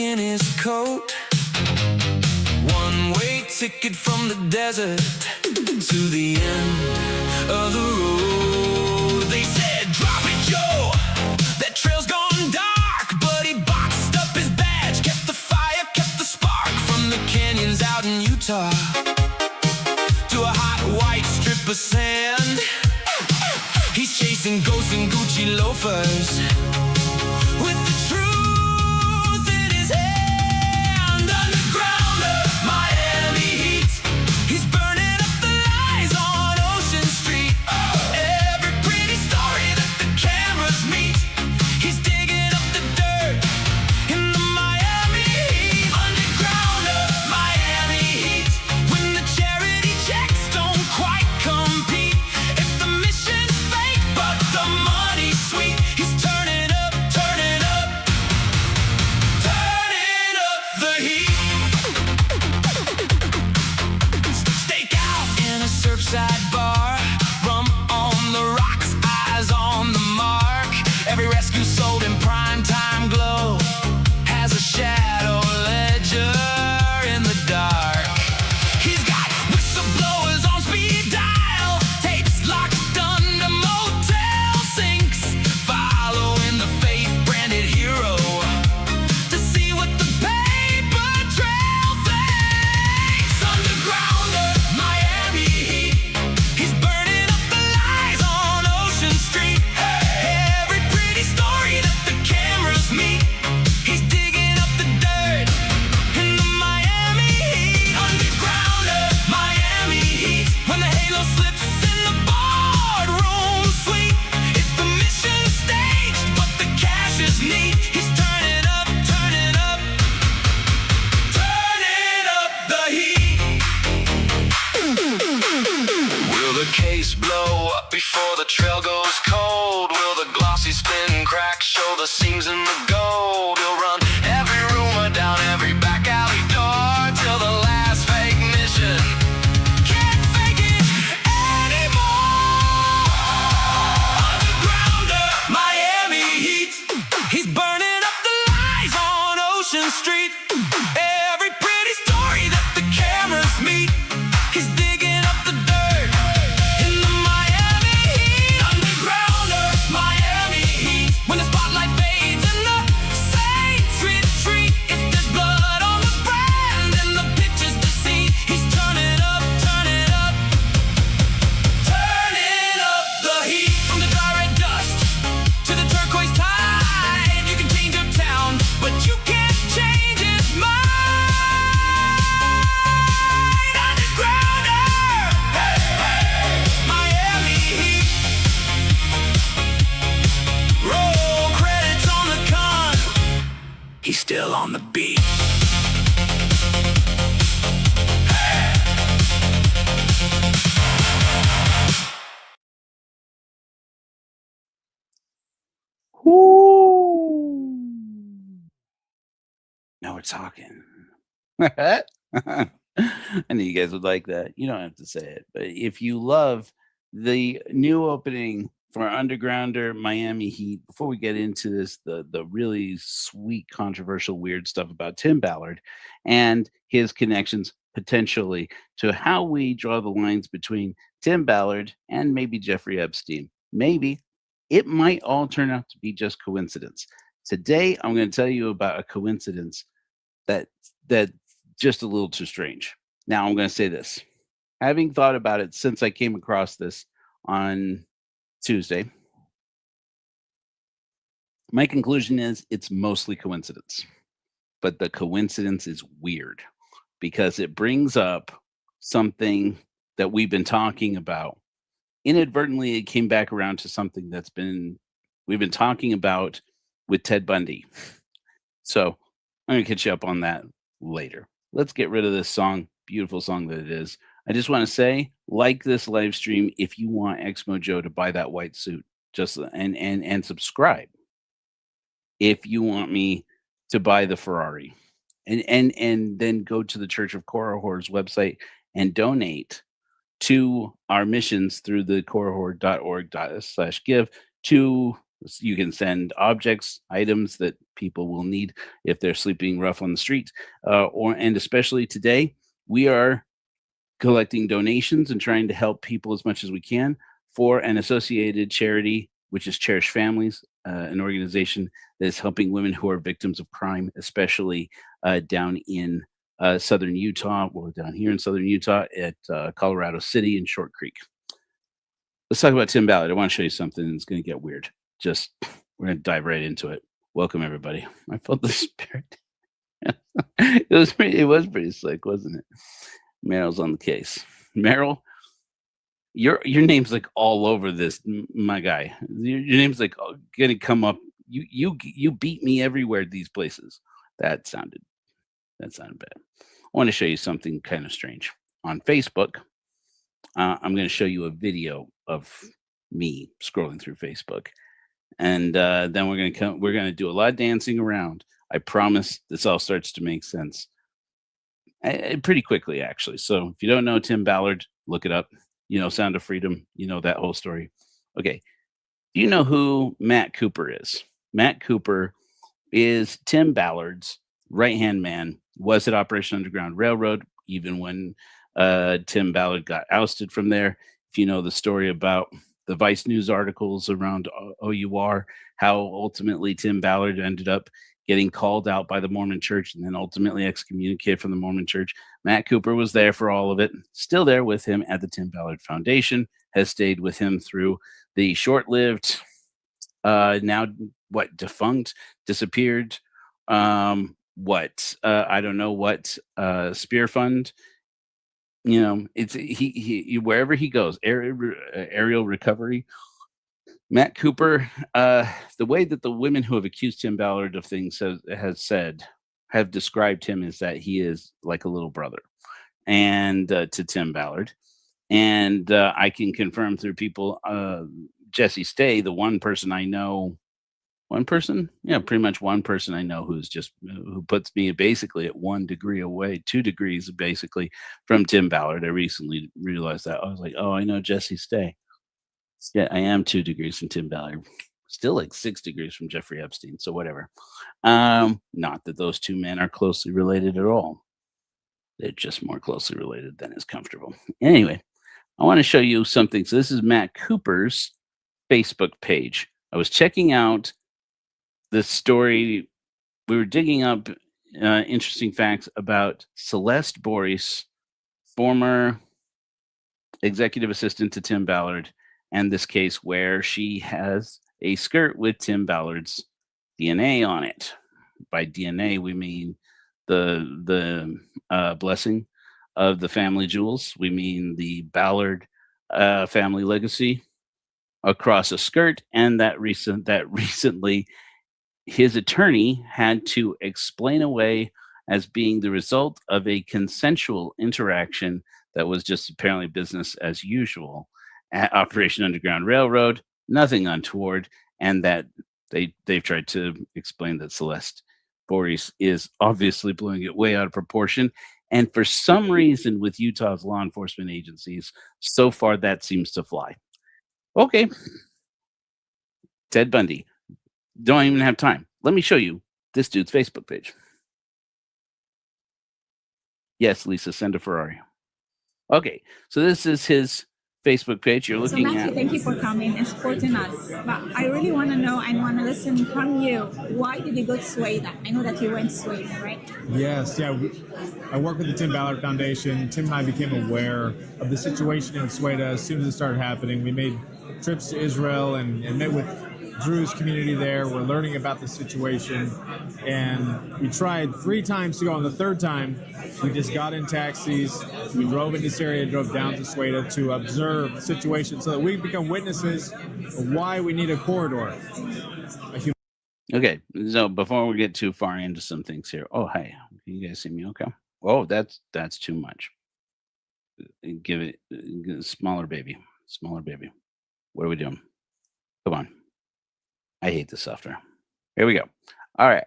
in his coat. One-way ticket from the desert to the end of the road. They said, drop it, Joe, that trail's gone dark. But he boxed up his badge, kept the fire, kept the spark. From the canyons out in Utah to a hot white strip of sand, he's chasing ghosts in Gucci loafers with the truth in his hand. Undergrounder, Miami heat. He's burning up the lies on Ocean Street. Every pretty story that the cameras meet, he's digging up the dirt in the Miami heat. Undergrounder, Miami heat. When the charity checks don't quite compete, if the mission's fake but the money's sweet, he's turning up, turning up, turning up the heat. Stake out in a surfside bar, rum on the rocks, eyes on the mark. Every rescue sold in primetime glow has a shadow ledger in the dark. He's got whistleblowers on speed dial, tapes locked under motel sinks, following the faith-branded hero to see what the paper trail thinks. Undergrounder, Miami heat. He's burning up the lies on Ocean Street. Every pretty story that the cameras meet, he's digging up the dirt in the Miami heat. Undergrounder, Miami heat. When the halo slips in the boardroom suite, if the mission's staged but the cash is neat, he's turning up, turning up, turning up the heat. Will the case blow up before the trail goes cold? Will the glossy spin crack show the seams in the gold? He'll run every rumor down every back alley door till the last fake mission can't fake it anymore. Undergrounder, Miami heat. He's burning up the lies on Ocean Street. Every pretty story that the cameras meet, he's digging up the dirt in the Miami heat. Undergrounder, Miami heat. When the spotlight fades and the saints retreat, if there's blood on the brand and the picture's deceit, he's turning up, turning up, turning up the heat. From the dry red dust to the turquoise tide, you can change your town, but you can't change his mind. Undergrounder, hey, hey, Miami heat. Roll credits on the con, he's still on the beat. Woo! Now we're talking. I knew you guys would like that. You don't have to say it, but if you love the new opening for Undergrounder, Miami Heat, before we get into this, the really sweet, controversial, weird stuff about Tim Ballard and his connections potentially to how we draw the lines between Tim Ballard and maybe Jeffrey Epstein. Maybe it might all turn out to be just coincidence. Today, I'm going to tell you about a coincidence that's just a little too strange. Now, I'm going to say this. Having thought about it since I came across this on Tuesday, my conclusion is it's mostly coincidence. But the coincidence is weird because it brings up something that we've been talking about. Inadvertently, it came back around to something we've been talking about with Ted Bundy. So I'm going to catch you up on that later. Let's get rid of this song, beautiful song that it is. I just want to say, like this live stream if you want Exmo Joe to buy that white suit. Just and subscribe if you want me to buy the Ferrari. And then go to the Church of Korihor's website and donate to our missions through the korihor.org/give to You can send objects, items that people will need if they're sleeping rough on the street, and especially today, we are collecting donations and trying to help people as much as we can for an associated charity, which is Cherish Families, an organization that is helping women who are victims of crime, especially down in southern Utah, well, down here in southern Utah at Colorado City and Short Creek. Let's talk about Tim Ballard. I want to show you something that's going to get weird. Just, we're going to dive right into it. Welcome, everybody. I felt the spirit. It was pretty slick, wasn't it? Meryl's on the case. Meryl, your name's like all over this, my guy. Your name's like gonna come up. You beat me everywhere. These places. That sounded bad. I want to show you something kind of strange on Facebook. I'm going to show you a video of me scrolling through Facebook, and then we're going to do a lot of dancing around. I promise this all starts to make sense pretty quickly, actually. So if you don't know Tim Ballard, look it up. You know Sound of Freedom. You know that whole story. Okay. Do you know who Matt Cooper is? Matt Cooper is Tim Ballard's right-hand man, was at Operation Underground Railroad, even when Tim Ballard got ousted from there. If you know the story about the Vice News articles around OUR, how ultimately Tim Ballard ended up getting called out by the Mormon Church and then ultimately excommunicated from the Mormon Church. Matt Cooper was there for all of it, still there with him at the Tim Ballard Foundation, has stayed with him through the short-lived, now defunct, disappeared, I don't know what, Spear Fund. You know, it's he wherever he goes, aerial recovery. Matt Cooper, the way that the women who have accused Tim Ballard of things have described him is that he is like a little brother, and to Tim Ballard, and I can confirm through people, Jesse Stay, the one person I know, pretty much one person I know who puts me basically at 1 degree away, 2 degrees basically from Tim Ballard. I recently realized that. I was like, oh, I know Jesse Stay. Yeah, I am 2 degrees from Tim Ballard. Still like 6 degrees from Jeffrey Epstein. So whatever. Not that those two men are closely related at all. They're just more closely related than is comfortable. Anyway, I want to show you something. So this is Matt Cooper's Facebook page. I was checking out the story. We were digging up interesting facts about Celeste Boris, former executive assistant to Tim Ballard, and this case where she has a skirt with Tim Ballard's DNA on it. By DNA, we mean the blessing of the family jewels. We mean the Ballard family legacy across a skirt, and that recently his attorney had to explain away as being the result of a consensual interaction that was just apparently business as usual at Operation Underground Railroad, nothing untoward, and that they've tried to explain that Celeste Boris is obviously blowing it way out of proportion. And for some reason with Utah's law enforcement agencies, so far that seems to fly. Okay. Ted Bundy. Don't even have time. Let me show you this dude's Facebook page. Yes, Lisa, send a Ferrari. Okay, so this is his Facebook page. You're looking Matthew, at. thank you for coming and supporting us. But I really want to know and want to listen from you. Why did you go to Sweden? I know that you went to Sweden, right? Yes, yeah. I work with the Tim Ballard Foundation. Tim and I became aware of the situation in Sweden as soon as it started happening. We made trips to Israel and met with Drew's community there. We're learning about the situation, and we tried 3 times to go. On the 3rd time, we just got in taxis. We drove in this area, drove down to Sweden to observe the situation so that we become witnesses of why we need a corridor. Okay, so before we get too far into some things here. Oh, hey, can you guys see me okay? Oh, that's too much. Give it smaller, baby. Smaller, baby. What are we doing? Come on. I hate this software. Here we go. All right.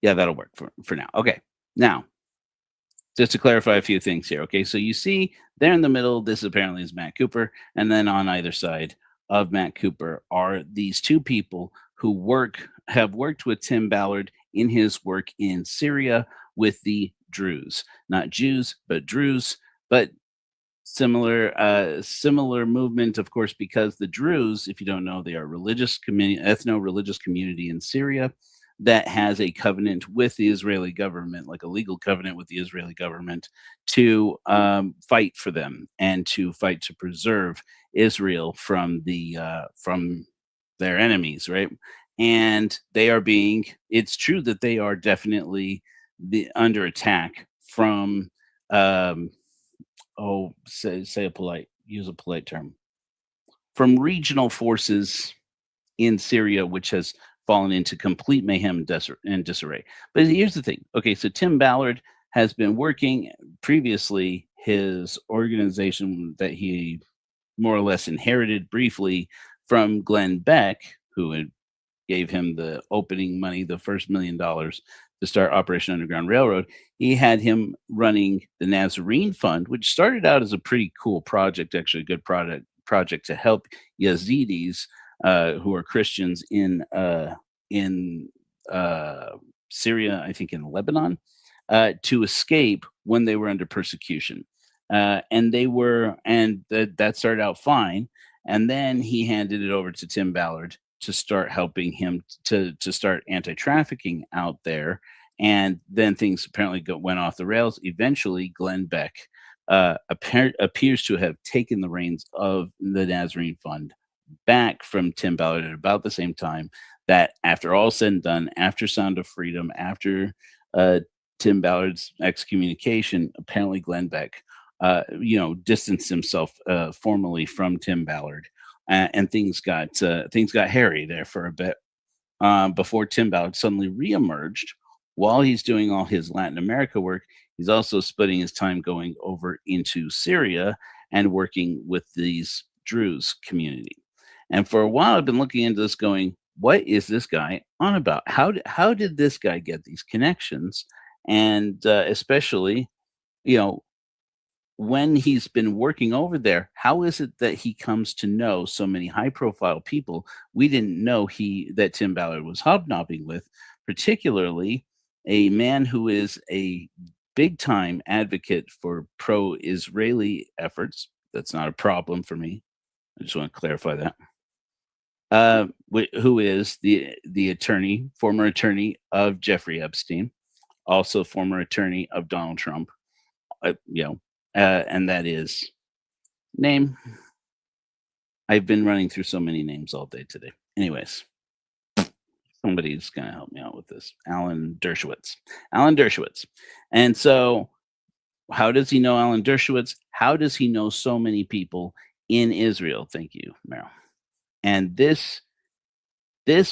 Yeah, that'll work for now. Okay. Now, just to clarify a few things here. Okay. So you see there in the middle, this apparently is Matt Cooper. And then on either side of Matt Cooper are these two people who have worked with Tim Ballard in his work in Syria with the Druze, not Jews, but Druze, but similar movement, of course, because the Druze, if you don't know, they are religious community, ethno-religious community in Syria that has a covenant with the Israeli government, like a legal covenant with the Israeli government, to fight for them and to fight to preserve Israel from from their enemies, right? And they are being. It's true that they are definitely under attack from. Use a polite term, from regional forces in Syria, which has fallen into complete mayhem and disarray. But here's the thing. Okay, so Tim Ballard has been working previously. His organization that he more or less inherited briefly from Glenn Beck, who had gave him the opening money, the first $1 million to start Operation Underground Railroad. He had him running the Nazarene Fund, which started out as a pretty cool project, actually a good project to help Yazidis who are Christians in Syria, I think in Lebanon, to escape when they were under persecution. That started out fine. And then he handed it over to Tim Ballard to start helping him to start anti-trafficking out there. And then things apparently went off the rails. Eventually, Glenn Beck appears to have taken the reins of the Nazarene Fund back from Tim Ballard at about the same time that, after all said and done, after Sound of Freedom, after Tim Ballard's excommunication, apparently Glenn Beck, distanced himself formally from Tim Ballard, and things got hairy there for a bit before Tim Ballard suddenly reemerged. While he's doing all his Latin America work, he's also splitting his time going over into Syria and working with these Druze community. And for a while, I've been looking into this, going, "What is this guy on about? How did this guy get these connections?" And especially, when he's been working over there, how is it that he comes to know so many high-profile people we didn't know that Tim Ballard was hobnobbing with, particularly a man who is a big-time advocate for pro-Israeli efforts? That's not a problem for me. I just want to clarify that. Who is the former attorney of Jeffrey Epstein, also former attorney of Donald Trump. And that is name. I've been running through so many names all day today. Anyways, somebody's going to help me out with this. Alan Dershowitz. And so, how does he know Alan Dershowitz? How does he know so many people in Israel? Thank you, Meryl. And this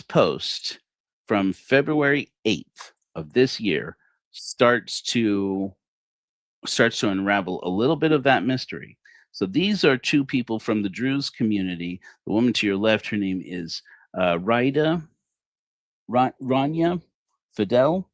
post from February 8th of this year starts to unravel a little bit of that mystery. So these are two people from the Druze community. The woman to your left, her name is Rania Fidel.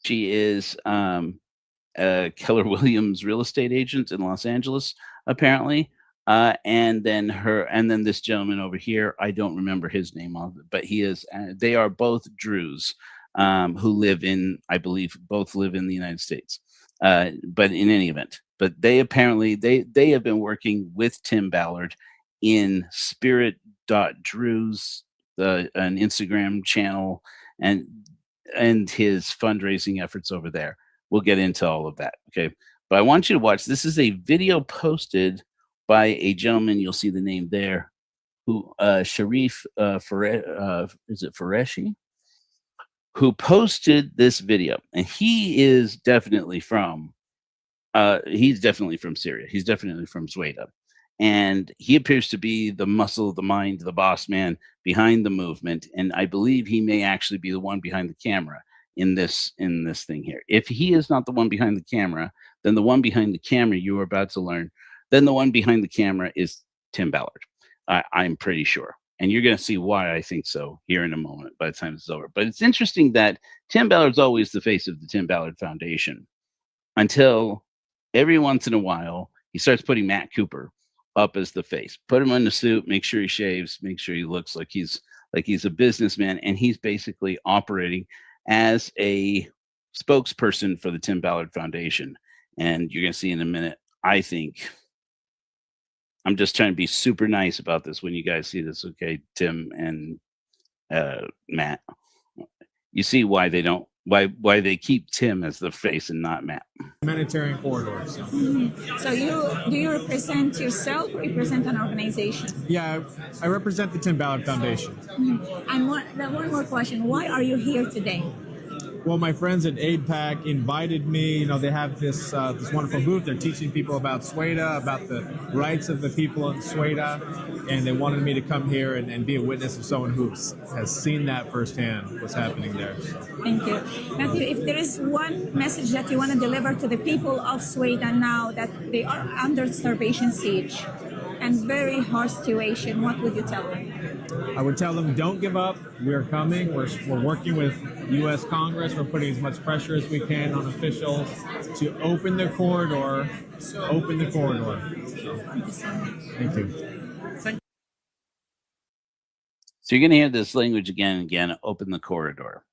She is a Keller Williams real estate agent in Los Angeles, apparently. And then this gentleman over here, I don't remember his name, but he is. They are both Druze who live in, I believe, both live in the United States. But in any event, they apparently they have been working with Tim Ballard in Spirit.Druze, an Instagram channel, and his fundraising efforts over there. We'll get into all of that, okay? But I want you to watch. This is a video posted by a gentleman. You'll see the name there, who Sharif Fareshi, who posted this video, and he is definitely from Syria. He's definitely from Sweden, and he appears to be the muscle, the mind, the boss man behind the movement. And I believe he may actually be the one behind the camera in this thing here. If he is not the one behind the camera, then the one behind the camera, you are about to learn, then the one behind the camera is Tim Ballard. I'm pretty sure. And you're going to see why I think so here in a moment by the time this is over. But it's interesting that Tim Ballard's always the face of the Tim Ballard Foundation, until every once in a while he starts putting Matt Cooper up as the face. Put him in the suit, make sure he shaves, make sure he looks like he's a businessman, and he's basically operating as a spokesperson for the Tim Ballard Foundation. And you're going to see in a minute, I think I'm just trying to be super nice about this when you guys see this, okay, Tim and Matt. You see why they don't why they keep Tim as the face and not Matt. Humanitarian corridor. So. So do you represent yourself or you represent an organization? Yeah, I represent the Tim Ballard Foundation. And one more question. Why are you here today? Well, my friends at AIPAC invited me. You know, they have this wonderful booth. They're teaching people about SWADA, about the rights of the people in SWADA, and they wanted me to come here and be a witness of someone who has seen that firsthand, what's happening there. So. Thank you. Matthew, if there is one message that you want to deliver to the people of SWADA now that they are under starvation siege and very harsh situation, what would you tell them? I would tell them, don't give up. We're coming. We're working with U.S. Congress. We're putting as much pressure as we can on officials to open the corridor. Open the corridor. So, Thank you so much. thank you. So you're going to hear this language again and again. Open the corridor.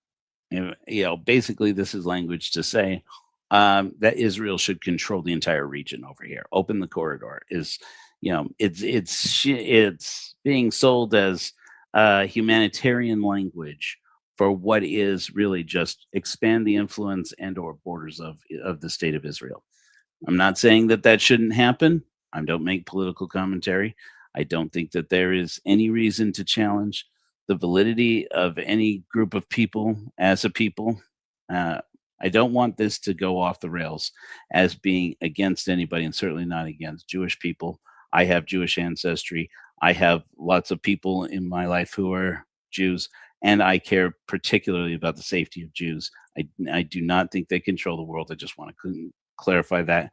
You know, basically, this is language to say that Israel should control the entire region over here. Open the corridor is, you know, it's being sold as humanitarian language for what is really just expand the influence and or borders of the state of Israel. I'm not saying that shouldn't happen. I don't make political commentary. I don't think that there is any reason to challenge the validity of any group of people as a people. I don't want this to go off the rails as being against anybody, and certainly not against Jewish people. I have Jewish ancestry. I have lots of people in my life who are Jews, and I care particularly about the safety of Jews. I do not think they control the world. I just want to clarify that.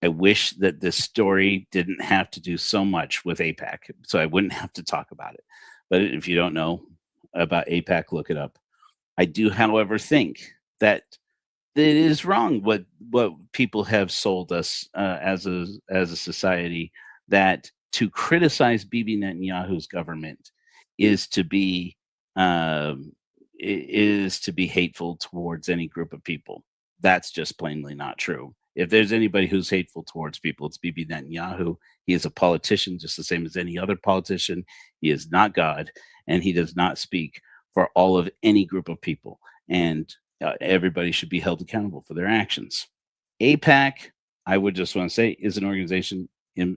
I wish that this story didn't have to do so much with AIPAC, so I wouldn't have to talk about it. But if you don't know about AIPAC, look it up. I do, however, think that it is wrong what people have sold us as a society, that to criticize Bibi Netanyahu's government is to be hateful towards any group of people. That's just plainly not true. If there's anybody who's hateful towards people, it's Bibi Netanyahu. He is a politician just the same as any other politician. He is not God, and he does not speak for all of any group of people. And everybody should be held accountable for their actions. AIPAC, I would just want to say, is an organization,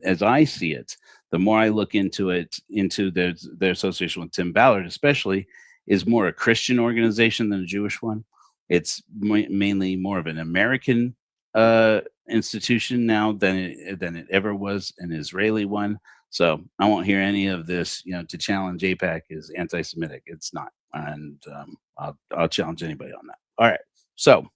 as I see it, the more I look into it, into their association with Tim Ballard especially, is more a Christian organization than a Jewish one. It's mainly more of an American institution now than it ever was an Israeli one. So I won't hear any of this, to challenge AIPAC is anti-Semitic. It's not. And I'll challenge anybody on that. All right. So,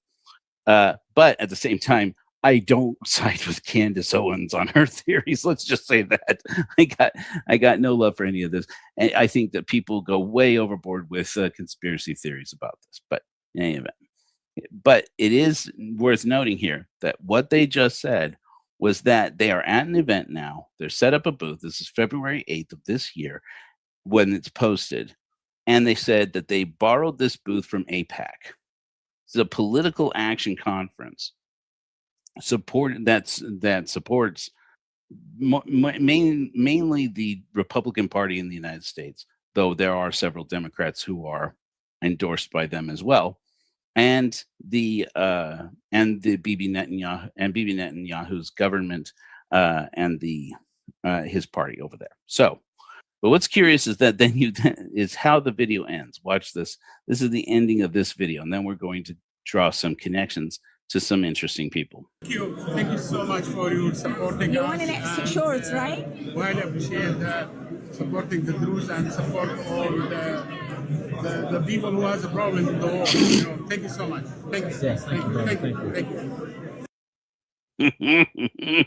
but at the same time, I don't side with Candace Owens on her theories. Let's just say that I got no love for any of this. And I think that people go way overboard with conspiracy theories about this. But in any event, but it is worth noting here that what they just said was that they are at an event now. They're set up a booth. This is February 8th of this year when it's posted. And they said that they borrowed this booth from AIPAC. It's a political action conference that supports mainly the Republican Party in the United States, though there are several Democrats who are endorsed by them as well, and the Bibi Netanyahu's government and his party over there. So, but what's curious is that is how the video ends. Watch this. This is the ending of this video, and then we're going to draw some connections to some interesting people. Thank you so much for your supporting You us. want an extra shorts, right? Well, I appreciate that, supporting the Druze and support all the people who has a problem in the world. Thank you so much. Thank you. Yes, thank you, brother. Thank you.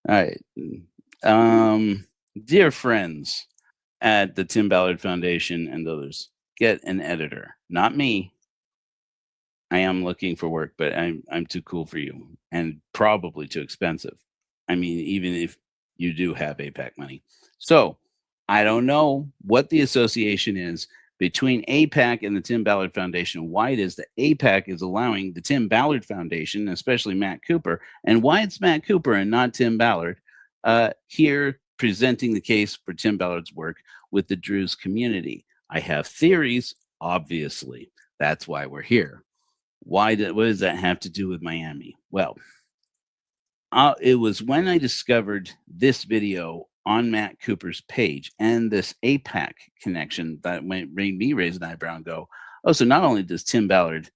All right. Dear friends at the Tim Ballard Foundation and others, get an editor. Not me. I am looking for work, but I'm too cool for you and probably too expensive. I mean, even if you do have AIPAC money. So I don't know what the association is between AIPAC and the Tim Ballard Foundation, why it is that AIPAC is allowing the Tim Ballard Foundation, especially Matt Cooper, and why it's Matt Cooper and not Tim Ballard, here presenting the case for Tim Ballard's work with the Druze community. I have theories, obviously. That's why we're here. What does that have to do with Miami? Well, it was when I discovered this video on Matt Cooper's page and this AIPAC connection that made me raise an eyebrow and go, oh, so not only do Tim Ballard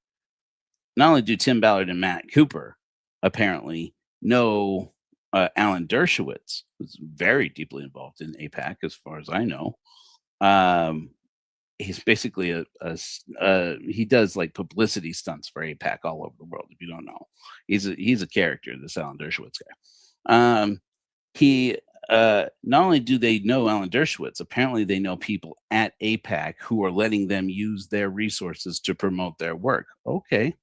and Matt Cooper apparently know Alan Dershowitz, who's very deeply involved in AIPAC, as far as I know. He's basically he does like publicity stunts for AIPAC all over the world. If you don't know, he's a character, this Alan Dershowitz guy. He not only do they know Alan Dershowitz, apparently they know people at AIPAC who are letting them use their resources to promote their work. Okay,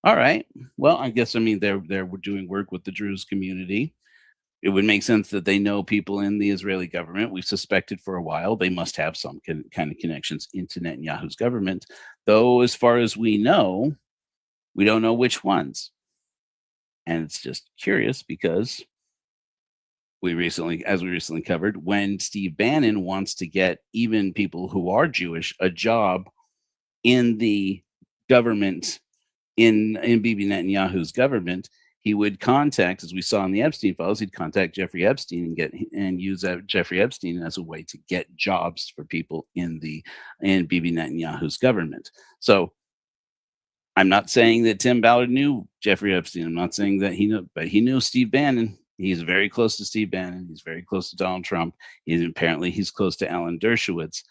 all right. Well, I guess they're doing work with the Druze community. It would make sense that they know people in the Israeli government. We've suspected for a while they must have some kind of connections into Netanyahu's government, though as far as we know, we don't know which ones. And it's just curious because as we recently covered, when Steve Bannon wants to get even people who are Jewish a job in the government, in Bibi Netanyahu's government, he would contact, as we saw in the Epstein files, he'd contact Jeffrey Epstein and use Jeffrey Epstein as a way to get jobs for people in Bibi Netanyahu's government. So I'm not saying that Tim Ballard knew Jeffrey Epstein. I'm not saying that he knew, but he knew Steve Bannon. He's very close to Steve Bannon. He's very close to Donald Trump. He's close to Alan Dershowitz.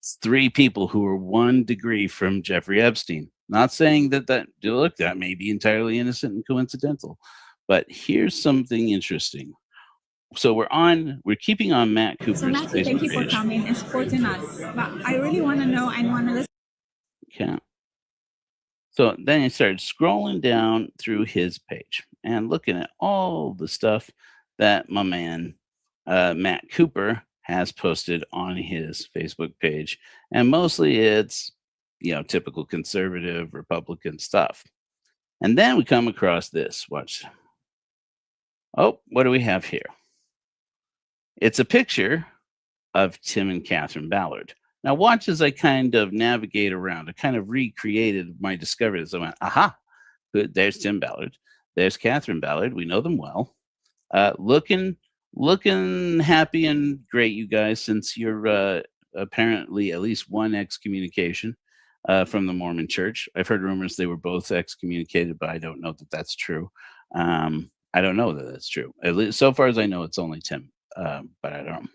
It's three people who are 1 degree from Jeffrey Epstein. Not saying that may be entirely innocent and coincidental, but here's something interesting. So we're keeping on Matt Cooper's So Matthew, thank you for page. coming and supporting us. But I really want to know and want to listen. Okay. So then I started scrolling down through his page and looking at all the stuff that my man Matt Cooper has posted on his Facebook page, and mostly it's typical conservative Republican stuff. And then we come across this. Watch. Oh, what do we have here? It's a picture of Tim and Catherine Ballard. Now watch as I kind of navigate around. I kind of recreated my discoveries. I went, aha, there's Tim Ballard. There's Catherine Ballard. We know them well. Looking happy and great, you guys, since you're apparently at least one excommunication from the Mormon Church. I've heard rumors they were both excommunicated, but I don't know that that's true. I don't know that that's true. At least so far as I know, it's only Tim, but I don't know.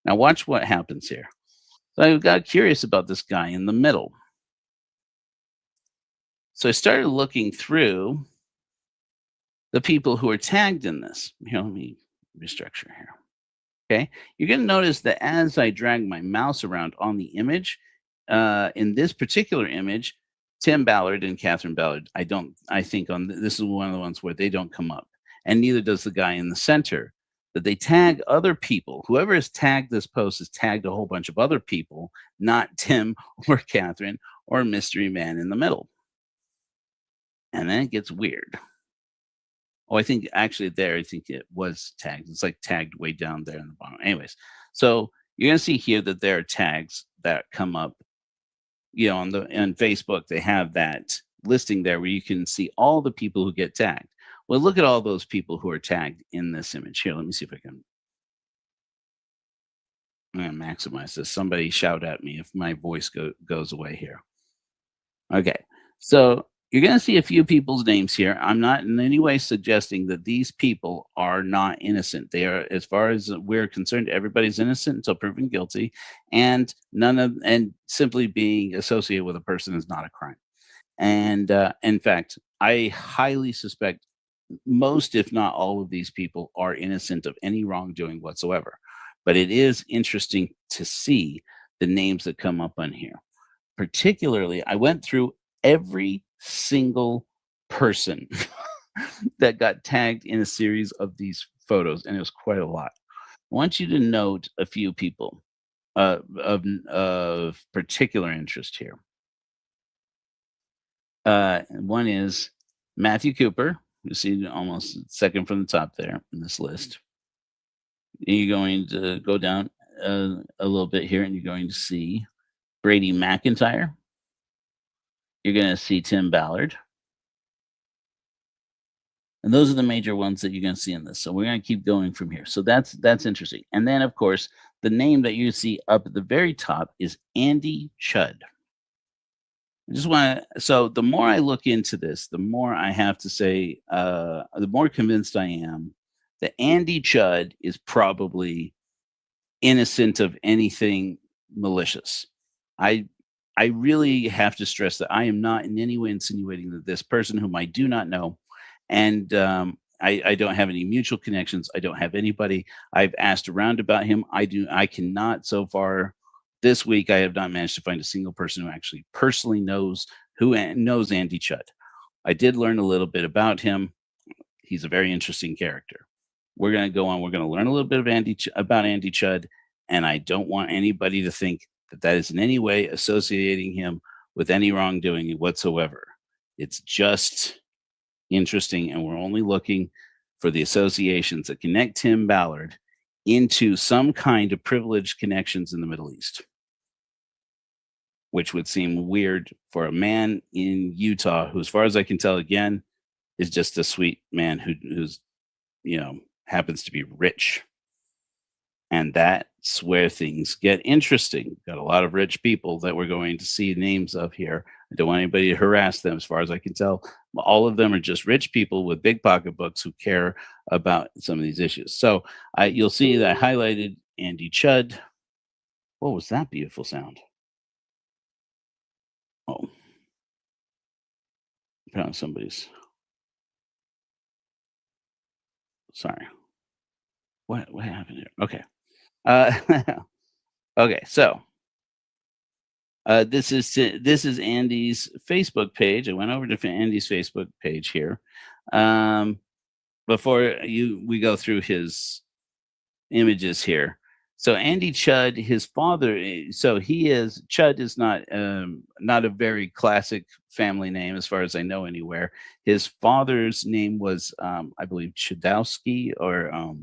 Now watch what happens here. So I got curious about this guy in the middle. So I started looking through the people who are tagged in this. Here, let me restructure here. Okay, you're going to notice that as I drag my mouse around on the image, in this particular image, Tim Ballard and Catherine Ballard, this is one of the ones where they don't come up, and neither does the guy in the center. That they tag other people. Whoever has tagged this post has tagged a whole bunch of other people, not Tim or Catherine or mystery man in the middle. And then it gets weird. Oh, I think it was tagged. It's like tagged way down there in the bottom. Anyways, so you're going to see here that there are tags that come up, on Facebook. They have that listing there where you can see all the people who get tagged. Well, look at all those people who are tagged in this image. Here, let me see if I'm going to maximize this. Somebody shout at me if my voice goes away here. Okay, so you're going to see a few people's names here. I'm not in any way suggesting that these people are not innocent. They are, as far as we're concerned, everybody's innocent until proven guilty, and simply being associated with a person is not a crime. And in fact, I highly suspect most, if not all, of these people are innocent of any wrongdoing whatsoever. But it is interesting to see the names that come up on here. Particularly, I went through every single person that got tagged in a series of these photos, and it was quite a lot. I want you to note a few people of particular interest here. One is Matthew Cooper. You see almost second from the top there in this list. You're going to go down a little bit here, and you're going to see Brady McIntyre. You're going to see Tim Ballard. And those are the major ones that you're going to see in this. So we're going to keep going from here. So that's interesting. And then, of course, the name that you see up at the very top is Andy Chud. I just want to, so the more I look into this, the more I have to say, the more convinced I am that Andy Chud is probably innocent of anything malicious. I really have to stress that I am not in any way insinuating that this person, whom I do not know, and I don't have any mutual connections. I don't have anybody. I've asked around about him. I cannot so far this week. I have not managed to find a single person who actually personally knows Andy Chud. I did learn a little bit about him. He's a very interesting character. We're going to go on. We're going to learn a little bit of about Andy Chud, and I don't want anybody to think that is in any way associating him with any wrongdoing whatsoever. It's just interesting, and we're only looking for the associations that connect Tim Ballard into some kind of privileged connections in the Middle East, which would seem weird for a man in Utah who, as far as I can tell, again, is just a sweet man who's happens to be rich. And that's where things get interesting. Got a lot of rich people that we're going to see names of here. I don't want anybody to harass them. As far as I can tell, all of them are just rich people with big pocketbooks who care about some of these issues. So you'll see that I highlighted Andy Chud. What was that beautiful sound? Oh, apparently somebody's. Sorry. What happened here? Okay. Okay, so this is Andy's Facebook page. I went over to Andy's Facebook page here. Before we go through his images here. So Andy Chud, his father. So Chud is not a very classic family name as far as I know anywhere. His father's name was, I believe, Chudowski, or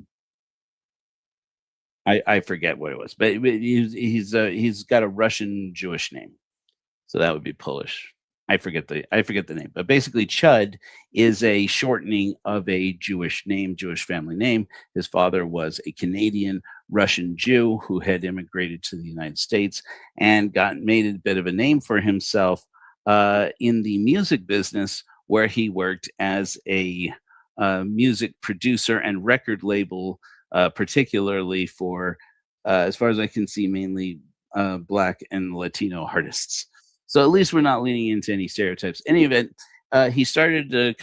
I forget what it was, but he's got a Russian Jewish name, so that would be Polish. I forget the name, but basically Chud is a shortening of a Jewish family name. His father was a Canadian Russian Jew who had immigrated to the United States and made a bit of a name for himself in the music business, where he worked as a music producer and record label, particularly for, as far as I can see, mainly Black and Latino artists. So at least we're not leaning into any stereotypes. In any event, he started a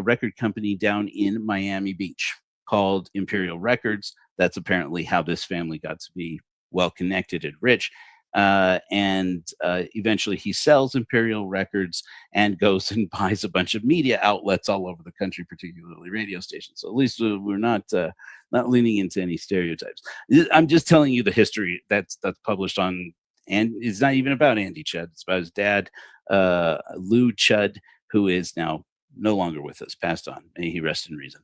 record company down in Miami Beach called Imperial Records. That's apparently how this family got to be well connected and rich. And eventually he sells Imperial Records and goes and buys a bunch of media outlets all over the country, particularly radio stations. So at least we're not leaning into any stereotypes. I'm just telling you the history that's published on, and it's not even about Andy Chud. It's about his dad, Lou Chud, who is now no longer with us, passed on. May he rest in reason.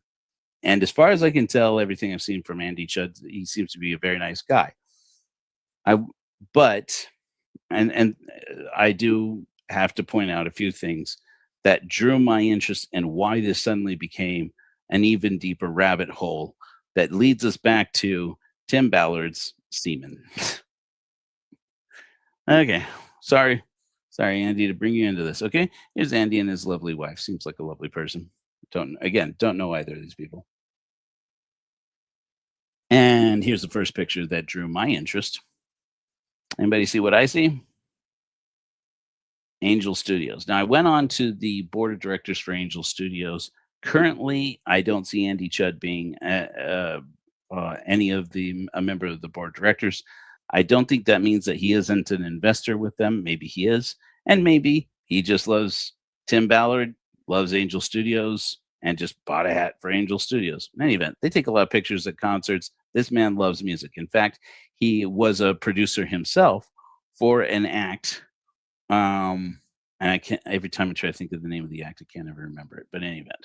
And as far as I can tell, everything I've seen from Andy Chud, he seems to be a very nice guy. But I do have to point out a few things that drew my interest and why this suddenly became an even deeper rabbit hole that leads us back to Tim Ballard's semen. Okay, sorry, Andy, to bring you into this. Okay, here's Andy and his lovely wife. Seems like a lovely person. Don't know either of these people. And here's the first picture that drew my interest. Anybody see what I see? Angel Studios. Now, I went on to the board of directors for Angel Studios. Currently, I don't see Andy Chud being a member of the board of directors. I don't think that means that he isn't an investor with them. Maybe he is, and maybe he just loves Tim Ballard loves Angel Studios and just bought a hat for Angel Studios. In any event, they take a lot of pictures at concerts. This man loves music. In fact, he was a producer himself for an act. And I can't, every time I try to think of the name of the act, I can't ever remember it. But in any event,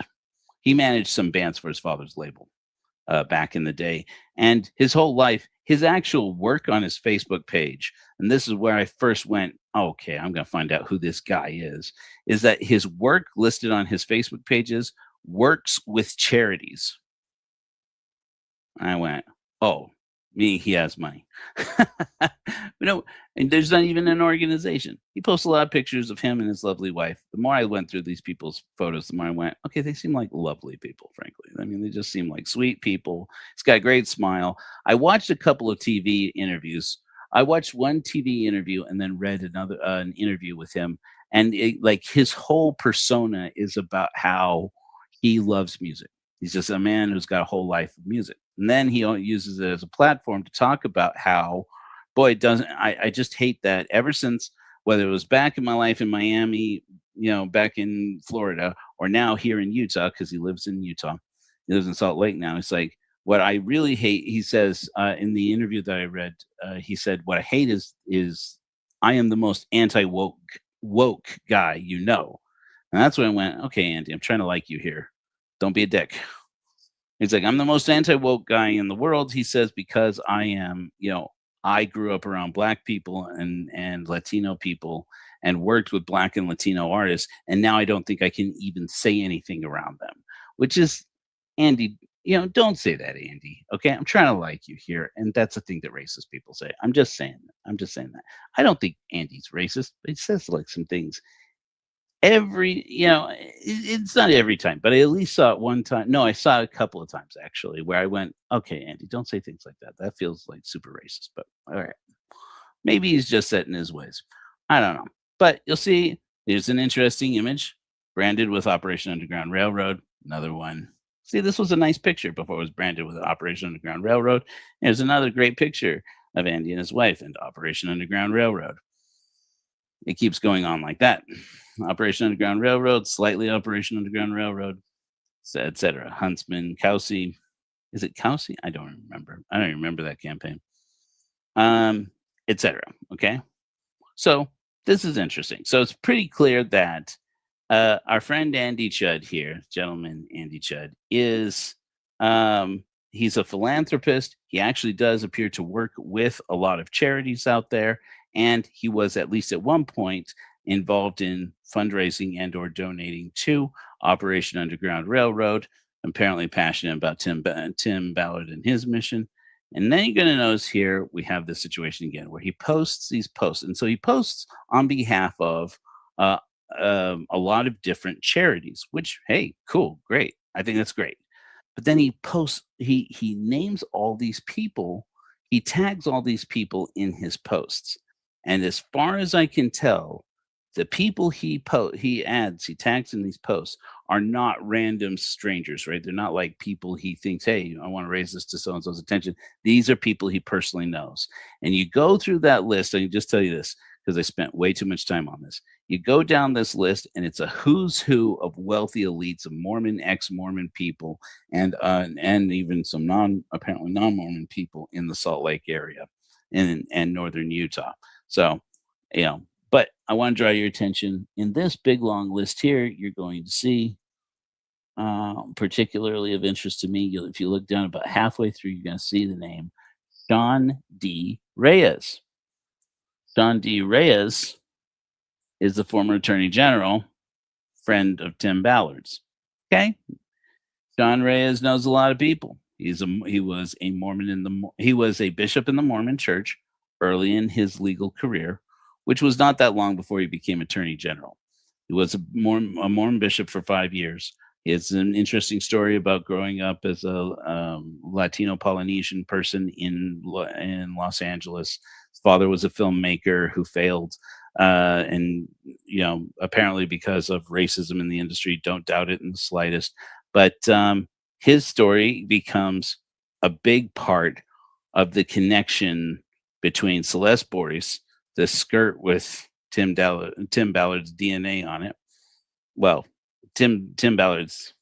he managed some bands for his father's label back in the day. And his whole life, his actual work on his Facebook page, and this is where I first went, okay, I'm going to find out who this guy is that his work listed on his Facebook pages works with charities. I went, oh, he has money. No, and there's not even an organization. He posts a lot of pictures of him and his lovely wife. The more I went through these people's photos, the more I went, okay, they seem like lovely people, frankly. I mean, they just seem like sweet people. He's got a great smile. I watched a couple of TV interviews. I watched one TV interview and then read another an interview with him. And like his whole persona is about how he loves music. He's just a man who's got a whole life of music. And then he uses it as a platform to talk about how, boy, it doesn't, I just hate that ever since, whether it was back in my life in Miami, back in Florida, or now here in Utah, because he lives in Utah. He lives in Salt Lake now. It's like, what I really hate, he says in the interview that I read, he said, what I hate is I am the most woke guy, And that's when I went, okay, Andy, I'm trying to like you here. Don't be a dick. He's like, I'm the most anti-woke guy in the world, he says, because I am, I grew up around Black people and Latino people and worked with Black and Latino artists. And now I don't think I can even say anything around them, which is, Andy, don't say that, Andy. Okay. I'm trying to like you here. And that's the thing that racist people say. I'm just saying that. I don't think Andy's racist, but he says like some things it's not every time, but I at least saw it one time. No, I saw it a couple of times actually, where I went, okay, Andy, don't say things like that. That feels like super racist, but all right. Maybe he's just set in his ways. I don't know. But you'll see there's an interesting image branded with Operation Underground Railroad. Another one. See, this was a nice picture before it was branded with Operation Underground Railroad. There's another great picture of Andy and his wife and Operation Underground Railroad. It keeps going on like that. Operation Underground Railroad, slightly Operation Underground Railroad, etc. Huntsman, Kelsey. Is it Kelsey? I don't remember. I don't remember that campaign. Etc. Okay. So this is interesting. So it's pretty clear that our friend Andy Chud here, gentleman Andy Chud, is he's a philanthropist. He actually does appear to work with a lot of charities out there. And he was, at least at one point, involved in fundraising and or donating to Operation Underground Railroad. Apparently passionate about Tim Ballard and his mission. And then you're going to notice here we have this situation again where he posts these posts. And so he posts on behalf of a lot of different charities, which, hey, cool, great. I think that's great. But then he posts, he names all these people. He tags all these people in his posts. And as far as I can tell, the people he tags in these posts are not random strangers, right? They're not like people he thinks, hey, I want to raise this to so-and-so's attention. These are people he personally knows. And you go through that list, I can just tell you this, because I spent way too much time on this. You go down this list, and it's a who's who of wealthy elites of Mormon, ex-Mormon people, and even some apparently non-Mormon people in the Salt Lake area and northern Utah. So, but I want to draw your attention in this big long list here. You're going to see, particularly of interest to me, if you look down about halfway through, you're going to see the name Sean D. Reyes. Sean D. Reyes is the former Attorney General, friend of Tim Ballard's. Okay, Sean Reyes knows a lot of people. He was a bishop in the Mormon Church early in his legal career, which was not that long before he became Attorney General. He was a Mormon bishop for 5 years. It's an interesting story about growing up as a Latino Polynesian person in Los Angeles. His father was a filmmaker who failed, and apparently because of racism in the industry. Don't doubt it in the slightest. But his story becomes a big part of the connection between Celeste Boris, the skirt with Tim Ballard's DNA on it, well, Tim Ballard's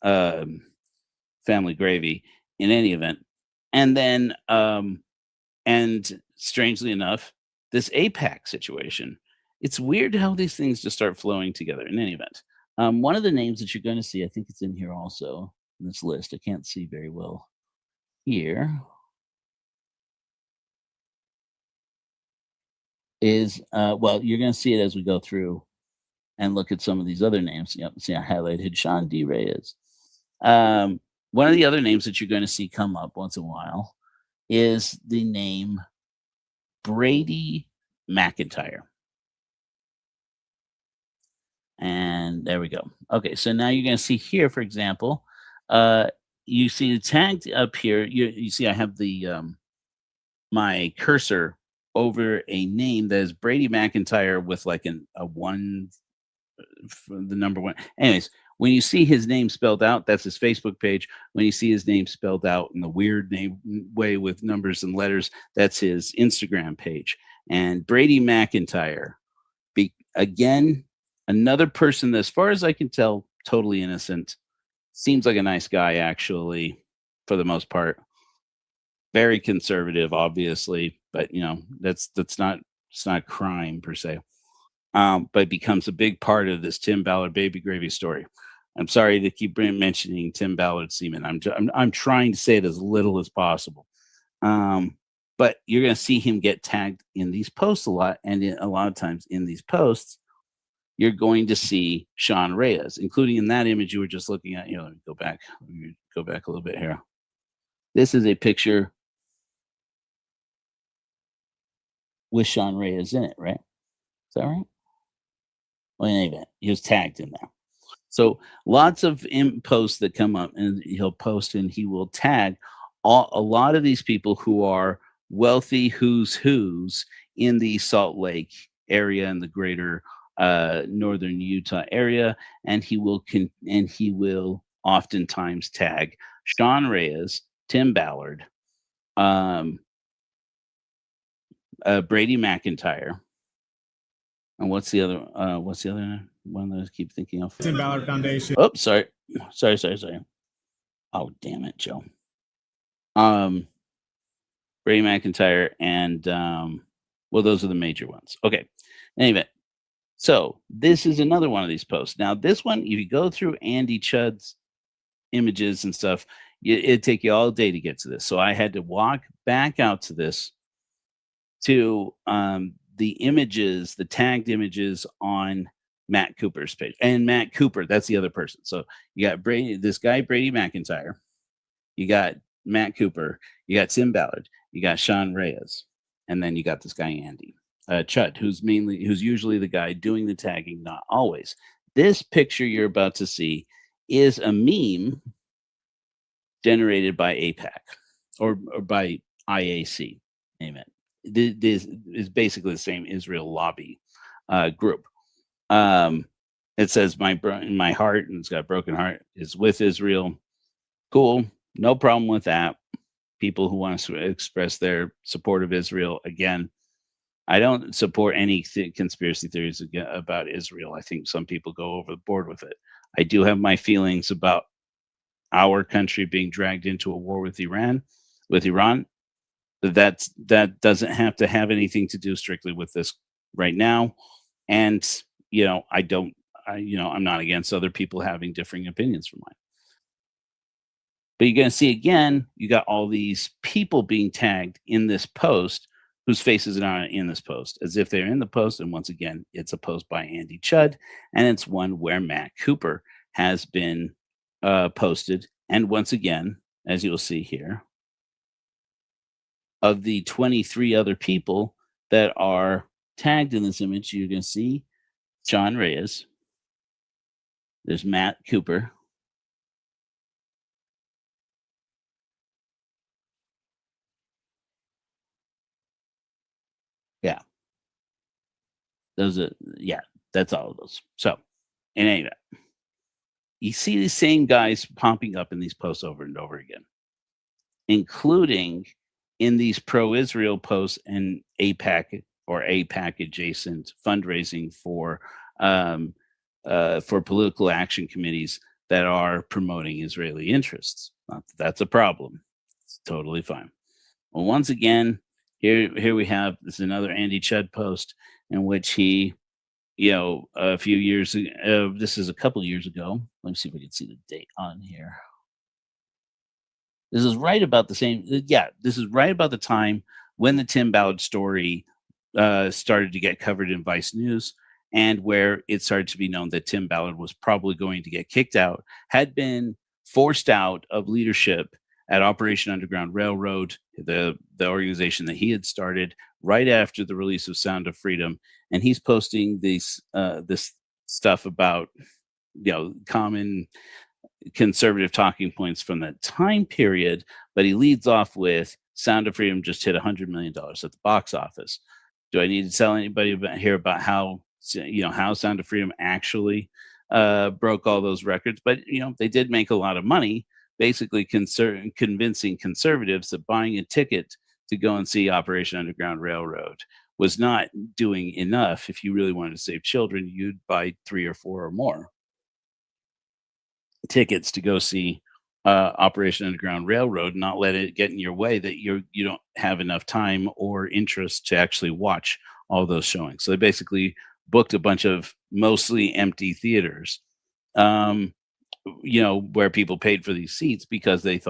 family gravy in any event. And then and strangely enough, this APAC situation. It's weird how these things just start flowing together in any event. One of the names that you're going to see, I think it's in here also in this list. I can't see very well here. Is well, you're going to see it as we go through and look at some of these other names. Yep, see, I highlighted Sean D. Reyes. One of the other names that you're going to see come up once in a while is the name Brady McIntyre. And there we go. Okay, so now you're going to see here, for example, you see the tagged up here. You see I have the my cursor over a name that is Brady McIntyre with like a one, the number one. Anyways, when you see his name spelled out, that's his Facebook page. When you see his name spelled out in the weird name way with numbers and letters, that's his Instagram page. And Brady McIntyre, again, another person that, as far as I can tell, totally innocent. Seems like a nice guy, actually, for the most part. Very conservative, obviously, but that's not, it's not crime per se. But becomes a big part of this Tim Ballard baby gravy story. I'm sorry to keep mentioning Tim Ballard semen. I'm trying to say it as little as possible. But you're going to see him get tagged in these posts a lot, and a lot of times in these posts, you're going to see Sean Reyes, including in that image you were just looking at. Let me go back. Let me go back a little bit here. This is a picture with Sean Reyes in it, right? Is that right? Well, in any event, he was tagged in there. So lots of posts that come up, and he'll post and he will tag a lot of these people who are wealthy who's in the Salt Lake area and the greater northern Utah area, and he will oftentimes tag Sean Reyes, Tim Ballard, Brady McIntyre, and what's the other one that I keep thinking of? Tim Ballard Foundation. Oh, sorry. Oh, damn it, Joe. Brady McIntyre and well, those are the major ones. Okay. Anyway, so this is another one of these posts. Now, this one, if you go through Andy Chudd's images and stuff, it'd take you all day to get to this. So I had to walk back out to this, to the images, the tagged images on Matt Cooper's page. And Matt Cooper, that's the other person. So you got this guy, Brady McIntyre. You got Matt Cooper. You got Tim Ballard. You got Sean Reyes. And then you got this guy, Andy Chudd, who's usually the guy doing the tagging, not always. This picture you're about to see is a meme generated by AIPAC or by IAC. Amen. This is basically the same Israel lobby group. It says my heart, and it's got a broken heart, is with Israel. Cool. No problem with that. People who want to express their support of Israel. Again, I don't support any conspiracy theories about Israel. I think some people go over the board with it. I do have my feelings about our country being dragged into a war with Iran. That doesn't have to have anything to do strictly with this right now. And I'm not against other people having differing opinions from mine. But you're going to see again, you got all these people being tagged in this post whose faces are not in this post, as if they're in the post. And once again, it's a post by Andy Chudd, and it's one where Matt Cooper has been posted. And once again, as you'll see here, of the 23 other people that are tagged in this image, you're going to see Sean Reyes. There's Matt Cooper. Yeah. That's all of those. So, in any event, you see these same guys popping up in these posts over and over again, including in these pro-Israel posts and AIPAC or AIPAC adjacent fundraising for for political action committees that are promoting Israeli interests. Not that that's a problem. It's totally fine. Well, once again, here we have this is another Andy Chud post in which he, a few years ago, this is a couple years ago. Let me see if we can see the date on here. This is right about the same. Yeah, this is right about the time when the Tim Ballard story started to get covered in Vice News, and where it started to be known that Tim Ballard was probably going to get kicked out, had been forced out of leadership at Operation Underground Railroad, the organization that he had started right after the release of Sound of Freedom, and he's posting this stuff about common conservative talking points from that time period, but he leads off with Sound of Freedom just hit $100 million at the box office. Do I need to tell anybody about how Sound of Freedom actually broke all those records? But they did make a lot of money, basically convincing conservatives that buying a ticket to go and see Operation Underground Railroad was not doing enough. If you really wanted to save children, you'd buy 3 or 4 or more tickets to go see Operation Underground Railroad, not let it get in your way that you don't have enough time or interest to actually watch all those showings. So they basically booked a bunch of mostly empty theaters, where people paid for these seats because they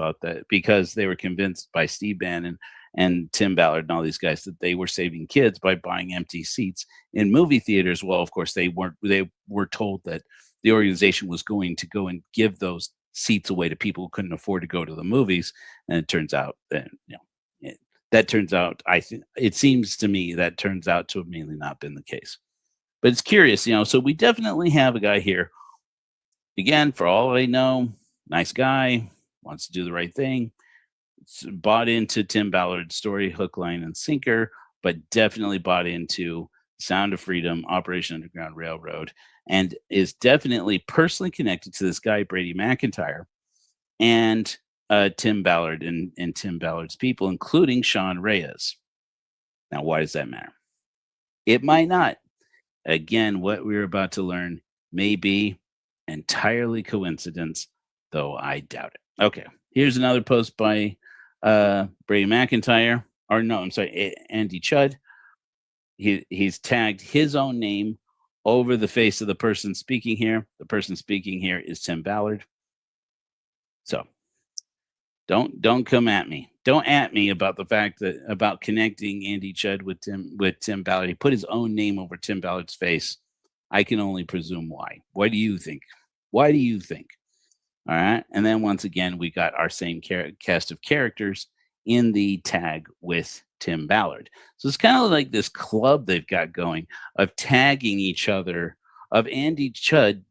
were convinced by Steve Bannon and Tim Ballard and all these guys that they were saving kids by buying empty seats in movie theaters. Well, of course they weren't. They were told that the organization was going to go and give those seats away to people who couldn't afford to go to the movies. And it turns out that, it seems to me that turns out to have mainly not been the case. But it's curious, so we definitely have a guy here. Again, for all I know, nice guy, wants to do the right thing. Bought into Tim Ballard's story, hook, line, and sinker, but definitely bought into Sound of Freedom, Operation Underground Railroad, and is definitely personally connected to this guy, Brady McIntyre, and Tim Ballard and Tim Ballard's people, including Sean Reyes. Now, why does that matter? It might not. Again, what we're about to learn may be entirely coincidence, though I doubt it. Okay, here's another post by Brady McIntyre, or no, I'm sorry, Andy Chud. He's tagged his own name over the face of the person speaking here. The person speaking here is Tim Ballard. So don't come at me. Don't at me about the fact that about connecting Andy Chud with Tim Ballard. He put his own name over Tim Ballard's face. I can only presume why. What do you think? Why do you think? All right. And then once again, we got our same cast of characters in the tag with Tim Ballard. So it's kind of like this club they've got going of tagging each other, of Andy Chud,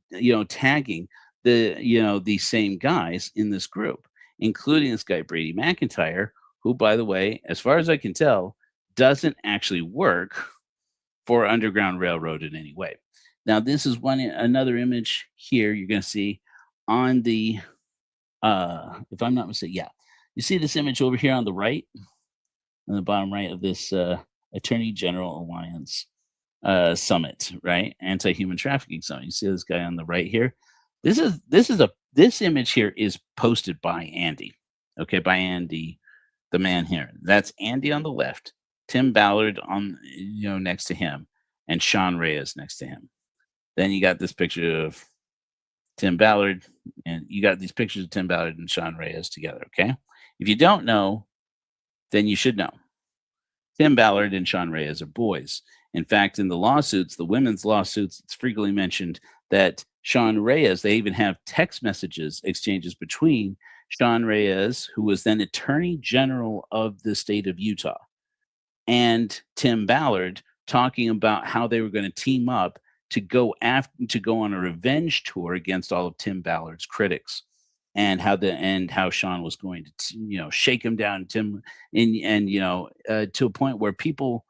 tagging the same guys in this group, including this guy, Brady McIntyre, who, by the way, as far as I can tell, doesn't actually work for Underground Railroad in any way. Now, this is another image here you're going to see on the, if I'm not mistaken, yeah. You see this image over here on the right, on the bottom right of this Attorney General Alliance summit, right? Anti-human trafficking summit. You see this guy on the right here. This image here is posted by Andy. Okay, by Andy, the man here. That's Andy on the left, Tim Ballard on next to him, and Sean Reyes next to him. Then you got this picture of Tim Ballard, and you got these pictures of Tim Ballard and Sean Reyes together. Okay, if you don't know, then you should know. Tim Ballard and Sean Reyes are boys. In fact, in the lawsuits, the women's lawsuits, it's frequently mentioned that Sean Reyes, they even have text messages exchanges between Sean Reyes, who was then Attorney General of the state of Utah, and Tim Ballard, talking about how they were going to team up to go on a revenge tour against all of Tim Ballard's critics, and how Sean was going to shake him down, to a point where people,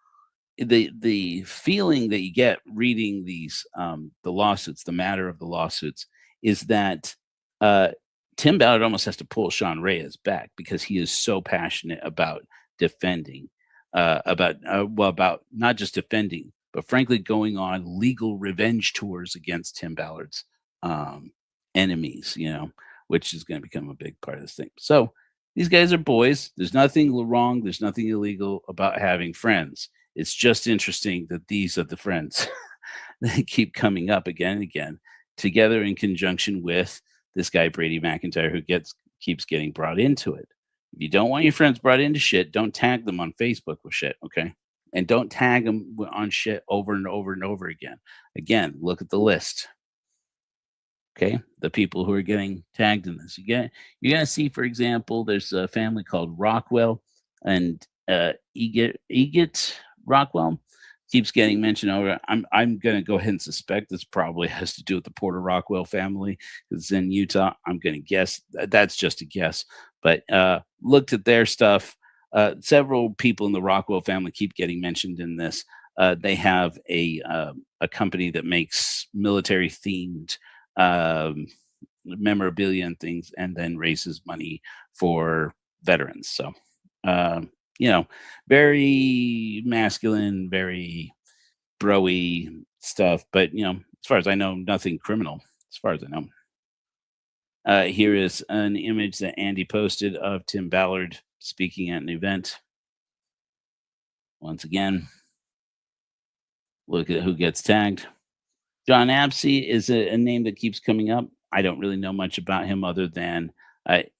the feeling that you get reading these the lawsuits, the matter of the lawsuits, is that Tim Ballard almost has to pull Sean Reyes back because he is so passionate about defending, about not just defending, but frankly, going on legal revenge tours against Tim Ballard's enemies, which is going to become a big part of this thing. So these guys are boys. There's nothing wrong. There's nothing illegal about having friends. It's just interesting that these are the friends that keep coming up again and again, together in conjunction with this guy Brady McIntyre, who keeps getting brought into it. If you don't want your friends brought into shit, don't tag them on Facebook with shit, okay? And don't tag them on shit over and over and over again. Again, look at the list. Okay, the people who are getting tagged in this. You're gonna see, for example, there's a family called Rockwell, and Egit Rockwell keeps getting mentioned over. I'm gonna go ahead and suspect this probably has to do with the Porter Rockwell family because it's in Utah. I'm gonna guess that's just a guess, but looked at their stuff. Several people in the Rockwell family keep getting mentioned in this. They have a company that makes military themed memorabilia and things, and then raises money for veterans. So, very masculine, very bro-y stuff. But as far as I know, nothing criminal. As far as I know. Here is an image that Andy posted of Tim Ballard speaking at an event. Once again, look at who gets tagged. John Absey is a name that keeps coming up. I don't really know much about him other than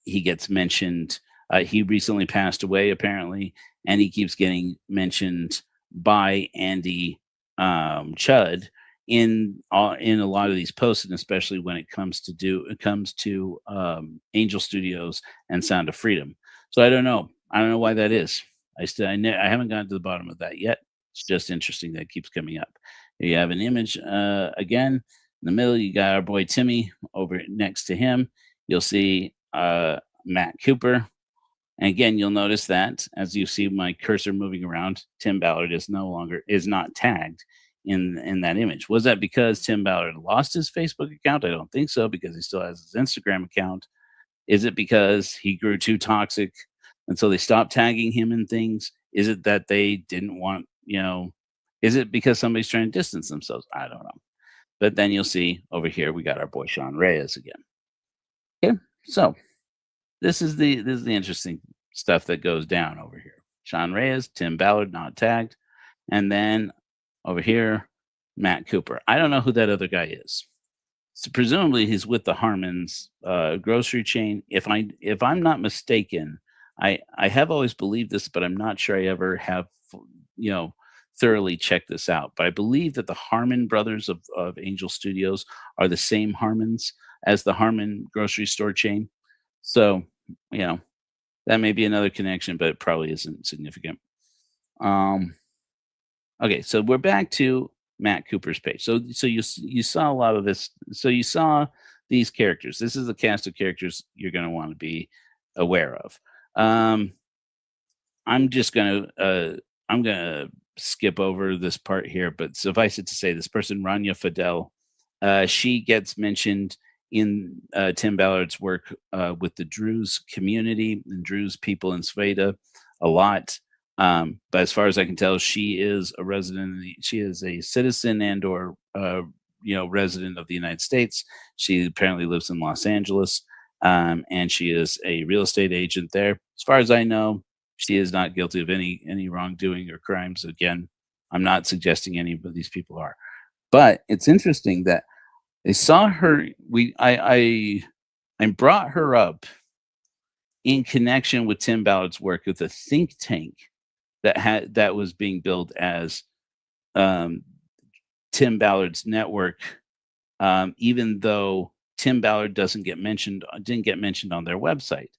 he gets mentioned. He recently passed away, apparently, and he keeps getting mentioned by Andy Chud in a lot of these posts, and especially when it comes to Angel Studios and Sound of Freedom. So I don't know. I don't know why that is. I haven't gotten to the bottom of that yet. It's just interesting that it keeps coming up. Here you have an image again. In the middle, you got our boy Timmy. Over next to him, you'll see Matt Cooper. And again, you'll notice that as you see my cursor moving around, Tim Ballard is not tagged in that image. Was that because Tim Ballard lost his Facebook account? I don't think so, because he still has his Instagram account. Is it because he grew too toxic and so they stopped tagging him in things? Is it that they didn't want, is it because somebody's trying to distance themselves? I don't know. But then you'll see over here, we got our boy Sean Reyes again. Okay, so this is the interesting stuff that goes down over here. Sean Reyes, Tim Ballard, not tagged. And then over here, Matt Cooper. I don't know who that other guy is. So presumably he's with the Harmon's grocery chain. If I'm not mistaken, I have always believed this, but I'm not sure I ever have, thoroughly checked this out. But I believe that the Harmon brothers of Angel Studios are the same Harmons as the Harmon grocery store chain. So, that may be another connection, but it probably isn't significant. Okay, so we're back to Matt Cooper's page. So you saw a lot of this. So you saw these characters. This is the cast of characters you're going to want to be aware of. I'm gonna skip over this part here, but suffice it to say, this person, Rania Fidel, she gets mentioned in Tim Ballard's work with the Druze community and Druze people in Sveta a lot. But as far as I can tell, she is a resident. She is a citizen and/or resident of the United States. She apparently lives in Los Angeles, and she is a real estate agent there. As far as I know, she is not guilty of any wrongdoing or crimes. Again, I'm not suggesting any of these people are, but it's interesting that they saw her. I brought her up in connection with Tim Ballard's work with a think tank that was being built as Tim Ballard's network, even though Tim Ballard didn't get mentioned on their website.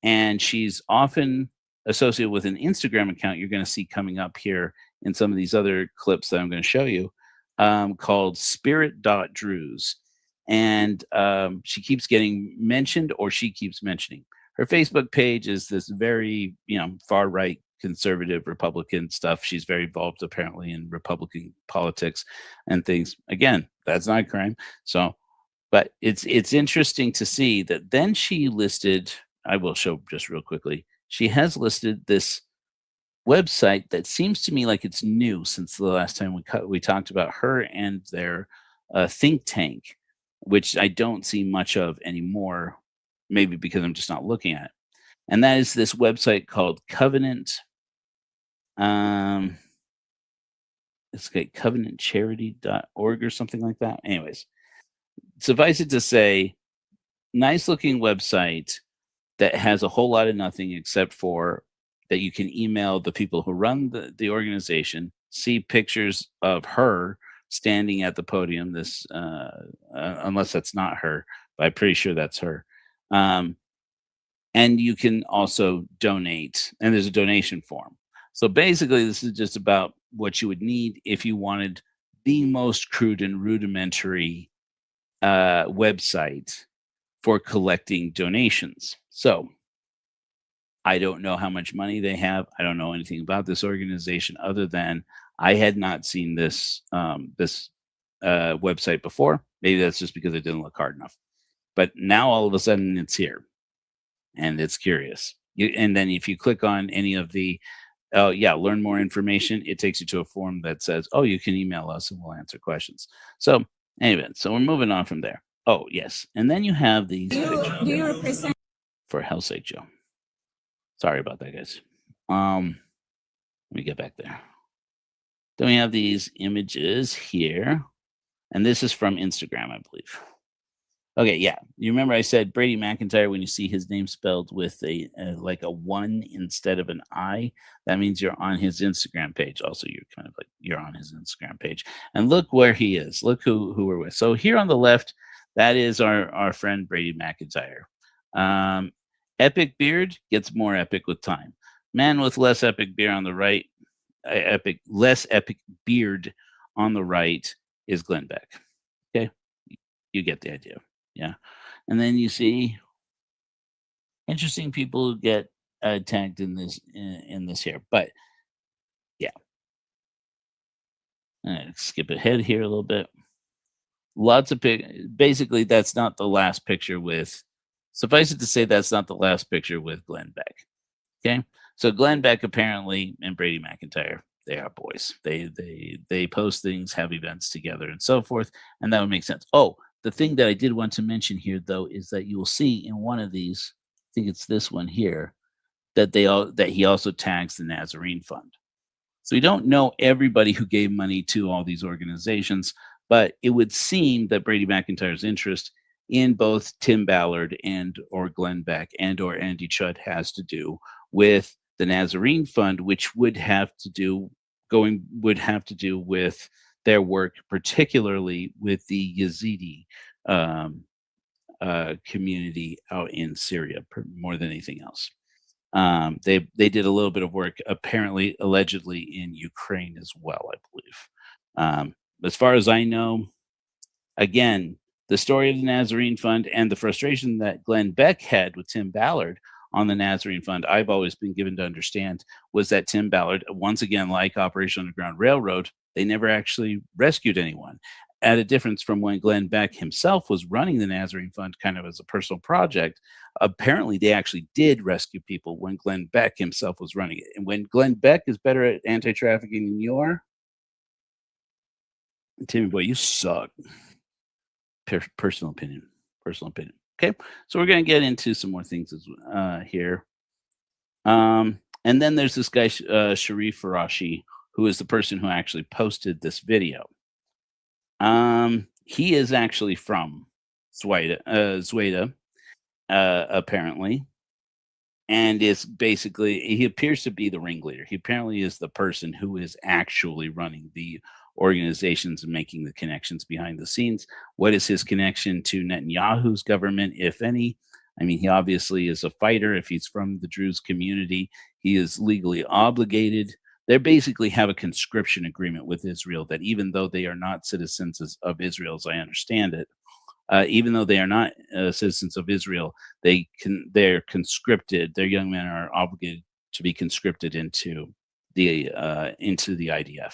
And she's often associated with an Instagram account you're going to see coming up here in some of these other clips that I'm going to show you, called spirit.druze. And she keeps getting mentioned, or she keeps mentioning. Her Facebook page is this very, far right conservative Republican stuff. She's very involved apparently in Republican politics and things. Again, that's not a crime. So, but it's interesting to see that then she listed, I will show just real quickly, she has listed this website that seems to me like it's new since the last time we talked about her and their think tank, which I don't see much of anymore. Maybe because I'm just not looking at it. And that is this website called Covenant. Um, it's like covenantcharity.org or something like that. Anyways, suffice it to say, nice looking website that has a whole lot of nothing except for that you can email the people who run the organization, see pictures of her standing at the podium. Unless that's not her, but I'm pretty sure that's her. And you can also donate, and there's a donation form. So basically, this is just about what you would need if you wanted the most crude and rudimentary website for collecting donations. So I don't know how much money they have. I don't know anything about this organization other than I had not seen this website before. Maybe that's just because it didn't look hard enough. But now all of a sudden it's here, and it's curious. And then if you click on any of the learn more information, it takes you to a form that says, oh, you can email us and we'll answer questions. So anyway, so we're moving on from there. Oh, yes. And then you have these pictures. Do you represent? For hell's sake, Joe. Sorry about that, guys. Let me get back there. Then we have these images here. And this is from Instagram, I believe. Okay, yeah. You remember I said Brady McIntyre, when you see his name spelled with like a 1 instead of an I, that means you're on his Instagram page. Also, you're kind of like you're on his Instagram page. And look where he is. Look who we're with. So here on the left, that is our friend Brady McIntyre. Epic beard gets more epic with time. Man with less epic beard on the right, less epic beard on the right is Glenn Beck. Okay, you get the idea. Yeah, and then you see interesting people who get tagged in this here. But yeah, skip ahead here a little bit. Lots of basically that's not the last picture with. Suffice it to say, that's not the last picture with Glenn Beck. Okay, so Glenn Beck apparently and Brady McIntyre, they are boys. They post things, have events together, and so forth, and that would make sense. Oh, the thing that I did want to mention here, though, is that you will see in one of these, I think it's this one here, that he also tags the Nazarene Fund. So we don't know everybody who gave money to all these organizations, but it would seem that Brady McIntyre's interest in both Tim Ballard and or Glenn Beck and or Andy Chudd has to do with the Nazarene Fund, which would have to do with their work, particularly with the Yazidi community out in Syria, more than anything else. They did a little bit of work, allegedly in Ukraine as well, I believe. As far as I know, again, the story of the Nazarene Fund and the frustration that Glenn Beck had with Tim Ballard on the Nazarene Fund, I've always been given to understand, was that Tim Ballard, once again, like Operation Underground Railroad, they never actually rescued anyone. At a difference from when Glenn Beck himself was running the Nazarene Fund kind of as a personal project, apparently they actually did rescue people when Glenn Beck himself was running it. And when Glenn Beck is better at anti-trafficking than you are, Timmy boy, you suck. Personal opinion. Okay, so we're going to get into some more things here. And then there's this guy, Sharif Farashi, who is the person who actually posted this video. He is actually from Zweda, apparently, and is basically, he appears to be the ringleader. He apparently is the person who is actually running the organizations and making the connections behind the scenes. What is his connection to Netanyahu's government, if any? I mean, he obviously is a fighter. If he's from the Druze community, he is legally obligated. They basically have a conscription agreement with Israel that even though they are not citizens of Israel, as I understand it, even though they are not citizens of Israel, they're conscripted. Their young men are obligated to be conscripted into the IDF.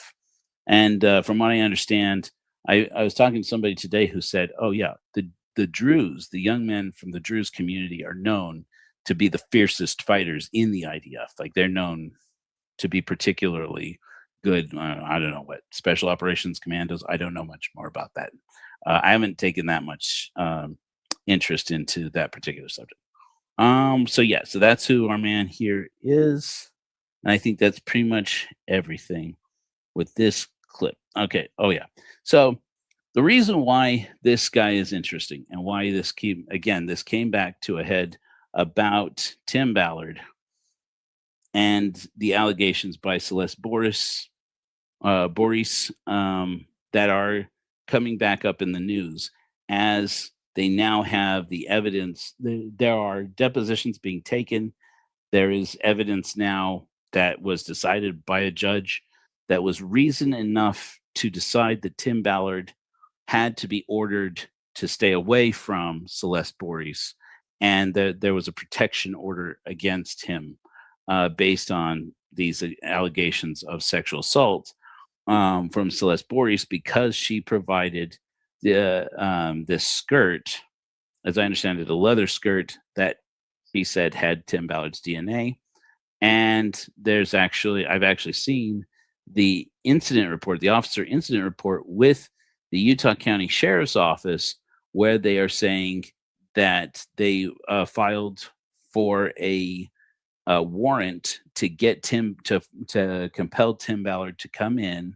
And from what I understand, I was talking to somebody today who said, oh, yeah, the Druze, the young men from the Druze community are known to be the fiercest fighters in the IDF. Like they're known to be particularly good. I don't know what special operations commandos. I don't know much more about that. I haven't taken that much interest into that particular subject. So yeah, so that's who our man here is. And I think that's pretty much everything with this clip. Okay. Oh yeah. So the reason why this guy is interesting and why this came back to a head about Tim Ballard and the allegations by Celeste Boris that are coming back up in the news as they now have the evidence. There are depositions being taken. There is evidence now that was decided by a judge that was reason enough to decide that Tim Ballard had to be ordered to stay away from Celeste Boris, and there was a protection order against him based on these allegations of sexual assault from Celeste Boris because she provided this skirt, as I understand it, a leather skirt that he said had Tim Ballard's DNA. And I've actually seen the incident report, the officer incident report with the Utah County Sheriff's Office, where they are saying that they filed for a warrant to get Tim to compel Tim Ballard to come in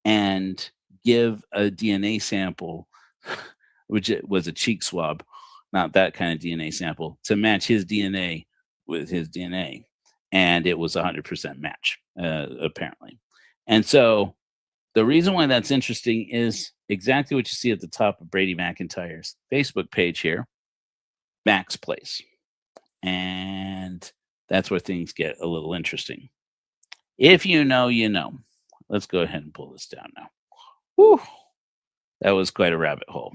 and give a DNA sample, which was a cheek swab, not that kind of DNA sample, to match his DNA with his DNA. And it was 100% match, apparently. And so the reason why that's interesting is exactly what you see at the top of Brady McIntyre's Facebook page here, Max Place. And that's where things get a little interesting. If you know, you know. Let's go ahead and pull this down now. Whew. That was quite a rabbit hole.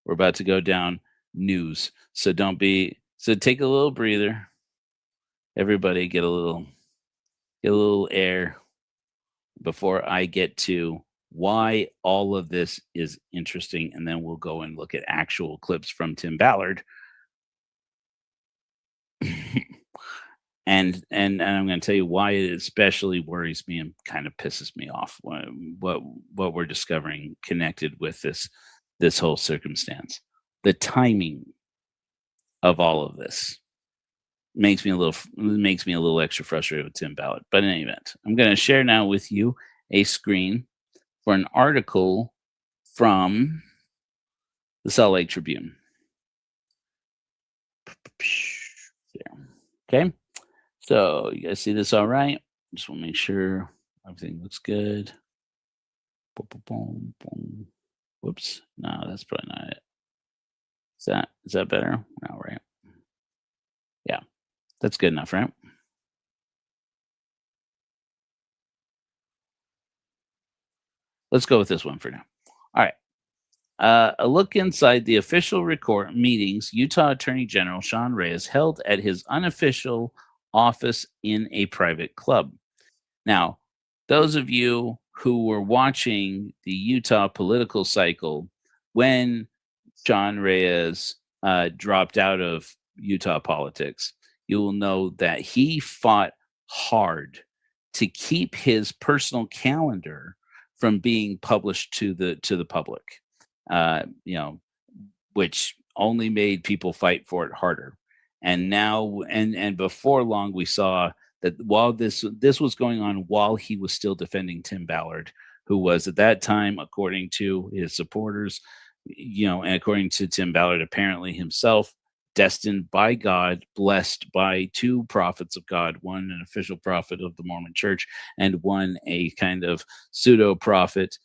We're about to go down news. So take a little breather. Everybody get a little air before I get to why all of this is interesting, and then we'll go and look at actual clips from Tim Ballard. and I'm going to tell you why it especially worries me and kind of pisses me off what we're discovering connected with this whole circumstance. The timing of all of this makes me a little extra frustrated with Tim Ballard. But in any event, I'm going to share now with you a screen for an article from the Salt Lake Tribune. There. Okay. So you guys see this all right? Just want to make sure everything looks good. Boom, boom, boom, boom. Whoops. No, that's probably not it. Is that better? No, right? Yeah. That's good enough, right? Let's go with this one for now. All right. A look inside the official record meetings Utah Attorney General Sean Reyes held at his unofficial office in a private club. Now, those of you who were watching the Utah political cycle when Sean Reyes dropped out of Utah politics, you will know that he fought hard to keep his personal calendar from being published to the public, which only made people fight for it harder. And now, and before long, we saw that while this was going on while he was still defending Tim Ballard, who was at that time, according to his supporters, and according to Tim Ballard, apparently himself, destined by God, blessed by two prophets of God, one an official prophet of the Mormon Church, and one a kind of pseudo prophet,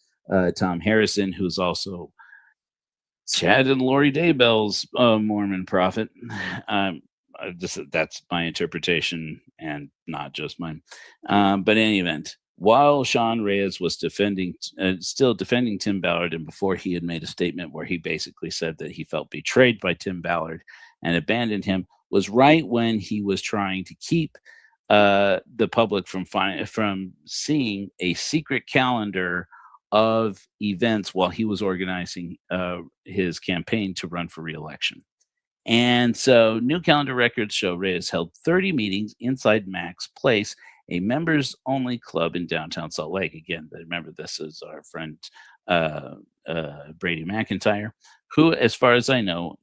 Tom Harrison, who's also Chad and Lori Daybell's Mormon prophet. That's my interpretation and not just mine. But in any event, while Sean Reyes was still defending Tim Ballard, and before he had made a statement where he basically said that he felt betrayed by Tim Ballard and abandoned him, was right when he was trying to keep the public from seeing a secret calendar of events while he was organizing his campaign to run for re-election. And so new calendar records show Reyes held 30 meetings inside Max Place a members-only club in downtown Salt Lake. Again, remember this is our friend uh, Brady McIntyre, who, as far as I know,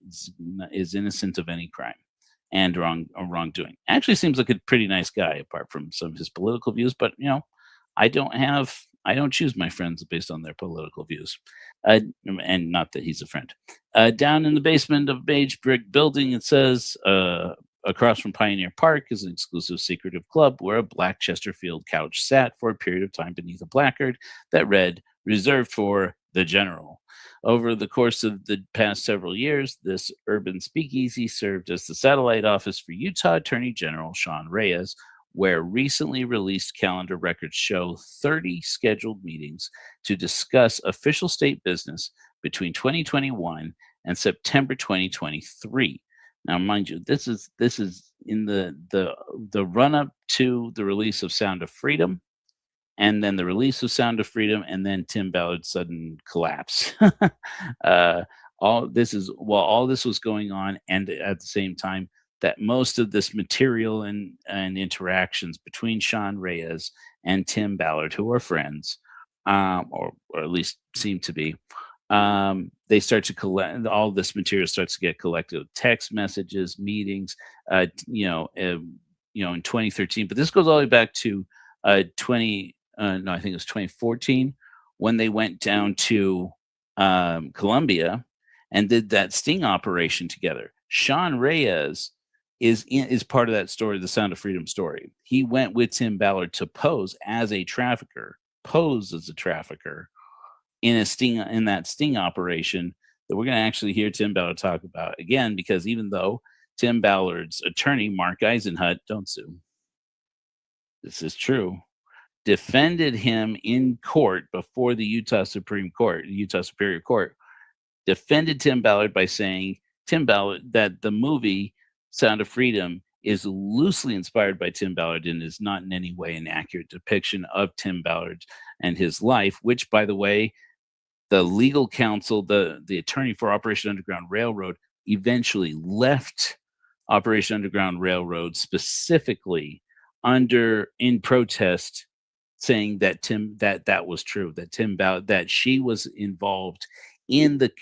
is innocent of any crime and wrongdoing. Actually, seems like a pretty nice guy, apart from some of his political views. But I don't choose my friends based on their political views, and not that he's a friend. Down in the basement of a beige brick building, it says, across from Pioneer Park is an exclusive secretive club where a black Chesterfield couch sat for a period of time beneath a placard that read, "Reserved for the General." Over the course of the past several years, this urban speakeasy served as the satellite office for Utah Attorney General Sean Reyes, where recently released calendar records show 30 scheduled meetings to discuss official state business between 2021 and September 2023. Now, mind you, this is in the run up to the release of Sound of Freedom, and then the release of Sound of Freedom, and then Tim Ballard's sudden collapse. All this is while all this was going on, and at the same time that most of this material and interactions between Sean Reyes and Tim Ballard, who are friends, or at least seem to be, they start to collect. All this material starts to get collected: text messages, meetings. In 2013, but this goes all the way back to 20. No, I think it was 2014 when they went down to Colombia and did that sting operation together. Sean Reyes is part of that story, the Sound of Freedom story. He went with Tim Ballard to pose as a trafficker in that sting operation that we're going to actually hear Tim Ballard talk about again, because even though Tim Ballard's attorney, Mark Eisenhut, don't sue, this is true, defended him in court before the Utah Superior Court, defended Tim Ballard by saying that the movie Sound of Freedom is loosely inspired by Tim Ballard and is not in any way an accurate depiction of Tim Ballard and his life, which, by the way, the legal counsel, the attorney for Operation Underground Railroad, eventually left Operation Underground Railroad specifically in protest, saying that that was true, that Tim Ballard, that she was involved in the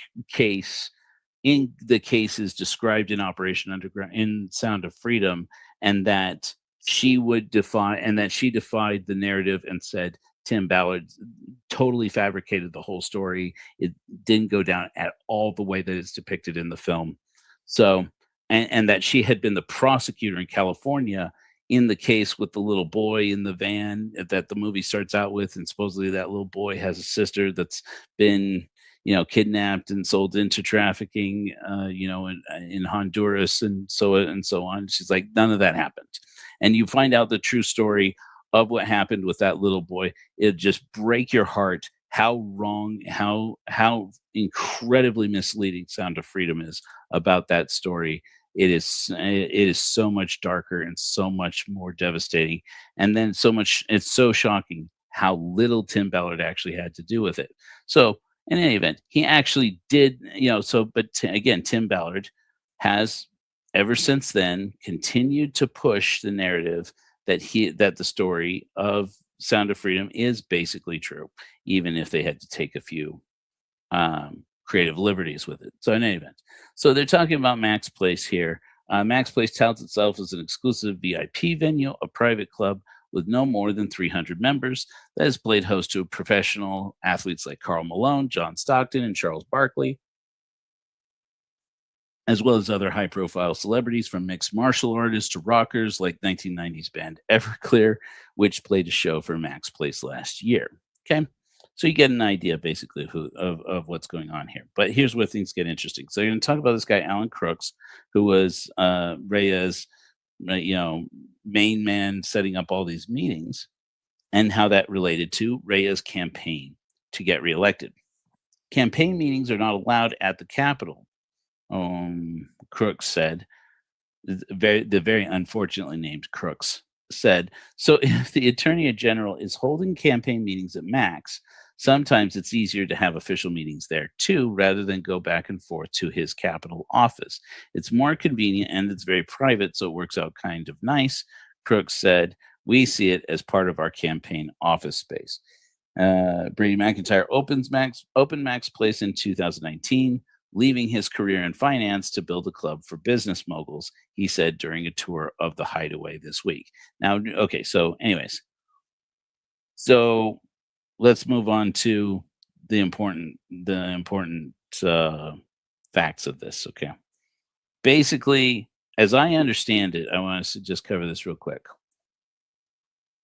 cases described in Operation Underground in Sound of Freedom, and that she defied the narrative and said Tim Ballard totally fabricated the whole story. It didn't go down at all the way that it's depicted in the film. So, and that she had been the prosecutor in California in the case with the little boy in the van that the movie starts out with, and supposedly that little boy has a sister that's been, kidnapped and sold into trafficking, in Honduras and so on. She's like, none of that happened. And you find out the true story of what happened with that little boy. It just break your heart how wrong, how incredibly misleading Sound of Freedom is about that story. It is so much darker and so much more devastating. And then it's so shocking how little Tim Ballard actually had to do with it. So in any event, he actually did, again, Tim Ballard has ever since then continued to push the narrative that the story of Sound of Freedom is basically true, even if they had to take a few creative liberties with it. So in any event, so they're talking about Max Place here. Max Place touts itself as an exclusive VIP venue, a private club with no more than 300 members that has played host to professional athletes like Karl Malone, John Stockton, and Charles Barkley, as well as other high-profile celebrities from mixed martial artists to rockers like 1990s band Everclear, which played a show for Max Place last year. Okay, so you get an idea basically of what's going on here. But here's where things get interesting. So you're going to talk about this guy, Alan Crooks, who was Reyes, main man setting up all these meetings, and how that related to Reyes' campaign to get reelected. Campaign meetings are not allowed at the Capitol, Crooks said. The very unfortunately named Crooks said. So if the Attorney General is holding campaign meetings at Max, sometimes it's easier to have official meetings there too, rather than go back and forth to his Capitol office. It's more convenient and it's very private, so it works out kind of nice, Crooks said. We see it as part of our campaign office space. Brady McIntyre opened Max Place in 2019, leaving his career in finance to build a club for business moguls, he said during a tour of the Hideaway this week. Now, okay, so anyways, so let's move on to the important facts of this. Okay, basically, as I understand it, I want to just cover this real quick.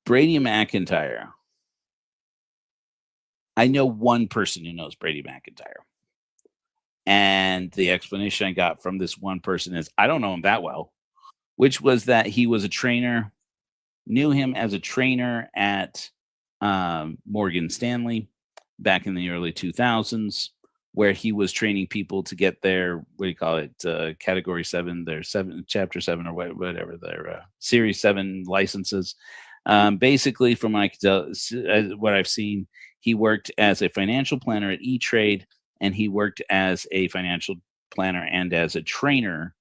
Brady McIntyre. I know one person who knows Brady McIntyre. And the explanation I got from this one person is I don't know him that well, which was that he was a trainer, knew him as a trainer at Morgan Stanley back in the early 2000s, where he was training people to get their, what do you call it, Category 7, their Chapter 7 or whatever, their Series 7 licenses. Basically, from what I can tell, what I've seen, he worked as a financial planner at E-Trade, and he worked as a financial planner and as a trainer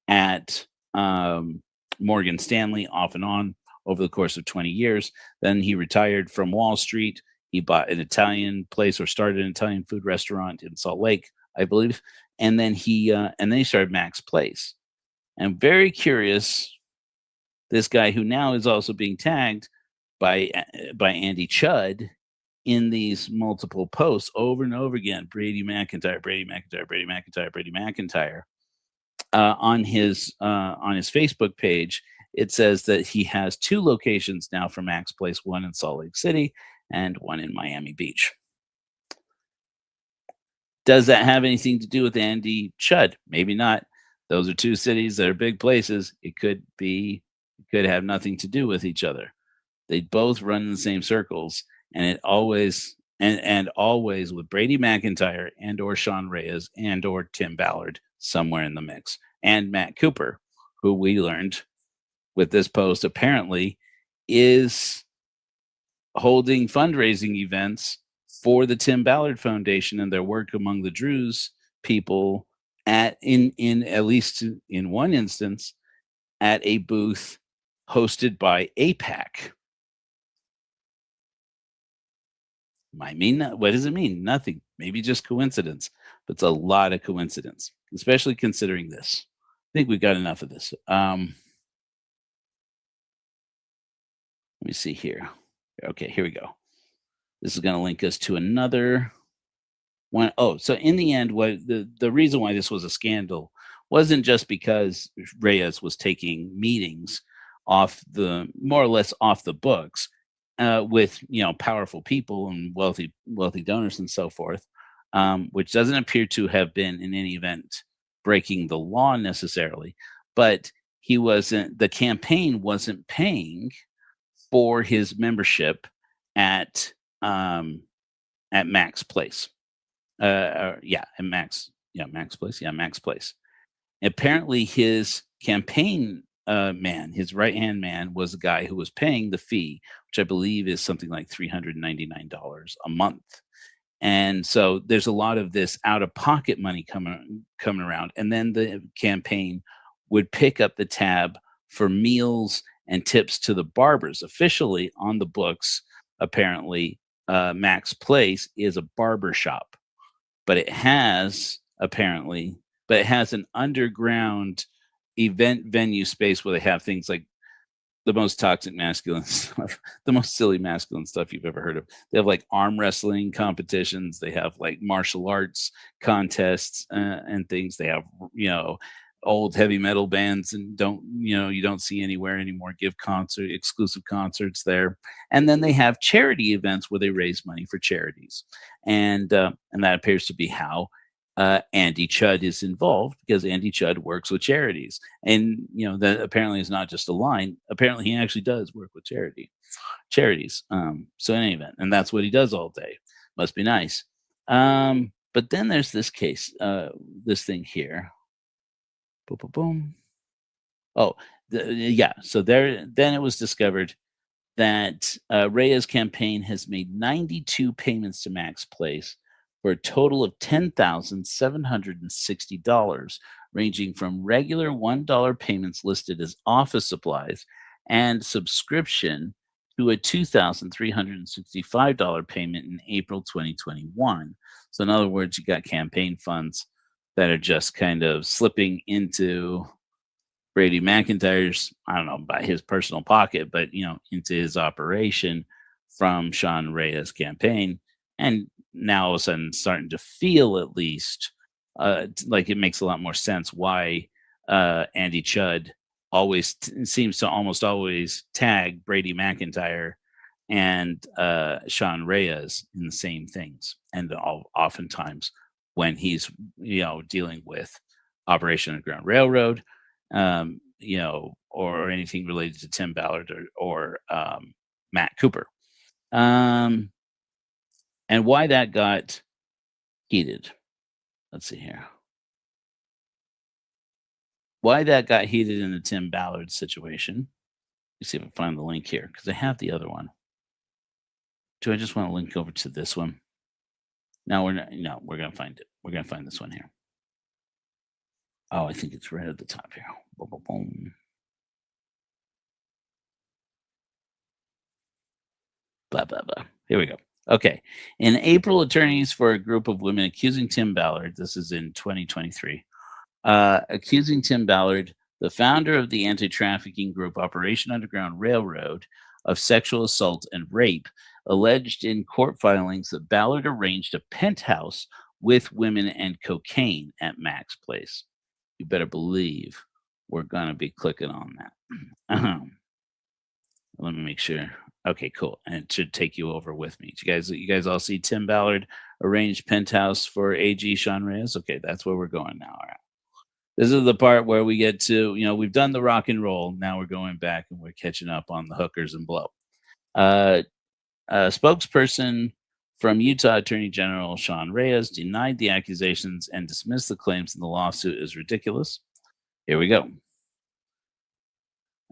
at Morgan Stanley off and on over the course of 20 years. Then he retired from Wall Street. He bought an Italian place or started an Italian food restaurant in Salt Lake, I believe. And then he started Max Place. I'm very curious. This guy who now is also being tagged by Andy Chudd in these multiple posts over and over again, Brady McIntyre, Brady McIntyre, Brady McIntyre, Brady McIntyre. On his Facebook page, it says that he has 2 locations now for Max Place, one in Salt Lake City and one in Miami Beach. Does that have anything to do with Andy Chudd? Maybe not. Those are 2 cities that are big places. It could have nothing to do with each other. They both run in the same circles, and it always always with Brady McIntyre and or Sean Reyes and or Tim Ballard somewhere in the mix, and Matt Cooper, who we learned with this post apparently is holding fundraising events for the Tim Ballard Foundation and their work among the Druze people at least in one instance at a booth hosted by AIPAC. Might mean what does it mean? Nothing. Maybe just coincidence, but it's a lot of coincidence, especially considering this. I think we've got enough of this. Let me see here. Okay, here we go. This is going to link us to another one. Oh, so in the end, what the reason why this was a scandal wasn't just because Reyes was taking meetings more or less off the books with powerful people and wealthy donors and so forth, which doesn't appear to have been in any event breaking the law necessarily, but the campaign wasn't paying for his membership at Max Place. Max Place. Apparently his campaign man, his right-hand man, was the guy who was paying the fee, which I believe is something like $399 a month. And so there's a lot of this out-of-pocket money coming around. And then the campaign would pick up the tab for meals and tips to the barbers. Officially on the books, apparently, Max Place is a barber shop, but it has an underground event venue space where they have things like the most toxic masculine stuff, the most silly masculine stuff you've ever heard of. They have like arm wrestling competitions. They have like martial arts contests and things. They have, old heavy metal bands and you don't see anywhere anymore give exclusive concerts there. And then they have charity events where they raise money for charities. And that appears to be how Andy Chudd is involved, because Andy Chudd works with charities. And, that apparently is not just a line. Apparently he actually does work with charities. So in any event, and that's what he does all day. Must be nice. But then there's this case, this thing here. Boom, boom, boom. Oh, so then it was discovered that Reyes' campaign has made 92 payments to Max Place for a total of $10,760, ranging from regular $1 payments listed as office supplies and subscription to a $2,365 payment in April 2021. So, in other words, you got campaign funds that are just kind of slipping into Brady McIntyre's, I don't know, by his personal pocket, but, into his operation from Sean Reyes' campaign. And now all of a sudden starting to feel at least like it makes a lot more sense why Andy Chudd always seems to almost always tag Brady McIntyre and Sean Reyes in the same things. And oftentimes when he's, dealing with Operation Underground Railroad, or anything related to Tim Ballard or Matt Cooper. And why that got heated. Let's see here. Why that got heated in the Tim Ballard situation. Let's see if I can find the link here because I have the other one. Do I just want to link over to this one? No, we're not. No, we're gonna find it. We're gonna find this one here. Oh, I think it's right at the top here. Boom, boom, boom. Blah, blah, blah. Here we go. Okay. In April, attorneys for a group of women accusing Tim Ballard, this is in 2023, accusing Tim Ballard, the founder of the anti-trafficking group Operation Underground Railroad, of sexual assault and rape, alleged in court filings that Ballard arranged a penthouse with women and cocaine at Mac's place. You better believe we're going to be clicking on that. Let me make sure. Okay, cool. And it should take you over with me. You guys all see Tim Ballard arranged penthouse for AG Sean Reyes? Okay, that's where we're going now. All right. This is the part where we get to, we've done the rock and roll. Now we're going back and we're catching up on the hookers and blow. A spokesperson from Utah Attorney General Sean Reyes denied the accusations and dismissed the claims in the lawsuit as ridiculous. Here we go.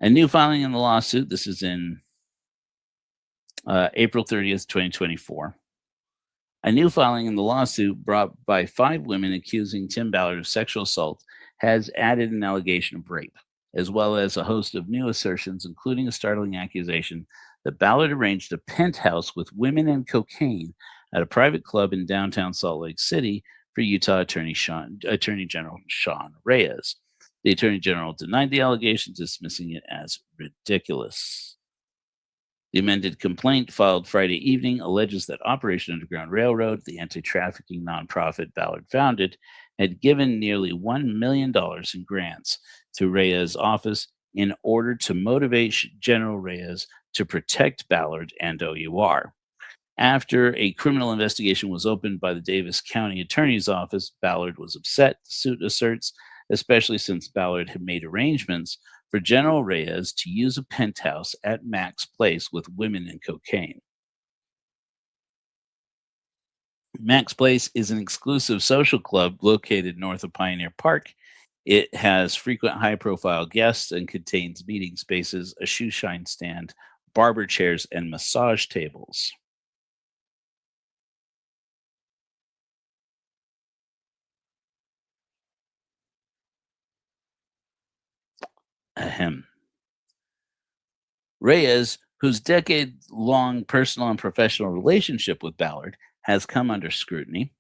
A new filing in the lawsuit. This is in April 30th, 2024. A new filing in the lawsuit brought by 5 women accusing Tim Ballard of sexual assault has added an allegation of rape, as well as a host of new assertions, including a startling accusation that Ballard arranged a penthouse with women and cocaine at a private club in downtown Salt Lake City for Utah Attorney General Sean Reyes. The Attorney General denied the allegations, dismissing it as ridiculous. The amended complaint filed Friday evening alleges that Operation Underground Railroad, the anti-trafficking nonprofit Ballard founded, had given nearly $1 million in grants to Reyes' office in order to motivate General Reyes to protect Ballard and OUR. After a criminal investigation was opened by the Davis County Attorney's Office, Ballard was upset, the suit asserts, especially since Ballard had made arrangements for General Reyes to use a penthouse at Mac's place with women and cocaine. Mac's Place is an exclusive social club located north of Pioneer Park. It has frequent high-profile guests and contains meeting spaces, a shoe shine stand, barber chairs, and massage tables. Ahem. Reyes, whose decade-long personal and professional relationship with Ballard has come under scrutiny,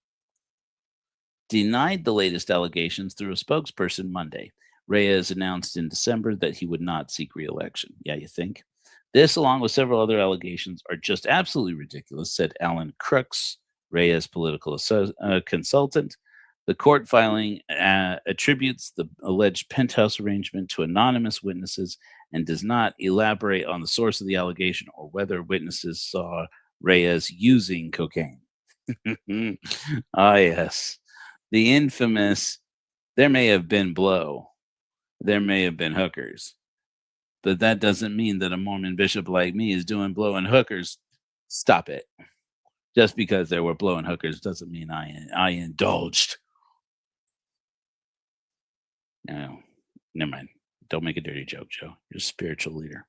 denied the latest allegations through a spokesperson Monday. Reyes announced in December that he would not seek re-election. Yeah, you think? This, along with several other allegations, are just absolutely ridiculous, said Alan Crooks, Reyes' political consultant. The court filing attributes the alleged penthouse arrangement to anonymous witnesses and does not elaborate on the source of the allegation or whether witnesses saw Reyes using cocaine. Ah, yes. The infamous, there may have been blow, there may have been hookers, but that doesn't mean that a Mormon bishop like me is doing blow and hookers. Stop it. Just because there were blow and hookers doesn't mean I indulged. No, never mind. Don't make a dirty joke, Joe. You're a spiritual leader.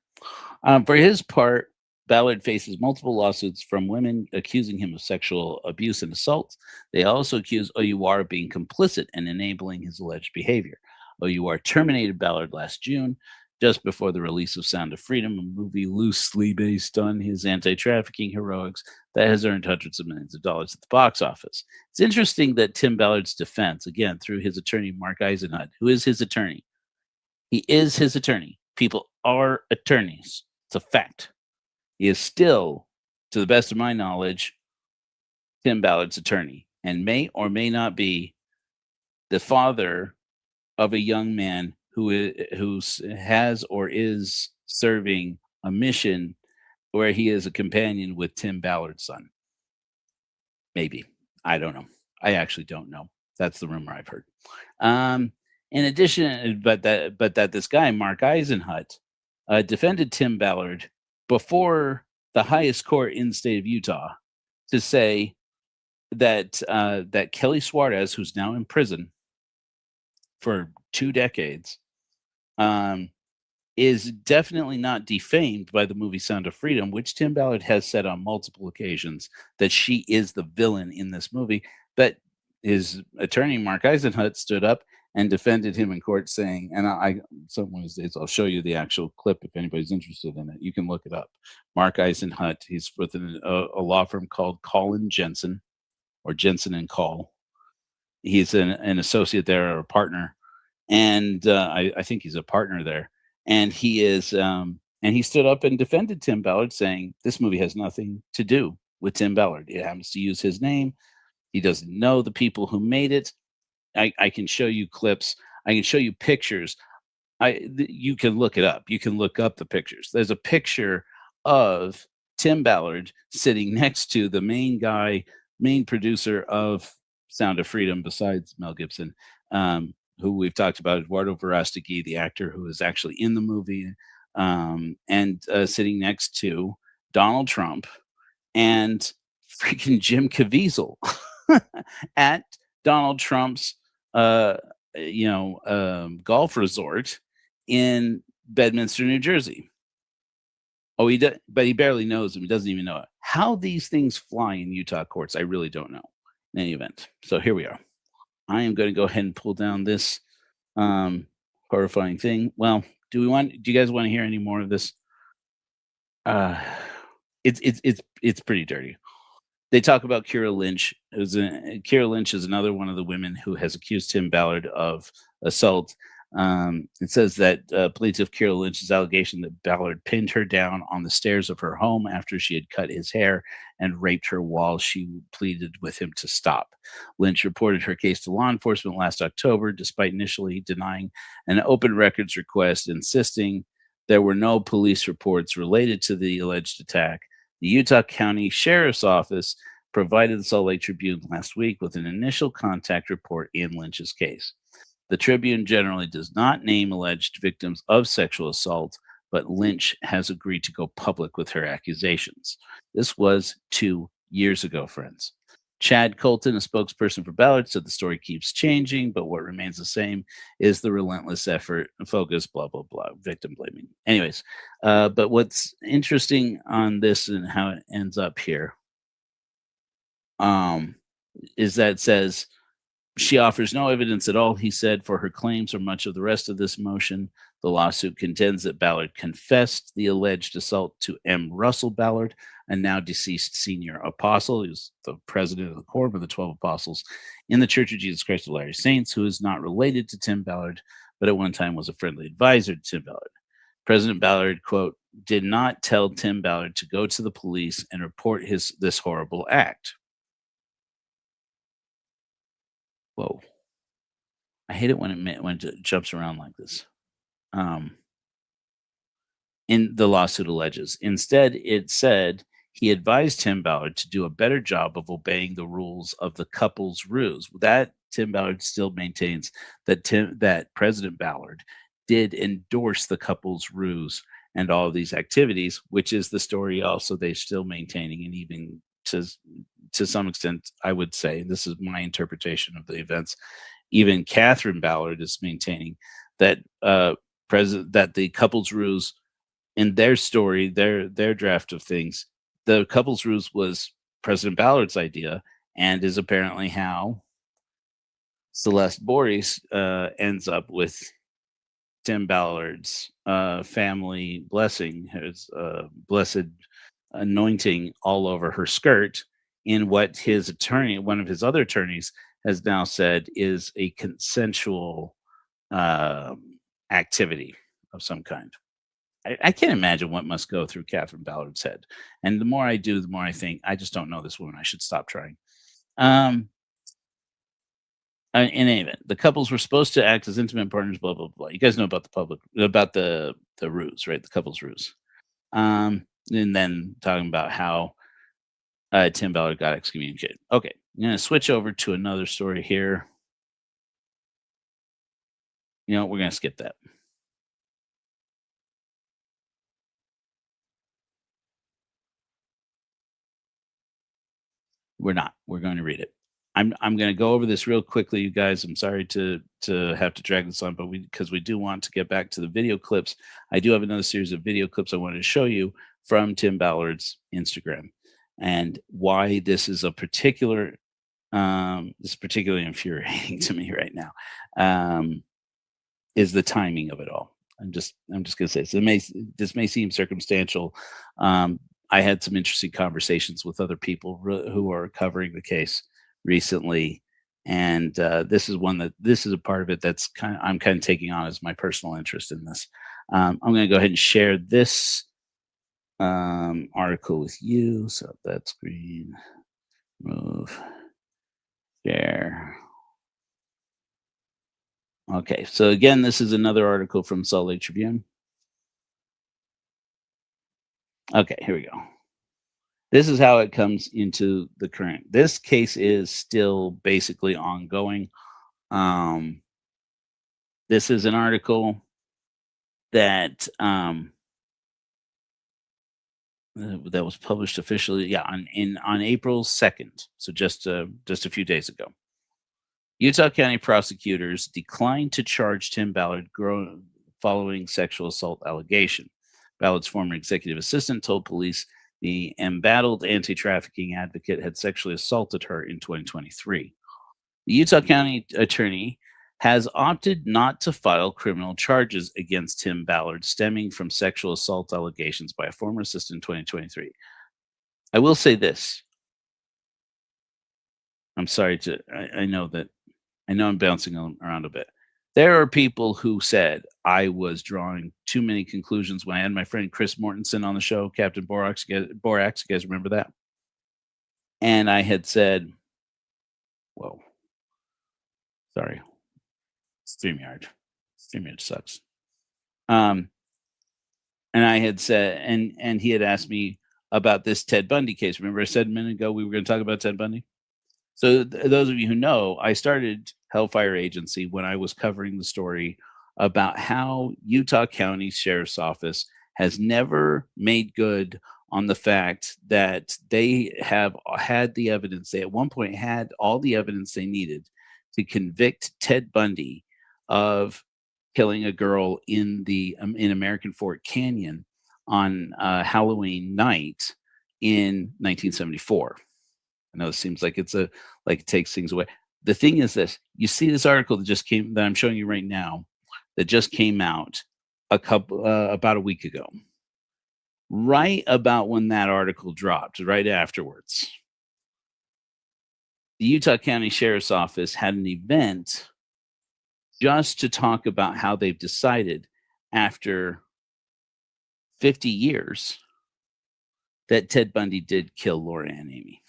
For his part, Ballard faces multiple lawsuits from women accusing him of sexual abuse and assault. They also accuse OUR of being complicit in enabling his alleged behavior. OUR terminated Ballard last June just before the release of Sound of Freedom, a movie loosely based on his anti-trafficking heroics that has earned hundreds of millions of dollars at the box office. It's interesting that Tim Ballard's defense, again, through his attorney, Mark Eisenhut, who is his attorney. He is his attorney. People are attorneys. It's a fact. He is still, to the best of my knowledge, Tim Ballard's attorney, and may or may not be the father of a young man who has or is serving a mission where he is a companion with Tim Ballard's son. Maybe. I don't know. I actually don't know. That's the rumor I've heard. In addition, but that this guy, Mark Eisenhut, defended Tim Ballard before the highest court in the state of Utah to say that that Kelly Suarez, who's now in prison for 2 decades, is definitely not defamed by the movie Sound of Freedom, which Tim Ballard has said on multiple occasions that she is the villain in this movie. But his attorney, Mark Eisenhut, stood up and defended him in court, saying, and some of these days I'll show you the actual clip if anybody's interested in it. You can look it up. Mark Eisenhut, he's with a law firm called Call and Jensen, or Jensen and Call. He's an associate there, or a partner. And I think he's a partner there. And he is, and he stood up and defended Tim Ballard, saying this movie has nothing to do with Tim Ballard. It happens to use his name. He doesn't know the people who made it. I can show you clips. I can show you pictures. You can look it up. You can look up the pictures. There's a picture of Tim Ballard sitting next to the main producer of Sound of Freedom, besides Mel Gibson, who we've talked about, Eduardo Verástegui, the actor who is actually in the movie, and sitting next to Donald Trump and freaking Jim Caviezel at Donald Trump's golf resort in Bedminster, New Jersey. Oh, but he barely knows him. He doesn't even know it. How these things fly in Utah courts, I really don't know. In any event, so here we are. I am going to go ahead and pull down this horrifying thing. Well, do you guys want to hear any more of this? It's pretty dirty. They talk about Kira Lynch. Kira Lynch is another one of the women who has accused Tim Ballard of assault. It says that plaintiff Kira Lynch's allegation that Ballard pinned her down on the stairs of her home after she had cut his hair and raped her while she pleaded with him to stop. Lynch reported her case to law enforcement last October, despite initially denying an open records request, insisting there were no police reports related to the alleged attack. The Utah County Sheriff's Office provided the Salt Lake Tribune last week with an initial contact report in Lynch's case. The Tribune generally does not name alleged victims of sexual assault, but Lynch has agreed to go public with her accusations. This was 2 years ago, friends. Chad Colton, a spokesperson for Ballard, said the story keeps changing, but what remains the same is the relentless effort and focus, blah, blah, blah, victim blaming. Anyways, but what's interesting on this and how it ends up here is that it says, she offers no evidence at all, he said, for her claims or much of the rest of this motion. The lawsuit contends that Ballard confessed the alleged assault to M. Russell Ballard, a now deceased senior apostle. He was the president of the Quorum of the 12 Apostles in the Church of Jesus Christ of Latter-day Saints, who is not related to Tim Ballard, but at one time was a friendly advisor to Tim Ballard. President Ballard, quote, did not tell Tim Ballard to go to the police and report this horrible act. Whoa. I hate it when it jumps around like this. In the lawsuit alleges. Instead, it said he advised Tim Ballard to do a better job of obeying the rules of the couple's ruse. That Tim Ballard still maintains that President Ballard did endorse the couple's ruse and all of these activities, which is the story also they're still maintaining, and even to some extent, I would say, this is my interpretation of the events, even Catherine Ballard is maintaining that that the couple's ruse in their story, their draft of things, the couple's ruse was President Ballard's idea, and is apparently how Celeste Boris ends up with Tim Ballard's family blessing, his blessed anointing all over her skirt in what his attorney, one of his other attorneys, has now said is a consensual activity of some kind. I can't imagine what must go through Catherine Ballard's head. And the more I do, the more I think, I just don't know this woman. I should stop trying. In any event, the couples were supposed to act as intimate partners, blah, blah, blah. You guys know about the ruse, right? The couple's ruse. And then talking about how Tim Ballard got excommunicated. Okay, I'm going to switch over to another story here. You know, we're going to skip that. We're not. We're going to read it. I'm going to go over this real quickly, you guys. I'm sorry to have to drag this on, but because we do want to get back to the video clips. I do have another series of video clips I wanted to show you from Tim Ballard's Instagram, and why this is a particular this is particularly infuriating to me right now. Is the timing of it all. I'm just going to say this may seem circumstantial. I had some interesting conversations with other people who are covering the case recently, and this is a part of it that's I'm kind of taking on as my personal interest in this. I'm going to go ahead and share this article with you. So that screen, move, share. Okay, so again, this is another article from Salt Lake Tribune. Okay, here we go. This is how it comes into the current. This case is still basically ongoing. This is an article that that was published officially, on April 2nd, so just a few days ago. Utah County prosecutors declined to charge Tim Ballard following sexual assault allegation. Ballard's former executive assistant told police the embattled anti-trafficking advocate had sexually assaulted her in 2023. The Utah County attorney has opted not to file criminal charges against Tim Ballard stemming from sexual assault allegations by a former assistant in 2023. I will say this. I'm sorry I know I'm bouncing around a bit. There are people who said I was drawing too many conclusions when I had my friend Chris Mortensen on the show, Captain Borax. You guys remember that? And I had said, whoa, sorry, StreamYard sucks. And I had said, and he had asked me about this Ted Bundy case. Remember I said a minute ago we were going to talk about Ted Bundy? So those of you who know, I started Hellfire Agency when I was covering the story about how Utah County Sheriff's Office has never made good on the fact that they have had the evidence. They at one point had all the evidence they needed to convict Ted Bundy of killing a girl in American Fort Canyon on Halloween night in 1974. I know it seems like it takes things away. The thing is this: you see this article that I'm showing you right now, that just came out about a week ago. Right about when that article dropped, right afterwards, the Utah County Sheriff's Office had an event just to talk about how they've decided after 50 years that Ted Bundy did kill Laura Ann Amy.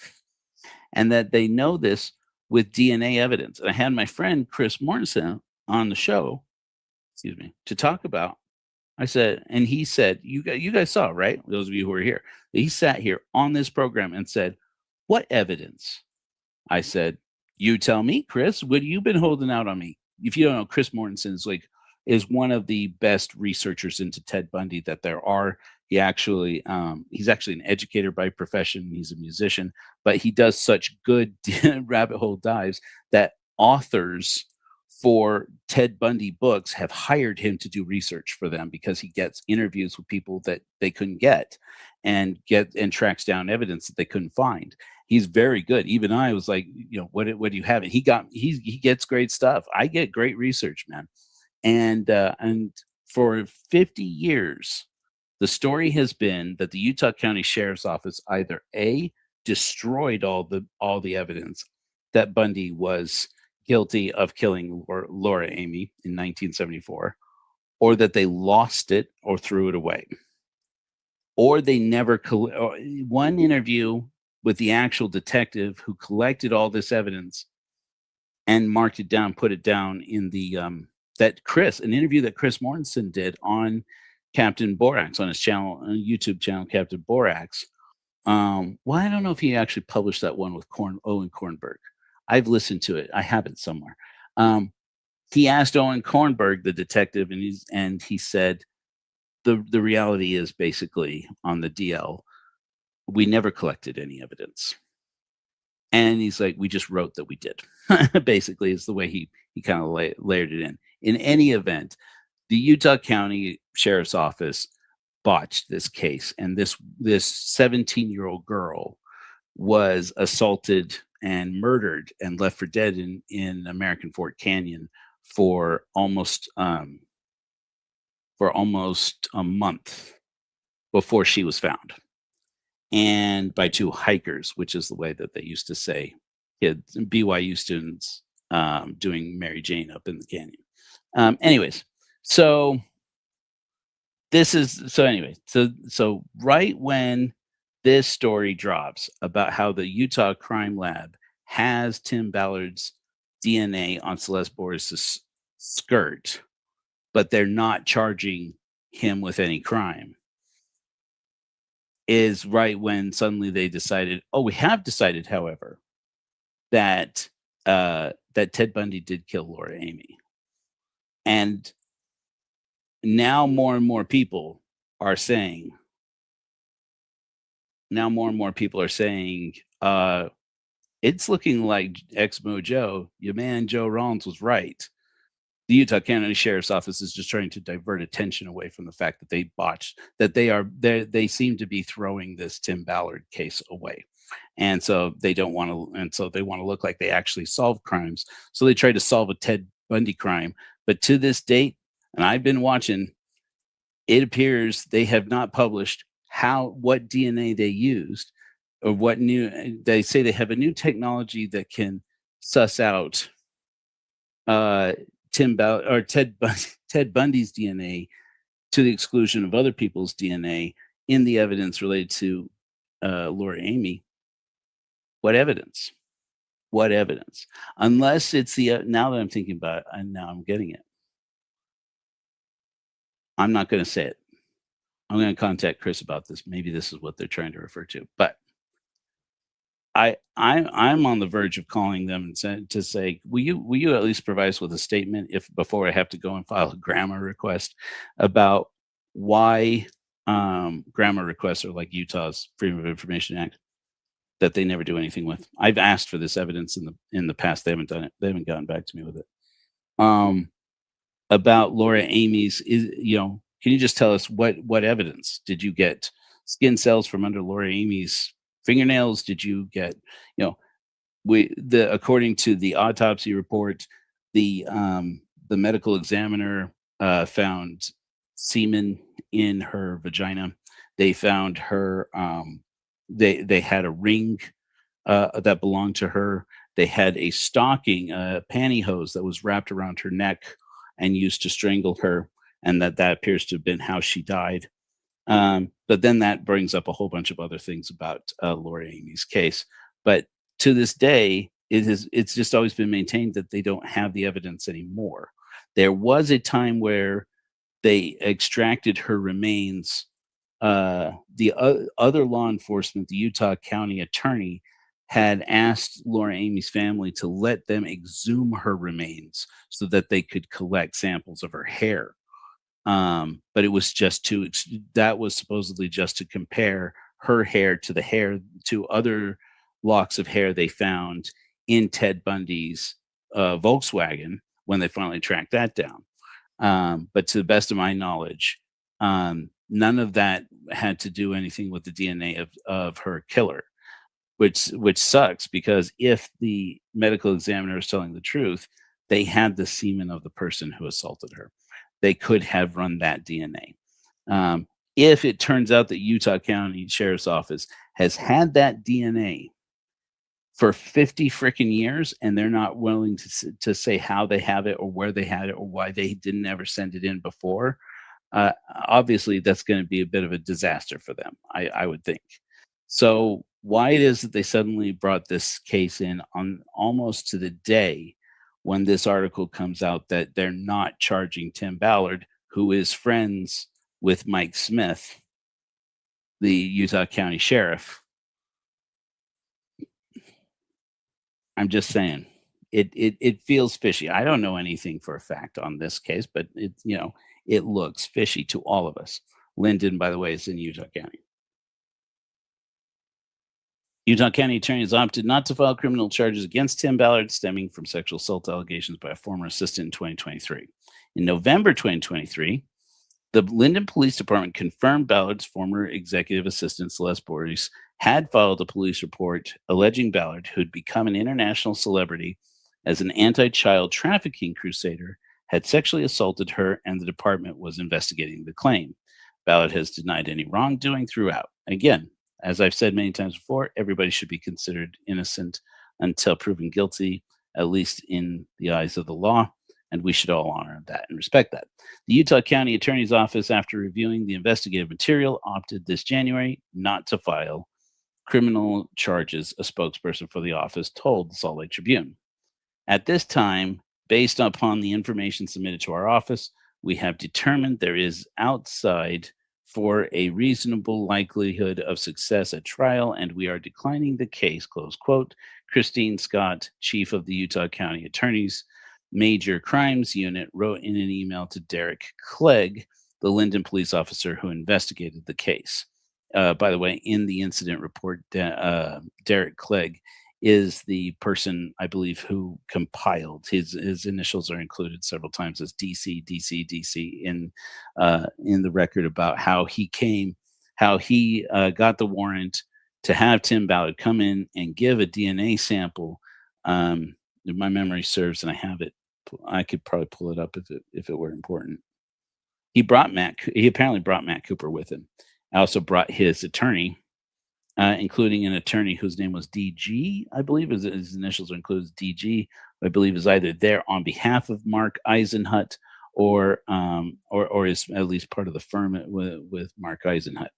And that they know this with DNA evidence. And I had my friend Chris Mortensen on the show, to talk about. I said, and he said, you guys saw, right? Those of you who are here. He sat here on this program and said, "What evidence?" I said, "You tell me, Chris. What have you been holding out on me?" If you don't know, Chris Mortensen is one of the best researchers into Ted Bundy that there are. He's actually an educator by profession. He's a musician, but he does such good rabbit hole dives that authors for Ted Bundy books have hired him to do research for them because he gets interviews with people that they couldn't get and tracks down evidence that they couldn't find. He's very good. Even I was like, what do you have? He gets great stuff. I get great research, man. And for 50 years, the story has been that the Utah County Sheriff's Office either A, destroyed all the evidence that Bundy was guilty of killing Laura Amy in 1974, or that they lost it or threw it away, or they never one interview with the actual detective who collected all this evidence and marked it down, put it down in the an interview that Chris Mortensen did on Captain Borax on his channel, on YouTube channel, Captain Borax. Well, I don't know if he actually published that one with Owen Kornberg. I've listened to it. I have it somewhere. He asked Owen Kornberg, the detective, and he said the reality is basically on the DL, we never collected any evidence. And he's like, we just wrote that we did. Basically, is the way he kind of layered it in. In any event, the Utah County Sheriff's Office botched this case, and this 17-year-old girl was assaulted and murdered and left for dead in American Fort Canyon for almost a month before she was found, and by two hikers, which is the way that they used to say kids, BYU students doing Mary Jane up in the canyon. So right when this story drops about how the Utah Crime Lab has Tim Ballard's DNA on Celeste Boris's skirt, but they're not charging him with any crime, is right when suddenly they decided, we have decided, however, that Ted Bundy did kill Laura Amy. And now more and more people are saying, it's looking like Exmo Joe, your man Joe Rollins was right. The Utah County Sheriff's Office is just trying to divert attention away from the fact that they botched, that they seem to be throwing this Tim Ballard case away. And so they don't want to, and so they want to look like they actually solve crimes. So they try to solve a Ted Bundy crime. But to this date, and I've been watching, it appears they have not published what DNA they used, or they say they have a new technology that can suss out Ted Bundy's DNA to the exclusion of other people's DNA in the evidence related to Laura Amy. What evidence? Unless it's now that I'm thinking about it, and now I'm getting it. I'm not going to say it. I'm going to contact Chris about this. Maybe this is what they're trying to refer to. But I'm on the verge of calling them and to say, will you at least provide us with a statement before I have to go and file a grammar request about why grammar requests are like Utah's Freedom of Information Act that they never do anything with. I've asked for this evidence in the past. They haven't done it. They haven't gotten back to me with it. About Laura Amy's, can you just tell us what evidence did you get? Skin cells from under Laura Amy's fingernails? Did you get, according to the autopsy report, the medical examiner found semen in her vagina. They found her, they had a ring that belonged to her. They had a stocking, a pantyhose that was wrapped around her neck and used to strangle her, and that appears to have been how she died. But then that brings up a whole bunch of other things about Laura Amy's case. But to this day, it's just always been maintained that they don't have the evidence anymore. There was a time where they extracted her remains. The other law enforcement, the Utah County attorney, had asked Laura Amy's family to let them exhume her remains so that they could collect samples of her hair. But it was that was supposedly just to compare her hair to the hair to other locks of hair they found in Ted Bundy's Volkswagen when they finally tracked that down. But to the best of my knowledge, none of that had to do anything with the DNA of her killer, which sucks, because if the medical examiner is telling the truth, they had the semen of the person who assaulted her. they could have run that DNA. If it turns out that Utah County Sheriff's Office has had that DNA for 50 freaking years and they're not willing to say how they have it or where they had it or why they didn't ever send it in before, obviously that's going to be a bit of a disaster for them, I would think. So why it is that they suddenly brought this case in on almost to the day when this article comes out that they're not charging Tim Ballard, who is friends with Mike Smith, the Utah County Sheriff. I'm just saying, it feels fishy. I don't know anything for a fact on this case, but it looks fishy to all of us. Linden, by the way, is in Utah County. Utah County attorneys opted not to file criminal charges against Tim Ballard stemming from sexual assault allegations by a former assistant in 2023. In November 2023, the Linden Police Department confirmed Ballard's former executive assistant, Celeste Boris, had filed a police report alleging Ballard, who'd become an international celebrity as an anti-child trafficking crusader, had sexually assaulted her, and the department was investigating the claim. Ballard has denied any wrongdoing throughout. Again, as I've said many times before, everybody should be considered innocent until proven guilty, at least in the eyes of the law, and we should all honor that and respect that. The Utah County Attorney's Office, after reviewing the investigative material, opted this January not to file criminal charges, a spokesperson for the office told the Salt Lake Tribune. At this time, based upon the information submitted to our office, we have determined there is outside for a reasonable likelihood of success at trial, and we are declining the case, close quote. Christine Scott, chief of the Utah County Attorney's Major Crimes Unit, wrote in an email to Derek Clegg, the Linden police officer who investigated the case. By the way, in the incident report, Derek Clegg is the person, I believe, who compiled. His initials are included several times as DC in the record about how he got the warrant to have Tim Ballard come in and give a DNA sample. If my memory serves, and I have it, I could probably pull it up if it were important. He apparently brought Matt Cooper with him. I also brought his attorney, including an attorney whose name was DG, I believe his initials are included as DG, I believe is either there on behalf of Mark Eisenhut or is at least part of the firm with Mark Eisenhut.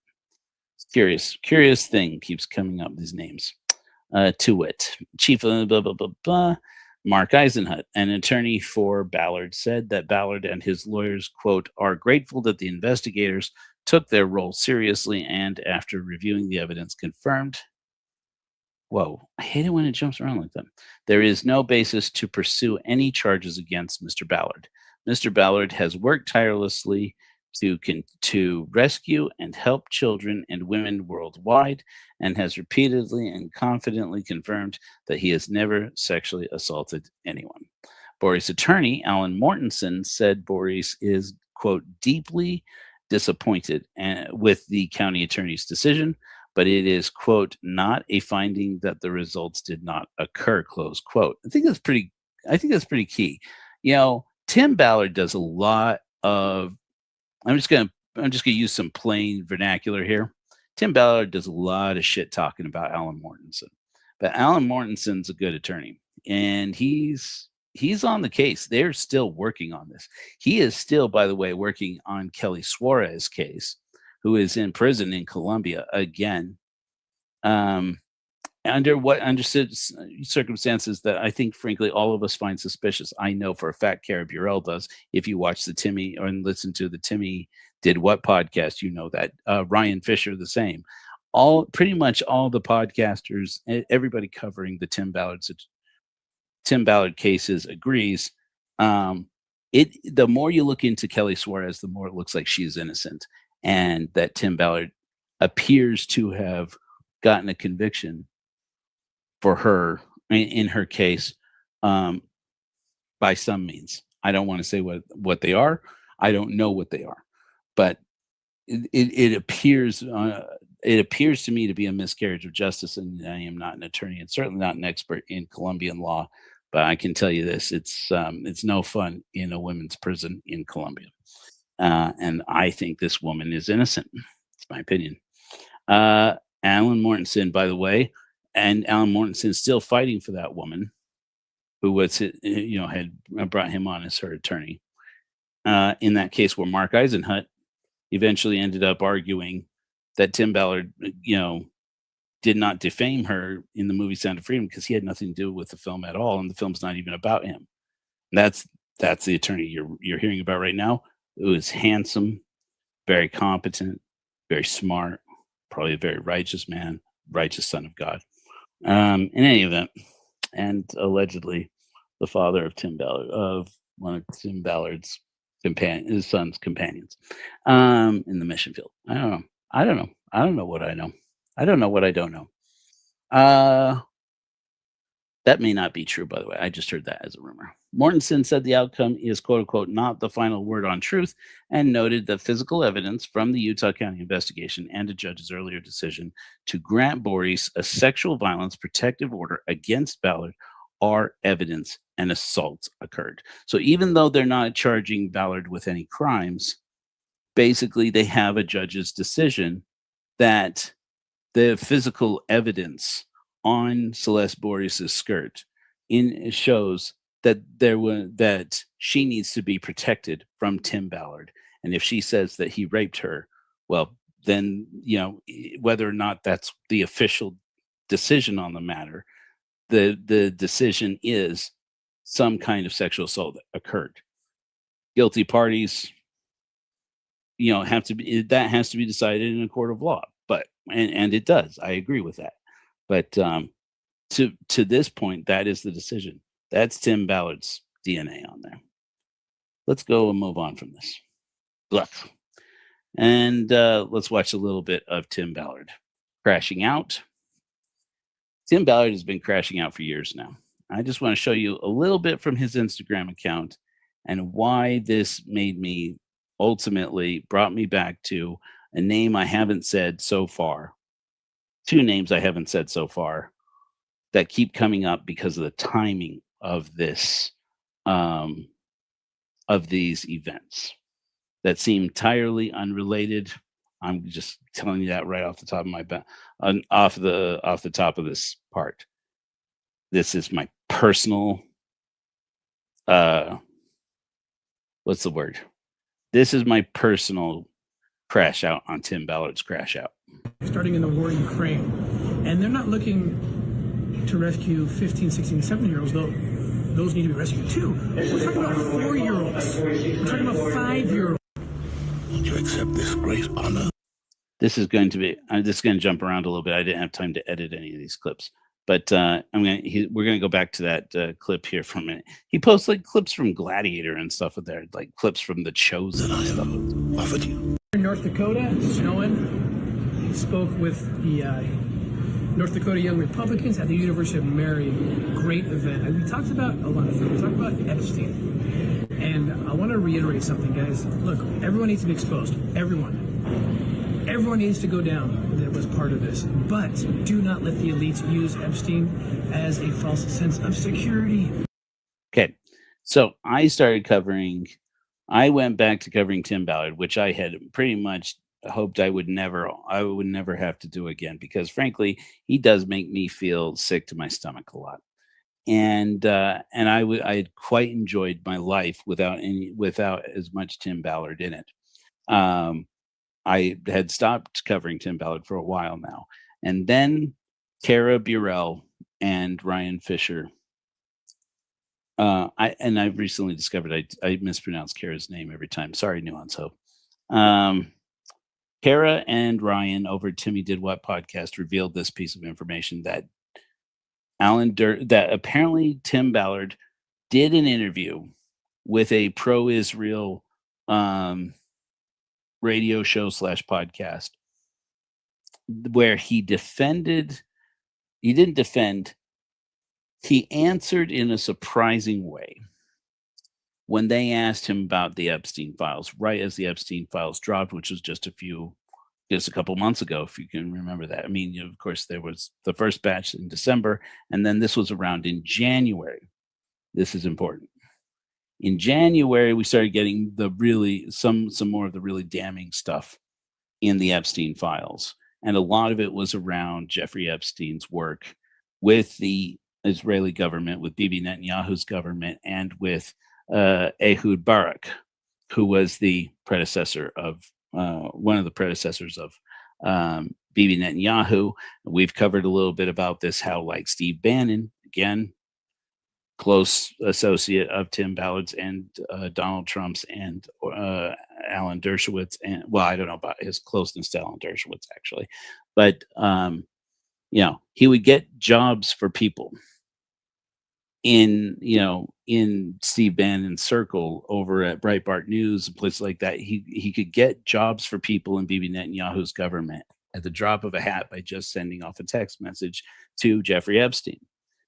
Curious thing keeps coming up, these names. To wit, chief of blah, blah, blah, blah, Mark Eisenhut, an attorney for Ballard, said that Ballard and his lawyers, quote, are grateful that the investigators took their role seriously and, after reviewing the evidence, confirmed. Whoa, I hate it when it jumps around like that. There is no basis to pursue any charges against Mr. Ballard. Mr. Ballard has worked tirelessly to rescue and help children and women worldwide, and has repeatedly and confidently confirmed that he has never sexually assaulted anyone. Boris' attorney, Alan Mortensen, said Boris is, quote, deeply disappointed with the county attorney's decision, but it is, quote, not a finding that the results did not occur, close quote. I think that's pretty key. Tim Ballard does a lot of, I'm just gonna use some plain vernacular here. Tim Ballard does a lot of shit talking about Alan Mortensen, but Alan Mortensen's a good attorney, and he's on the case. They're still working on this. He is still, by the way, working on Kelly Suarez's case, who is in prison in Colombia again. Under circumstances that I think, frankly, all of us find suspicious. I know for a fact Cara Burrell does. If you watch the Timmy or listen to the Timmy Did What podcast, you know that. Ryan Fisher, the same. Pretty much all the podcasters, everybody covering the Tim Ballard cases agrees. The more you look into Kelly Suarez, the more it looks like she's innocent, and that Tim Ballard appears to have gotten a conviction for her in her case by some means. I don't want to say what they are. I don't know what they are, but it appears to me to be a miscarriage of justice. And I am not an attorney and certainly not an expert in Colombian law, But I can tell you this: it's no fun in a women's prison in Colombia, and I think this woman is innocent. It's my opinion. Alan Mortensen, by the way, and Alan Mortensen is still fighting for that woman who was, had brought him on as her attorney. In that case, where Mark Eisenhut eventually ended up arguing that Tim Ballard, did not defame her in the movie Sound of Freedom because he had nothing to do with the film at all, and the film's not even about him. That's the attorney you're hearing about right now. It was handsome, very competent, very smart, probably a very righteous man, righteous son of God. In any event, and allegedly the father of Tim Ballard, of one of Tim Ballard's his son's companions, in the mission field. I don't know. I don't know what I know. I don't know what I don't know. That may not be true, by the way. I just heard that as a rumor. Mortensen said the outcome is, quote unquote, not the final word on truth, and noted that physical evidence from the Utah County investigation and a judge's earlier decision to grant Boris a sexual violence protective order against Ballard are evidence an assault occurred. So even though they're not charging Ballard with any crimes, basically they have a judge's decision that the physical evidence on Celeste Boris's skirt shows that she needs to be protected from Tim Ballard. And if she says that he raped her, well, then, whether or not that's the official decision on the matter, the decision is some kind of sexual assault that occurred. Guilty parties, has to be decided in a court of law. But and it does. I agree with that. But to this point, that is the decision. That's Tim Ballard's DNA on there. Let's go and move on from this. Look. And let's watch a little bit of Tim Ballard crashing out. Tim Ballard has been crashing out for years now. I just want to show you a little bit from his Instagram account and why this brought me back to a name I haven't said so far. Two names I haven't said so far that keep coming up because of the timing of this, of these events that seem entirely unrelated. I'm just telling you that right off the top of my off the top of this part. This is my personal, what's the word? This is my personal crash out on Tim Ballard's crash out. Starting in the war in Ukraine, and they're not looking to rescue 15, 16, 17-year-olds, though those need to be rescued too. We're talking about 4-year-olds. We're talking about 5-year-olds. You accept this great honor. This is going to jump around a little bit. I didn't have time to edit any of these clips, but we're going to go back to that clip here for a minute. He posts like clips from Gladiator and stuff with there, like clips from The Chosen and stuff. Offered you. In North Dakota, snowing. He spoke with the North Dakota Young Republicans at the University of Mary. Great event. And we talked about a lot of things. We talked about Epstein. And I want to reiterate something, guys. Look, everyone needs to be exposed. Everyone needs to go down that was part of this. But do not let the elites use Epstein as a false sense of security. Okay. So I went back to covering Tim Ballard, which I had pretty much hoped I would never have to do again, because frankly, he does make me feel sick to my stomach a lot. And I had quite enjoyed my life without as much Tim Ballard in it. I had stopped covering Tim Ballard for a while now. And then Kara Burrell and Ryan Fisher. I've recently discovered I mispronounce Kara's name every time. Sorry, Nuance Hope. Kara and Ryan over Timmy Did What podcast revealed this piece of information that that apparently Tim Ballard did an interview with a pro-Israel radio show / podcast where he answered in a surprising way when they asked him about the Epstein files, right as the Epstein files dropped, which was just a couple months ago, if you can remember that. I mean, of course, there was the first batch in December, and then this was around in January. This is important. In January, we started getting the really some more of the really damning stuff in the Epstein files, and a lot of it was around Jeffrey Epstein's work with the Israeli government, with Bibi Netanyahu's government, and with Ehud Barak, who was the predecessor of one of the predecessors of Bibi Netanyahu. We've covered a little bit about this, how like Steve Bannon, again, close associate of Tim Ballard's and Donald Trump's and Alan Dershowitz. And well, I don't know about his closeness to Alan Dershowitz actually, but he would get jobs for people in Steve Bannon's circle over at Breitbart News and places like that. He could get jobs for people in Bibi Netanyahu's government at the drop of a hat by just sending off a text message to Jeffrey Epstein.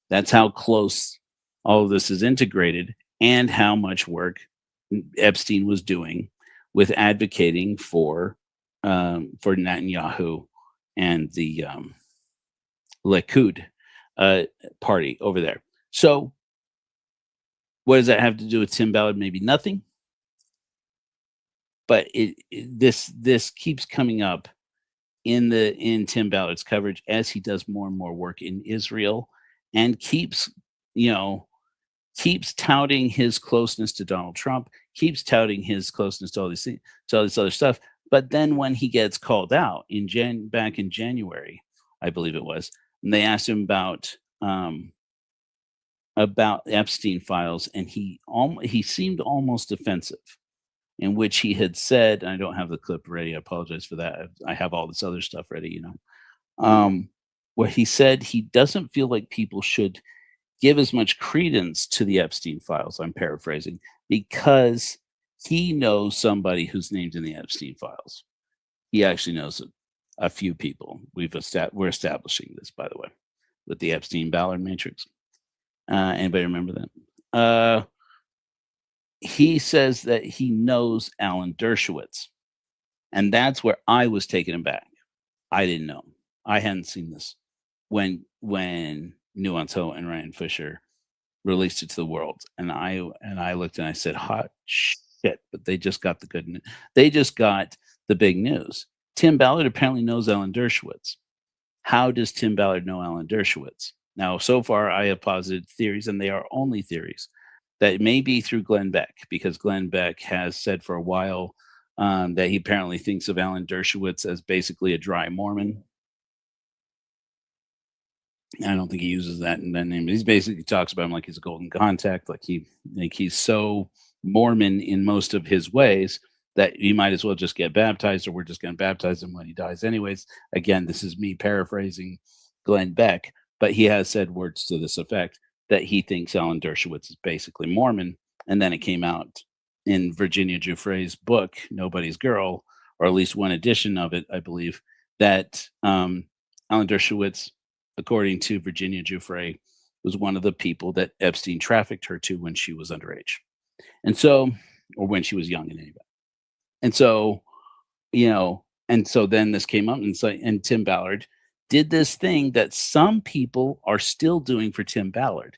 That's how close all of this is integrated, and how much work Epstein was doing with advocating for Netanyahu and the Likud party over there. So, what does that have to do with Tim Ballard? Maybe nothing. But this keeps coming up in Tim Ballard's coverage as he does more and more work in Israel, and keeps touting his closeness to Donald Trump, keeps touting his closeness to all this other stuff. But then when he gets called out back in January, I believe it was, and they asked him about Epstein files, and he seemed almost defensive, in which he had said, and I don't have the clip ready, I apologize for that. I have all this other stuff ready, where he said he doesn't feel like people should give as much credence to the Epstein files, I'm paraphrasing, because he knows somebody who's named in the Epstein files. He actually knows a few people. We're establishing this, by the way, with the Epstein-Ballard matrix. Anybody remember that? He says that he knows Alan Dershowitz, and that's where I was taken aback. I didn't know. I hadn't seen this when Nuance Ho and Ryan Fisher released it to the world, and I looked and I said, "Hot shit!" But they just got the good news. They just got the big news. Tim Ballard apparently knows Alan Dershowitz. How does Tim Ballard know Alan Dershowitz? Now, so far, I have posited theories, and they are only theories, that it may be through Glenn Beck, because Glenn Beck has said for a while that he apparently thinks of Alan Dershowitz as basically a dry Mormon. I don't think he uses that in that name. He basically talks about him like he's a golden contact, like he's so Mormon in most of his ways that he might as well just get baptized, or we're just going to baptize him when he dies anyways. Again, this is me paraphrasing Glenn Beck, but he has said words to this effect, that he thinks Alan Dershowitz is basically Mormon. And then it came out in Virginia Giuffre's book, Nobody's Girl, or at least one edition of it, I believe, that Alan Dershowitz, according to Virginia Giuffre, was one of the people that Epstein trafficked her to when she was underage. And so, or when she was young in any event. And so, and so then this came up, and Tim Ballard did this thing that some people are still doing for Tim Ballard.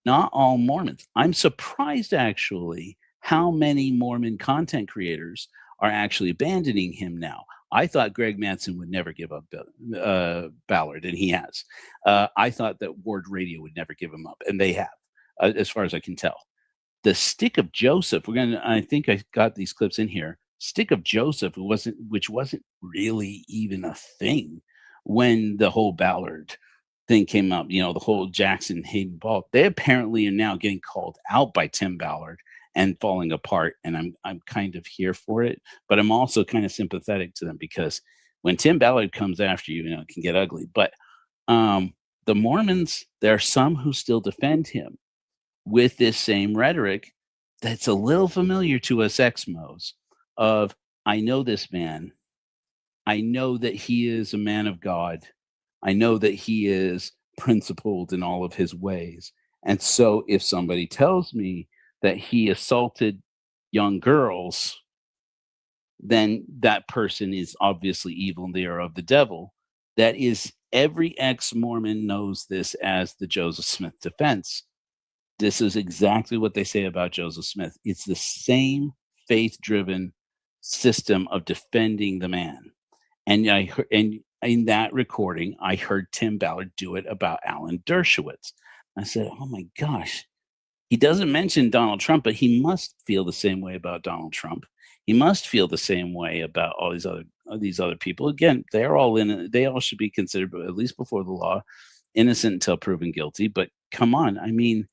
Not all Mormons. I'm surprised, actually, how many Mormon content creators are actually abandoning him now. I thought Greg Manson would never give up Ballard, and he has. I thought that Ward Radio would never give him up, and they have, as far as I can tell. The Stick of Joseph, I think I got these clips in here. Stick of Joseph, which wasn't really even a thing when the whole Ballard thing came up, the whole Jackson Hayden Ball. They apparently are now getting called out by Tim Ballard and falling apart, and I'm kind of here for it, but I'm also kind of sympathetic to them, because when Tim Ballard comes after you, it can get ugly. But the Mormons, there are some who still defend him with this same rhetoric that's a little familiar to us Exmos of, I know this man, I know that he is a man of God, I know that he is principled in all of his ways, and so if somebody tells me that he assaulted young girls, then that person is obviously evil and they are of the devil. That is, every ex-Mormon knows this as the Joseph Smith defense. This is exactly what they say about Joseph Smith. It's the same faith-driven system of defending the man. And and in that recording, I heard Tim Ballard do it about Alan Dershowitz. I said, "Oh my gosh." He doesn't mention Donald Trump, but he must feel the same way about Donald Trump. He must feel the same way about all these other people. Again, they're all in it. They all should be considered, at least before the law, innocent until proven guilty. But come on, I mean,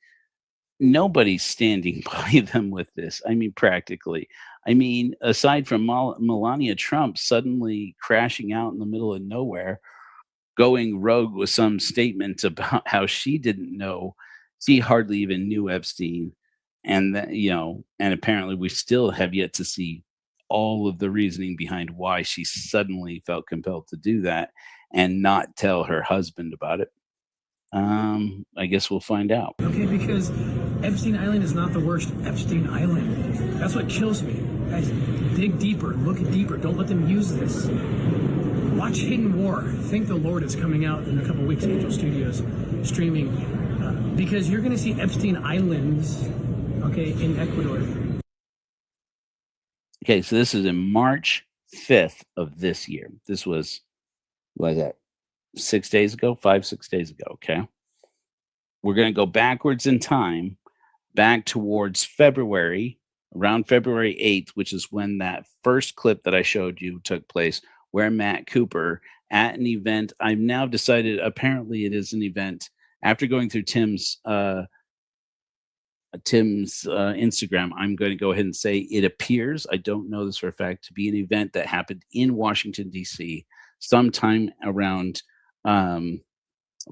nobody's standing by them with this. I mean, practically. I mean, aside from Melania Trump suddenly crashing out in the middle of nowhere, going rogue with some statement about how she didn't know, she hardly even knew Epstein, and that, and apparently we still have yet to see all of the reasoning behind why she suddenly felt compelled to do that and not tell her husband about it. I guess we'll find out. Okay, because Epstein Island is not the worst Epstein Island. That's what kills me. Guys, dig deeper, look deeper. Don't let them use this. Watch Hidden War. Think the Lord is coming out in a couple weeks, Angel Studios, streaming. Because you're going to see Epstein Islands, okay, in Ecuador. Okay, so this is in March 5th of this year. This was, what is that, 6 days ago? 5-6 days ago, okay? We're going to go backwards in time, back towards February, around February 8th, which is when that first clip that I showed you took place, where Matt Cooper, at an event, I've now decided, apparently it is an event, after going through Tim's Instagram, I'm going to go ahead and say it appears, I don't know this for a fact, to be an event that happened in Washington, D.C. sometime around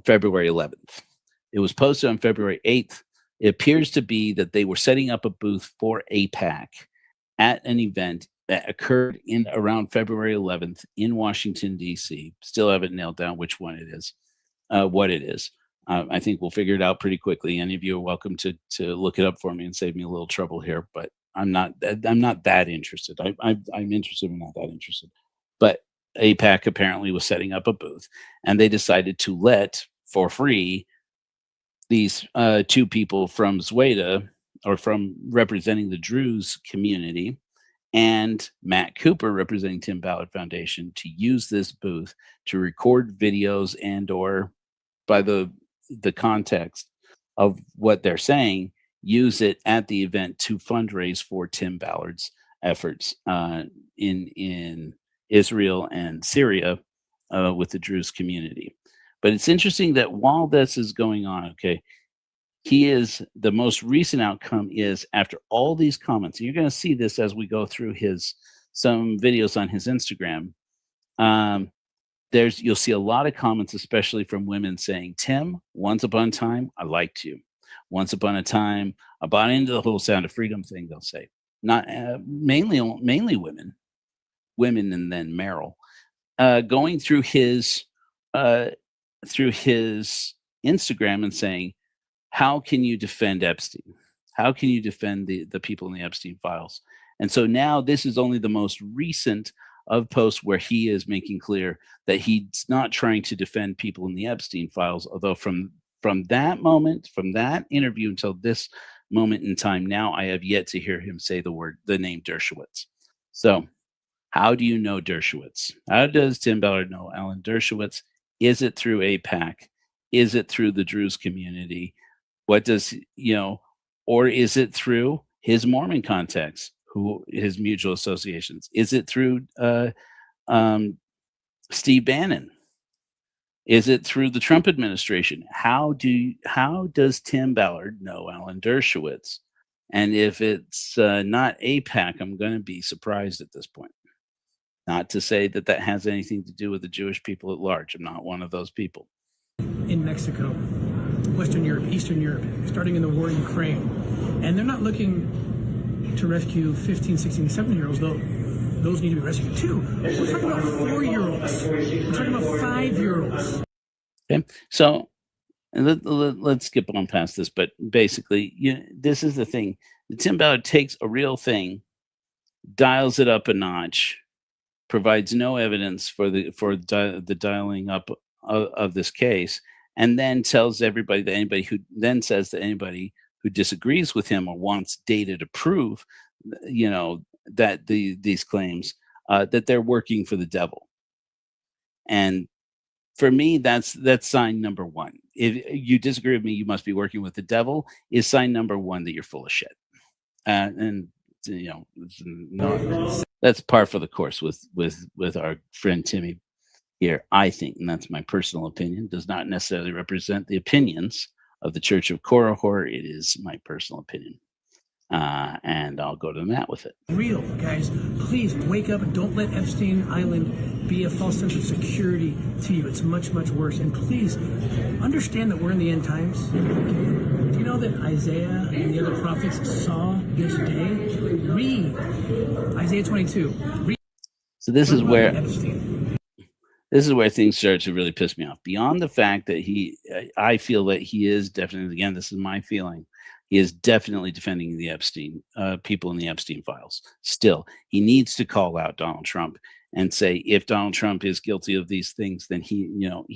February 11th. It was posted on February 8th. It appears to be that they were setting up a booth for AIPAC at an event that occurred in around February 11th in Washington, D.C. Still haven't nailed down which one it is, what it is. I think we'll figure it out pretty quickly. Any of you are welcome to look it up for me and save me a little trouble here. But I'm not that interested. I'm interested, but not that interested. But AIPAC apparently was setting up a booth, and they decided to let for free these two people from Zweda, or from representing the Druze community, and Matt Cooper representing Tim Ballard Foundation, to use this booth to record videos and or, by the context of what they're saying, use it at the event to fundraise for Tim Ballard's efforts in Israel and Syria with the Druze community. But it's interesting that while this is going on, okay, the most recent outcome is, after all these comments, and you're going to see this as we go through some videos on his Instagram, you'll see a lot of comments, especially from women, saying, "Tim, once upon a time, I liked you. Once upon a time, I bought into the whole Sound of Freedom thing." They'll say, not mainly women, and then Meryl, going through his Instagram and saying, "How can you defend Epstein? How can you defend the people in the Epstein files?" And so now this is only the most recent of posts where he is making clear that he's not trying to defend people in the Epstein files, although from that moment, from that interview until this moment in time, now I have yet to hear him say the name Dershowitz. So how do you know Dershowitz? How does Tim Ballard know Alan Dershowitz? Is it through AIPAC? Is it through the Druze community? What does, or is it through his Mormon contacts, his mutual associations? Is it through Steve Bannon? Is it through the Trump administration? How does Tim Ballard know Alan Dershowitz? And if it's not AIPAC, I'm going to be surprised at this point. Not to say that has anything to do with the Jewish people at large. I'm not one of those people. In Mexico, Western Europe, Eastern Europe, starting in the war in Ukraine. And they're not looking to rescue 15, 16, 17-year-olds, though those need to be rescued too. We're talking about 4-year-olds. We're talking about 5-year-olds. Okay, so let's skip on past this, but basically, this is the thing. Tim Ballard takes a real thing, dials it up a notch, provides no evidence for the dialing up of this case, and then tells everybody that anybody who disagrees with him or wants data to prove, that these claims, that they're working for the devil. And for me, that's sign number one. If you disagree with me, you must be working with the devil. Is sign number one that you're full of shit. And it's that's par for the course with our friend Timmy here. I think, and that's my personal opinion, does not necessarily represent the opinions of the Church of Korihor. It is my personal opinion. And I'll go to Matt with it. Real, guys. Please wake up and don't let Epstein Island be a false sense of security to you. It's much, much worse. And please understand that we're in the end times. Okay? Do you know that Isaiah and the other prophets saw this day? Read Isaiah 22. Read. So this is where Epstein. This is where things start to really piss me off. Beyond the fact that I feel that he is definitely, again, this is my feeling, he is definitely defending the Epstein people in the Epstein files. Still, he needs to call out Donald Trump and say, if Donald Trump is guilty of these things, then he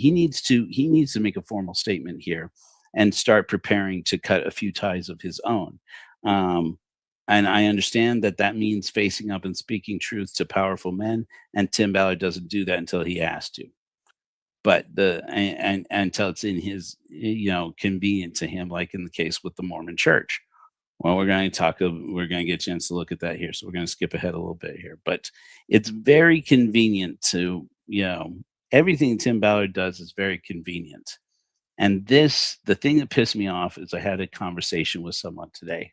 needs to make a formal statement here and start preparing to cut a few ties of his own. And I understand that means facing up and speaking truth to powerful men. And Tim Ballard doesn't do that until he has to. But until it's in his, convenient to him, like in the case with the Mormon Church. Well, we're going to get a chance to look at that here. So we're going to skip ahead a little bit here. But it's very convenient to, everything Tim Ballard does is very convenient. And the thing that pissed me off is I had a conversation with someone today.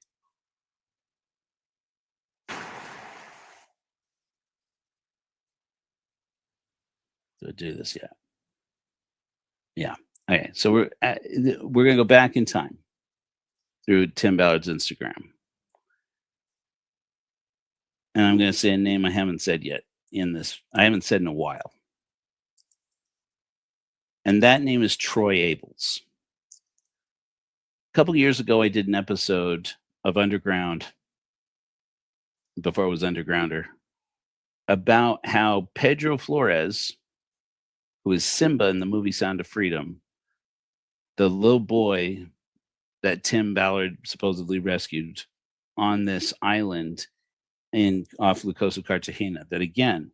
Do I do this yet? Yeah. Okay. So we're going to go back in time through Tim Ballard's Instagram. And I'm going to say a name I haven't said yet in this. I haven't said in a while. And that name is Troy Abels. A couple of years ago, I did an episode of Underground, before it was Undergrounder, about how Pedro Flores, who is Simba in the movie Sound of Freedom, the little boy that Tim Ballard supposedly rescued on this island off the coast of Cartagena, that again,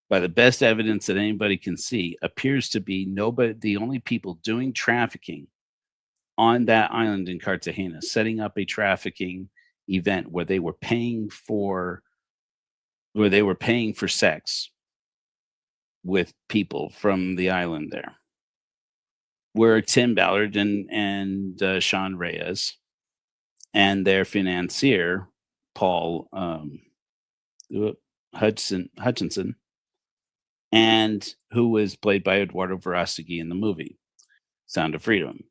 by the best evidence that anybody can see, appears to be the only people doing trafficking on that island in Cartagena, setting up a trafficking event where they were paying for sex with people from the island there, were Tim Ballard and Sean Reyes and their financier Paul Hutchinson, and who was played by Eduardo Verástegui in the movie Sound of Freedom.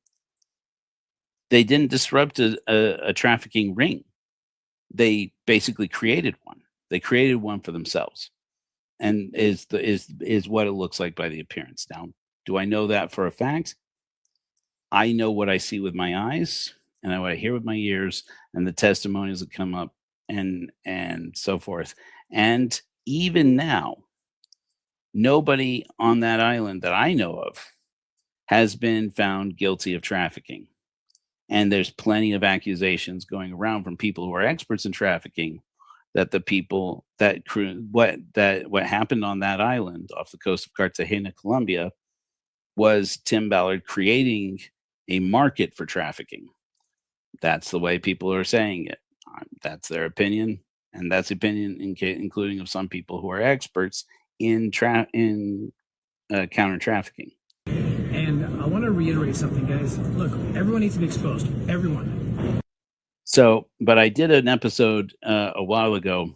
They didn't disrupt a trafficking ring. They basically created one. They created one for themselves. And is what it looks like by the appearance. Now, do I know that for a fact? I know what I see with my eyes, and what I hear with my ears, and the testimonies that come up, and so forth. And even now, nobody on that island that I know of has been found guilty of trafficking. And there's plenty of accusations going around from people who are experts in trafficking that the people what happened on that island off the coast of Cartagena, Colombia, was Tim Ballard creating a market for trafficking. That's the way people are saying it. That's their opinion, and that's the opinion including of some people who are experts in counter trafficking. And I want to reiterate something, guys. Look, everyone needs to be exposed. Everyone. So, but I did an episode a while ago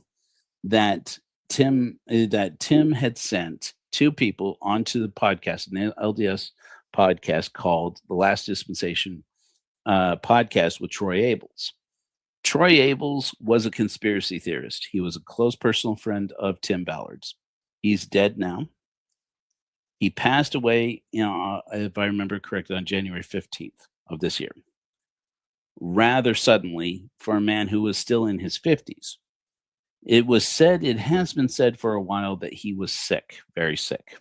that Tim had sent two people onto the podcast, an LDS podcast called The Last Dispensation podcast with Troy Abels. Troy Abels was a conspiracy theorist. He was a close personal friend of Tim Ballard's. He's dead now. He passed away, if I remember correctly, on January 15th of this year. Rather suddenly for a man who was still in his 50s. It has been said for a while that he was sick, very sick.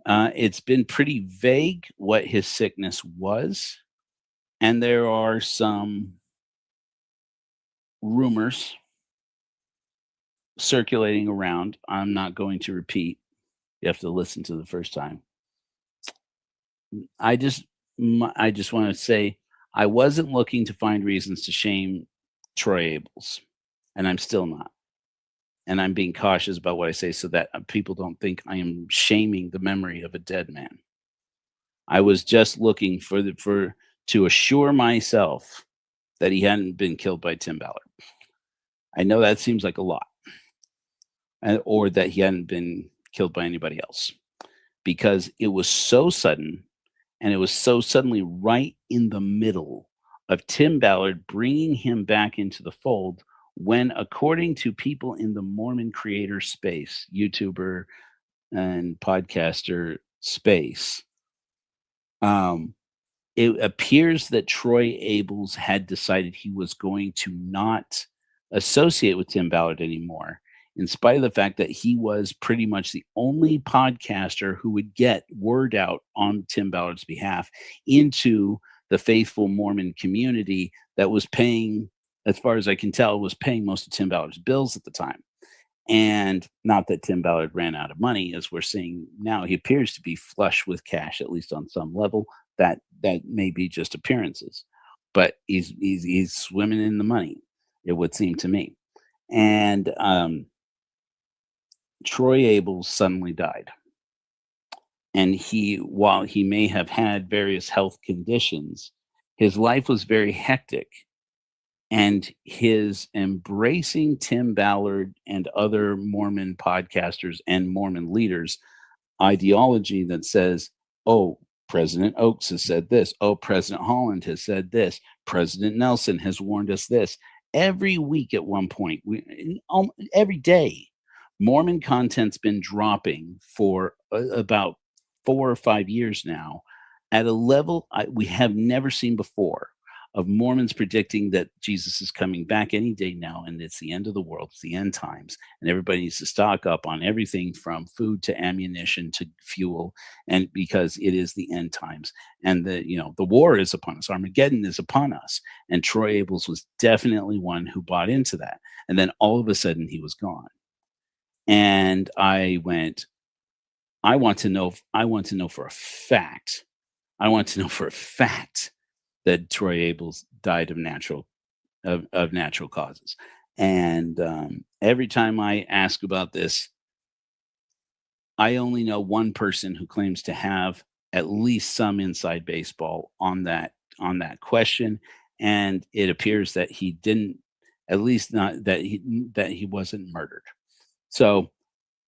It's been pretty vague what his sickness was. And there are some rumors circulating around. I'm not going to repeat. You have to listen to the first time. I just I just want to say I wasn't looking to find reasons to shame Troy Abels, and I'm still not. And I'm being cautious about what I say so that people don't think I am shaming the memory of a dead man. I was just looking for to assure myself that he hadn't been killed by Tim Ballard. I know that seems like a lot, or that he hadn't been killed by anybody else, because it was so sudden, and it was so suddenly right in the middle of Tim Ballard bringing him back into the fold when, according to people in the Mormon creator space, YouTuber and podcaster space, it appears that Troy Abels had decided he was going to not associate with Tim Ballard anymore, in spite of the fact that he was pretty much the only podcaster who would get word out on Tim Ballard's behalf into the faithful Mormon community that was paying, as far as I can tell, was paying most of Tim Ballard's bills at the time. And not that Tim Ballard ran out of money, as we're seeing now. He appears to be flush with cash, at least on some level. That may be just appearances, but he's swimming in the money, it would seem to me. And Troy Abels suddenly died. And while he may have had various health conditions, his life was very hectic. And his embracing Tim Ballard and other Mormon podcasters and Mormon leaders' ideology that says, oh, President Oaks has said this. Oh, President Holland has said this. President Nelson has warned us this. Every week at one point, every day, Mormon content's been dropping for about 4 or 5 years now at a level we have never seen before, of Mormons predicting that Jesus is coming back any day now, and it's the end of the world, it's the end times, and everybody needs to stock up on everything from food to ammunition to fuel, and because it is the end times, and the war is upon us, Armageddon is upon us, and Troy Abels was definitely one who bought into that, and then all of a sudden he was gone, and I went, I want to know for a fact, that Troy Abels died of natural causes. And every time I ask about this, I only know one person who claims to have at least some inside baseball on that question, and it appears that he didn't, at least not that he wasn't murdered. So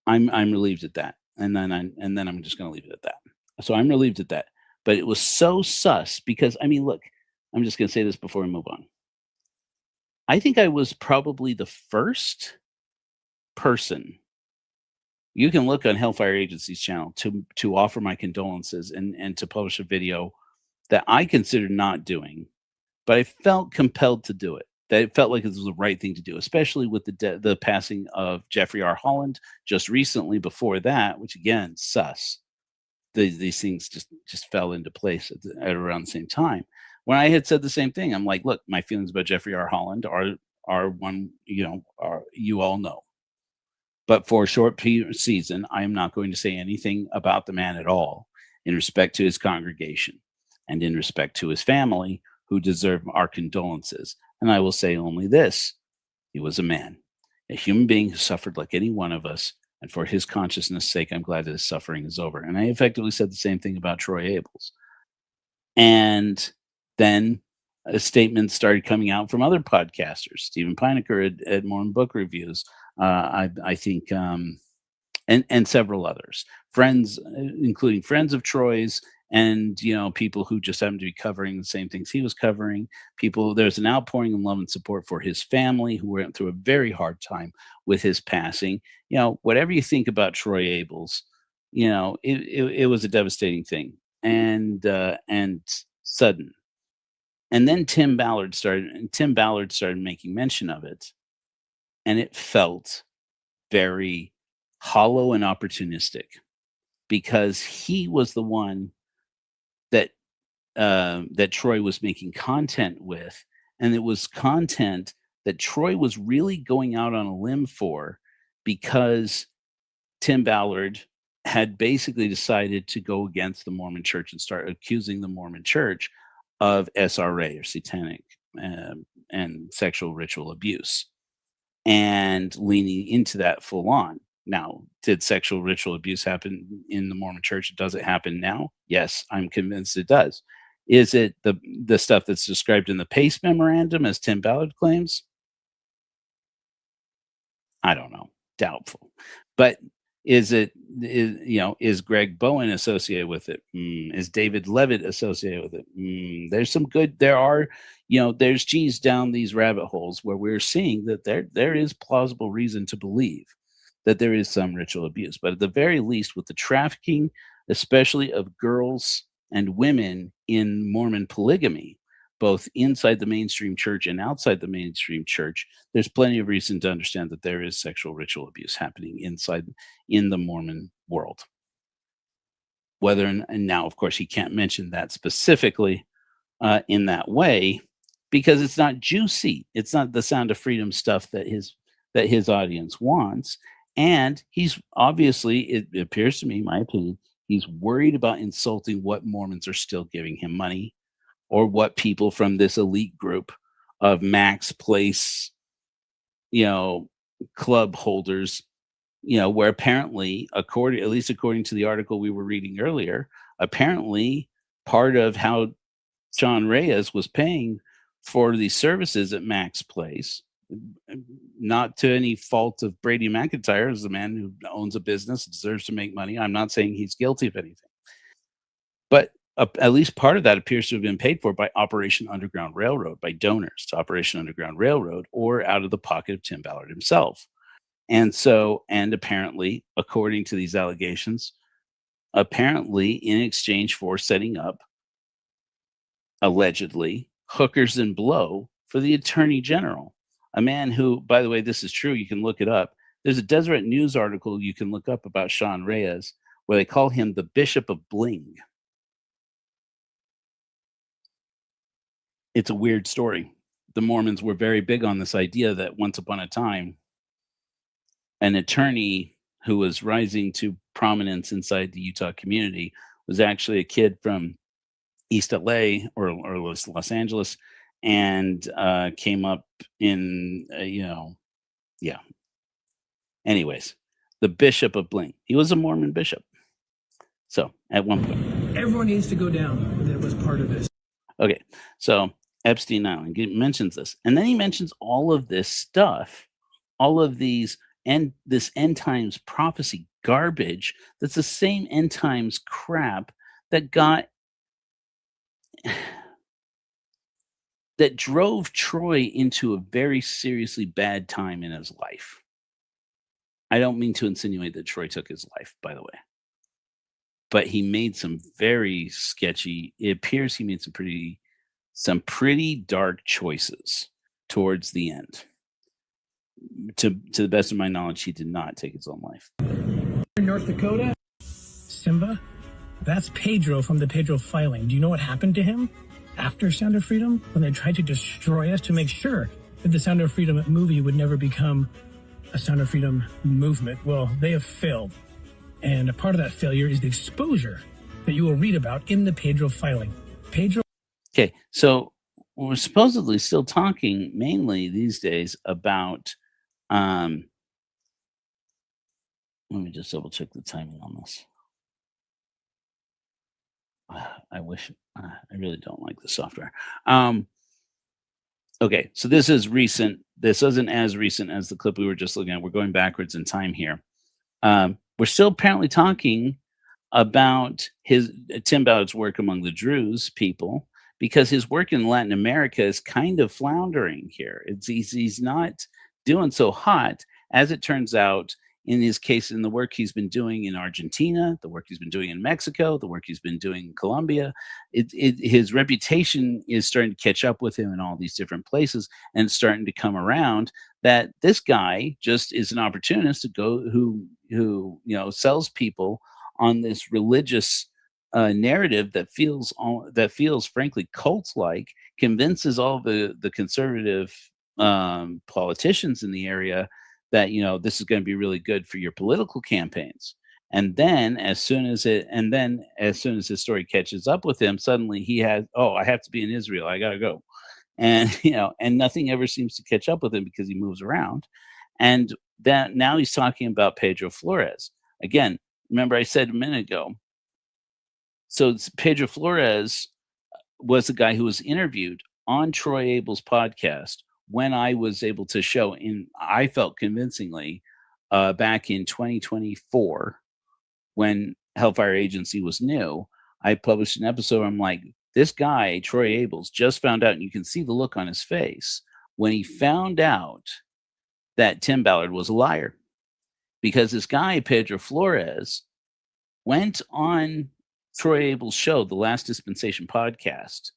I'm relieved at that, and then I'm just going to leave it at that. So I'm relieved at that. But it was so sus because, I mean, look, I'm just going to say this before we move on. I think I was probably the first person, you can look on Hellfire Agency's channel, to offer my condolences and to publish a video that I considered not doing, but I felt compelled to do it. That it felt like it was the right thing to do, especially with the passing of Jeffrey R. Holland just recently before that, which again, sus. These things just fell into place at around the same time. When I had said the same thing, I'm like, look, my feelings about Jeffrey R. Holland are one, you all know. But for a short season, I am not going to say anything about the man at all in respect to his congregation and in respect to his family, who deserve our condolences. And I will say only this: he was a man, a human being who suffered like any one of us. And for his consciousness' sake, I'm glad that his suffering is over. And I effectively said the same thing about Troy Abels. And then statements started coming out from other podcasters, Stephen Pinecker at Mormon Book Reviews, I think, and several others, friends, including friends of Troy's, and people who just happened to be covering the same things he was covering. There's an outpouring of love and support for his family, who went through a very hard time with his passing. Whatever you think about Troy Abels, it was a devastating thing, and sudden. And then Tim Ballard started making mention of it, and it felt very hollow and opportunistic, because he was the one that that Troy was making content with, and it was content that Troy was really going out on a limb for, because Tim Ballard had basically decided to go against the Mormon Church and start accusing the Mormon Church of SRA, or satanic and sexual ritual abuse, and leaning into that full on. Now, did sexual ritual abuse happen in the Mormon Church? Does it happen now? Yes, I'm convinced it does. Is it the stuff that's described in the Pace Memorandum, as Tim Ballard claims? I don't know. Doubtful. But is Greg Bowen associated with it? Is David Levitt associated with it? There's cheese down these rabbit holes where we're seeing that there is plausible reason to believe that there is some ritual abuse. But at the very least, with the trafficking, especially of girls and women in Mormon polygamy, both inside the mainstream church and outside the mainstream church, there's plenty of reason to understand that there is sexual ritual abuse happening in the Mormon world. And now, of course, he can't mention that specifically in that way, because it's not juicy. It's not the Sound of Freedom stuff that his audience wants. And he's obviously, it appears to me, my opinion, he's worried about insulting what Mormons are still giving him money, or what people from this elite group of Max Place, club holders, where apparently, at least according to the article we were reading earlier, apparently part of how Sean Reyes was paying for these services at Max Place, not to any fault of Brady McIntyre, as a man who owns a business, deserves to make money. I'm not saying he's guilty of anything, but at least part of that appears to have been paid for by Operation Underground Railroad, by donors to Operation Underground Railroad, or out of the pocket of Tim Ballard himself. And apparently, according to these allegations, in exchange for setting up, allegedly, hookers and blow for the Attorney General, a man who, by the way, this is true, you can look it up. There's a Deseret News article you can look up about Sean Reyes, where they call him the Bishop of Bling. It's a weird story. The Mormons were very big on this idea that once upon a time, an attorney who was rising to prominence inside the Utah community was actually a kid from East LA or Los Angeles, and came up in, Anyways, the Bishop of Bling. He was a Mormon bishop. So at one point, Everyone needs to go down that was part of this. okay, so Epstein Island, he mentions this, and then he mentions all of this stuff, all of these, and this end times prophecy garbage. That's the same end times crap that drove Troy into a very seriously bad time in his life. I don't mean to insinuate that Troy took his life, by the way, but he made some very sketchy. It appears he made some pretty dark choices towards the end. To the best of my knowledge, he did not take his own life. In North Dakota, Simba, that's Pedro from the Pedro filing. Do you know what happened to him after Sound of Freedom, when they tried to destroy us to make sure that the Sound of Freedom movie would never become a Sound of Freedom movement? Well, they have failed. And a part of that failure is the exposure that you will read about in the Pedro filing. Okay, so we're supposedly still talking mainly these days about, let me just double check the timing on this. I really don't like the software. Okay, so this is recent. This isn't as recent as the clip we were just looking at. We're going backwards in time here. We're still apparently talking about Tim Ballard's work among the Druze people, because his work in Latin America is kind of floundering here. He's not doing so hot, as it turns out, in his case, in the work he's been doing in Argentina, the work he's been doing in Mexico, the work he's been doing in Colombia. His reputation is starting to catch up with him in all these different places, and it's starting to come around that this guy just is an opportunist who sells people on this religious narrative that feels frankly cult like, convinces all the conservative politicians in the area that this is going to be really good for your political campaigns. And then as soon as his story catches up with him, suddenly he has, oh, I have to be in Israel, I gotta go. And and nothing ever seems to catch up with him because he moves around. And that now he's talking about Pedro Flores again. Remember I said a minute ago, so Pedro Flores was the guy who was interviewed on Troy Abel's podcast when I was able to show I felt convincingly, back in 2024, when Hellfire Agency was new. I published an episode. I'm like, this guy, Troy Abels, just found out, and you can see the look on his face when he found out that Tim Ballard was a liar. Because this guy, Pedro Flores, went on Troy Abel's show, the Last Dispensation podcast,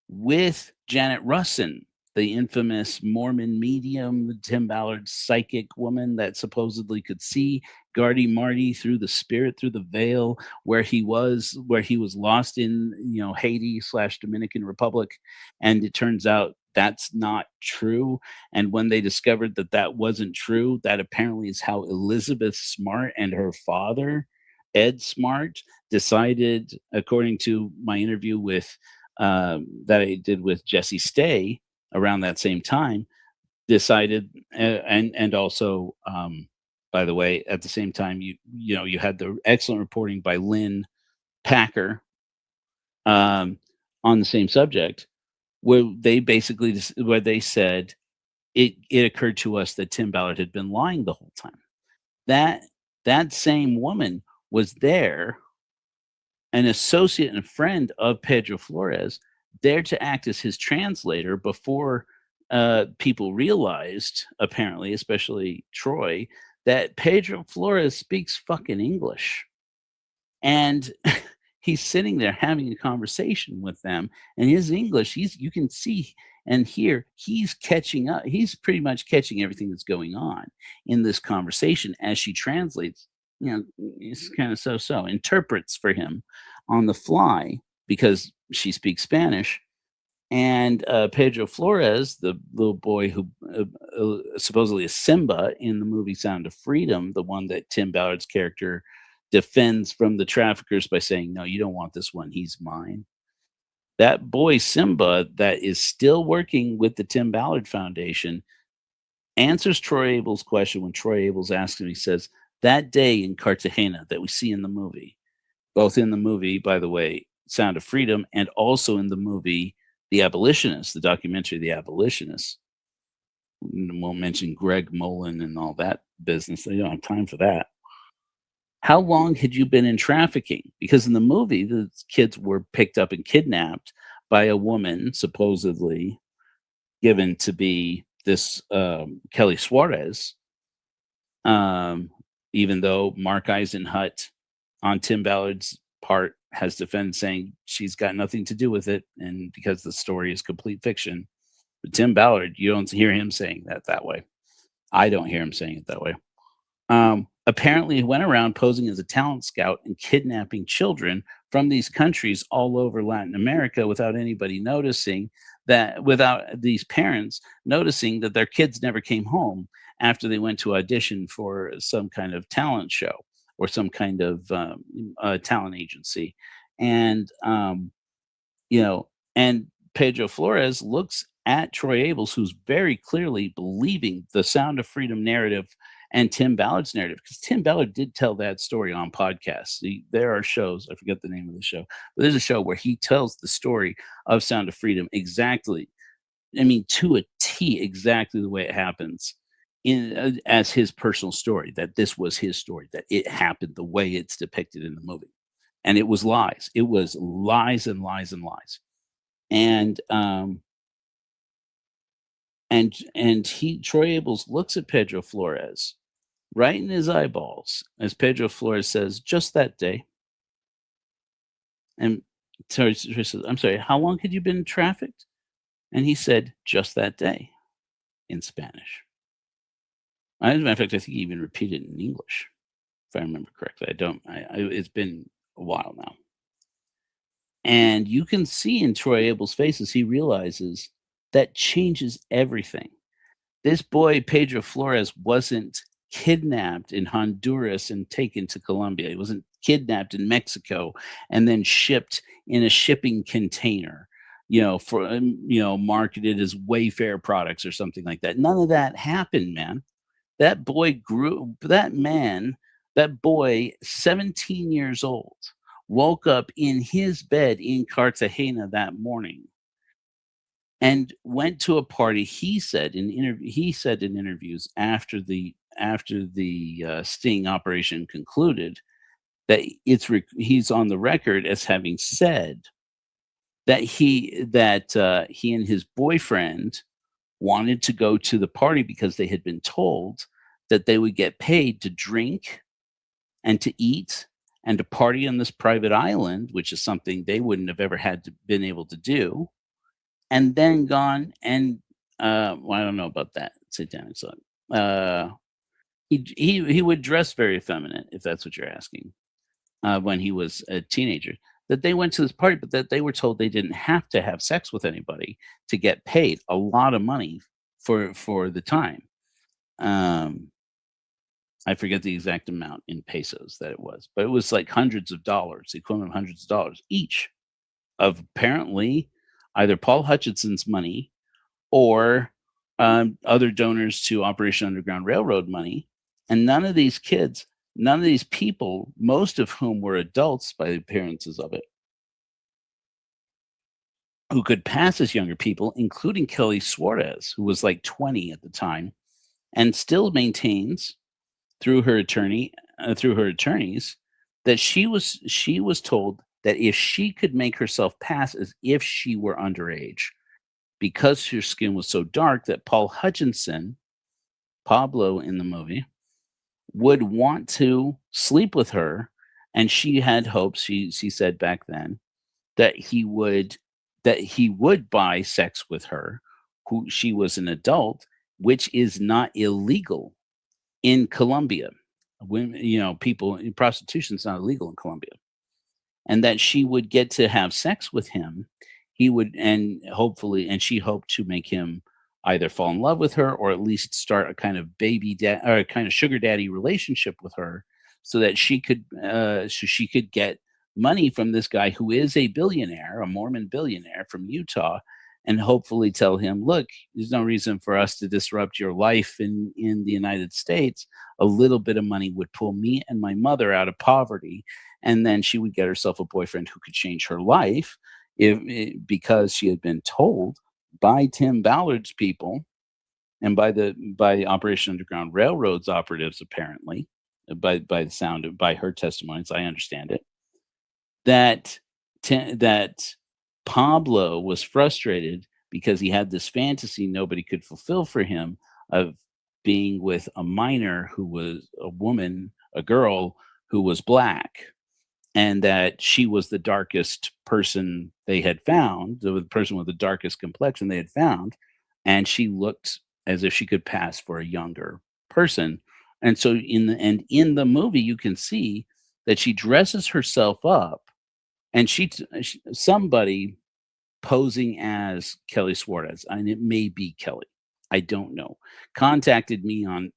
with Janet Russin, the infamous Mormon medium, Tim Ballard's psychic woman that supposedly could see Gardy Marty through the spirit, through the veil, where he was lost in Haiti/Dominican Republic. And it turns out that's not true. And when they discovered that wasn't true, that apparently is how Elizabeth Smart and her father, Ed Smart, decided, according to my interview with that I did with Jesse Stay around that same time, decided, and also, by the way, at the same time, you had the excellent reporting by Lynn Packer on the same subject, where they said it occurred to us that Tim Ballard had been lying the whole time. That same woman was there, an associate and a friend of Pedro Flores, there to act as his translator before people realized, apparently, especially Troy, that Pedro Flores speaks fucking English. And he's sitting there having a conversation with them, and his English, you can see and hear, he's catching up. He's pretty much catching everything that's going on in this conversation as she translates. It's kind of so interprets for him on the fly because she speaks Spanish. And Pedro Flores, the little boy who supposedly is Simba in the movie Sound of Freedom, the one that Tim Ballard's character defends from the traffickers by saying, no, you don't want this one, he's mine. That boy Simba, that is still working with the Tim Ballard Foundation, answers Troy Abel's question when Troy Abels asks him. He says, that day in Cartagena that we see in the movie, both in the movie, by the way, Sound of Freedom, and also in the movie The Abolitionists, the documentary The Abolitionists. We'll mention Greg Mullen and all that business. They don't have time for that. How long had you been in trafficking? Because in the movie, the kids were picked up and kidnapped by a woman supposedly given to be this Kelly Suarez, even though Mark Eisenhut on Tim Ballard's part has defended, saying she's got nothing to do with it, and because the story is complete fiction. But Tim Ballard, you don't hear him saying that way. I don't hear him saying it that way. Apparently, he went around posing as a talent scout and kidnapping children from these countries all over Latin America without anybody noticing that, without these parents noticing that their kids never came home after they went to audition for some kind of talent show or some kind of talent agency. And, and Pedro Flores looks at Troy Abels, who's very clearly believing the Sound of Freedom narrative and Tim Ballard's narrative, because Tim Ballard did tell that story on podcasts. There are shows, I forget the name of the show, but there's a show where he tells the story of Sound of Freedom exactly, to a T, exactly the way it happens as his personal story, that this was his story, that it happened the way it's depicted in the movie. And it was lies. It was lies and lies and lies. And Troy Abels looks at Pedro Flores right in his eyeballs as Pedro Flores says, just that day. And Troy says, I'm sorry, how long had you been trafficked? And he said, just that day, in Spanish. As a matter of fact, I think he even repeated it in English, if I remember correctly. It's been a while now. And you can see in Troy Abel's face as he realizes that changes everything. This boy, Pedro Flores, wasn't kidnapped in Honduras and taken to Colombia. He wasn't kidnapped in Mexico and then shipped in a shipping container, for, marketed as Wayfair products or something like that. None of that happened, man. That boy that boy, 17 years old, woke up in his bed in Cartagena that morning and went to a party. He said in interviews after the sting operation concluded that he's on the record as having said that he and his boyfriend wanted to go to the party because they had been told that they would get paid to drink and to eat and to party on this private island, which is something they wouldn't have ever been able to do, and then gone and well, I don't know about that satanic side. He would dress very effeminate, if that's what you're asking, when he was a teenager. That they went to this party, but that they were told they didn't have to have sex with anybody to get paid a lot of money for the time. I forget the exact amount in pesos that it was, but it was like hundreds of dollars, the equivalent of hundreds of dollars each, of apparently either Paul Hutchinson's money or other donors to Operation Underground Railroad money. And none of these people, most of whom were adults by the appearances of it, who could pass as younger people, including Kelly Suarez, who was like 20 at the time, and still maintains through her attorneys that she was told that if she could make herself pass as if she were underage, because her skin was so dark, that Paul Hutchinson, Pablo in the movie, would want to sleep with her, and she had hopes. She said back then that he would buy sex with her, who she was an adult, which is not illegal in Colombia. When prostitution is not illegal in Colombia, and that she would get to have sex with him. He would, and she hoped to make him either fall in love with her or at least start a kind of or a kind of sugar daddy relationship with her, so that she could get money from this guy who is a billionaire, a Mormon billionaire from Utah, and hopefully tell him, look, there's no reason for us to disrupt your life in the United States. A little bit of money would pull me and my mother out of poverty, and then she would get herself a boyfriend who could change her life because she had been told by Tim Ballard's people and by Operation Underground Railroad's operatives, apparently, by her testimonies, I understand it, that Pablo was frustrated because he had this fantasy nobody could fulfill for him of being with a minor who was a girl who was black, and that she was the darkest person they had found, the person with the darkest complexion they had found, and she looked as if she could pass for a younger person. And so in the movie, you can see that she dresses herself up, and somebody posing as Kelly Suarez, and it may be Kelly, I don't know, contacted me on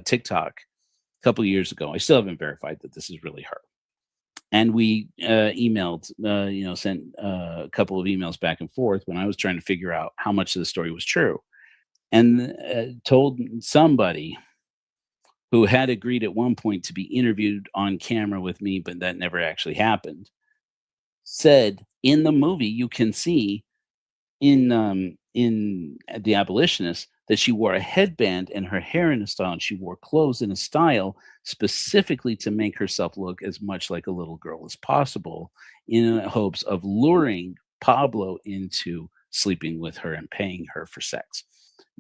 TikTok a couple of years ago. I still haven't verified that this is really her. And we emailed, sent a couple of emails back and forth when I was trying to figure out how much of the story was true, and told somebody who had agreed at one point to be interviewed on camera with me, but that never actually happened, said in the movie you can see in The Abolitionist that she wore a headband and her hair in a style, and she wore clothes in a style specifically to make herself look as much like a little girl as possible, in hopes of luring Pablo into sleeping with her and paying her for sex.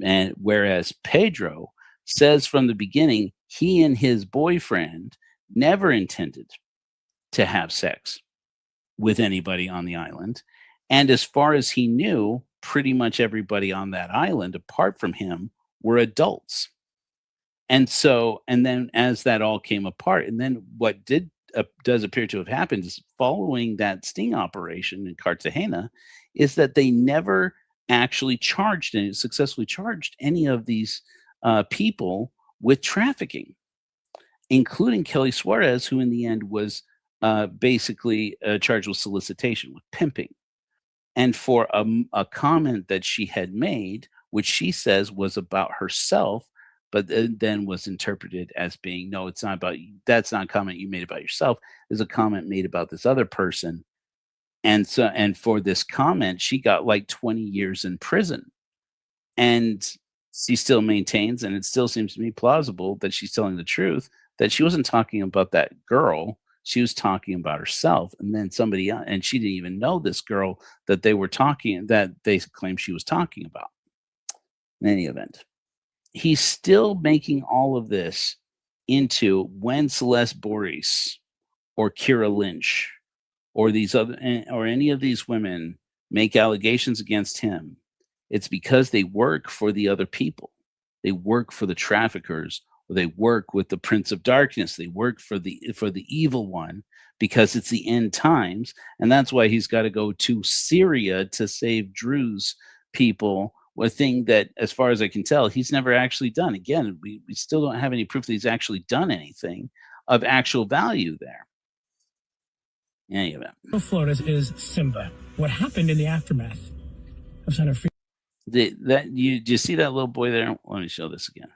And whereas Pedro says from the beginning he and his boyfriend never intended to have sex with anybody on the island, and as far as he knew, pretty much everybody on that island apart from him were adults. And then as that all came apart, and then what did does appear to have happened is following that sting operation in Cartagena, is that they never actually successfully charged any of these people with trafficking, including Kelly Suarez, who in the end was basically charged with solicitation, with pimping. And for a comment that she had made, which she says was about herself, but then was interpreted as being, no, it's not about you. That's not a comment you made about yourself. There's a comment made about this other person. And for this comment, she got like 20 years in prison. And she still maintains, and it still seems to me plausible that she's telling the truth, that she wasn't talking about that girl. She was talking about herself. And then somebody else, and she didn't even know this girl that they claimed she was talking about. In any event, he's still making all of this into when Celeste Boris or Kira Lynch or any of these women make allegations against him, it's because they work for the other people. They work for the traffickers, or they work with the Prince of Darkness. They work for the evil one, because it's the end times, and that's why he's got to go to Syria to save Drew's people. A thing that, as far as I can tell, he's never actually done. Again, we still don't have any proof that he's actually done anything of actual value there. In any event, Florida is Simba. What happened in the aftermath of Son of Freedom? Do you see that little boy there? Let me show this again.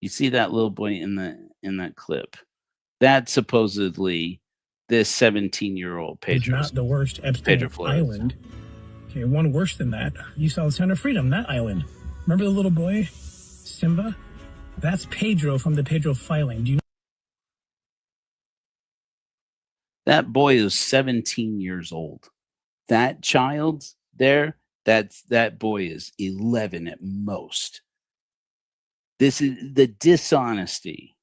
You see that little boy in that clip? That's supposedly this 17-year-old Pedro. It's not the worst Epstein Island. Okay, one worse than that. You saw the Son of Freedom, that island. Remember the little boy, Simba? That's Pedro from the Pedro filing. Do you know? That boy is 17 years old. That child there, that boy is 11 at most. This is the dishonesty.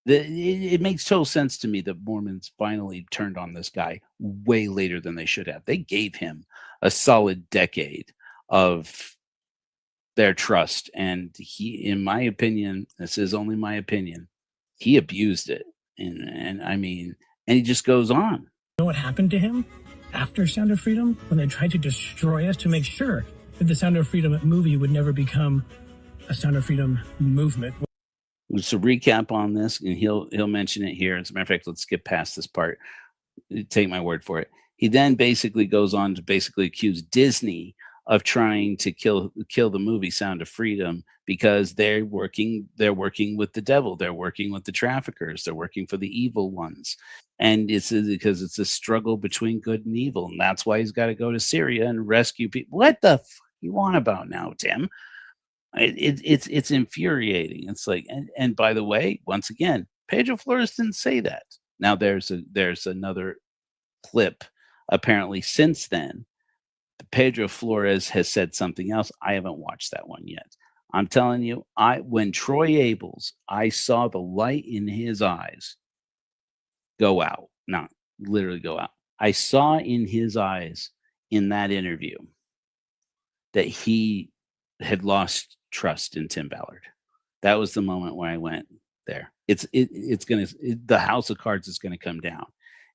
It makes total sense to me that Mormons finally turned on this guy way later than they should have. They gave him a solid decade of their trust, and he, in my opinion, this is only my opinion, he abused it, and I mean, and he just goes on. You know what happened to him after Sound of Freedom, when they tried to destroy us to make sure that the Sound of Freedom movie would never become a Sound of Freedom movement? Just a recap on this, and he'll mention it here. As a matter of fact, let's skip past this part. Take my word for it. He then basically goes on to basically accuse Disney of trying to kill the movie Sound of Freedom, because they're working with the devil. They're working with the traffickers. They're working for the evil ones. And it's because it's a struggle between good and evil. And that's why he's got to go to Syria and rescue people. What the fuck you want about now, Tim? It's infuriating. It's like, and by the way, once again, Pedro Flores didn't say that. Now there's another clip apparently since then. Pedro Flores has said something else. I haven't watched that one yet. I'm telling you, when Troy Abels, I saw the light in his eyes go out. Not literally go out. I saw in his eyes in that interview that he had lost trust in Tim Ballard. That was the moment where I went, there. The house of cards is gonna come down.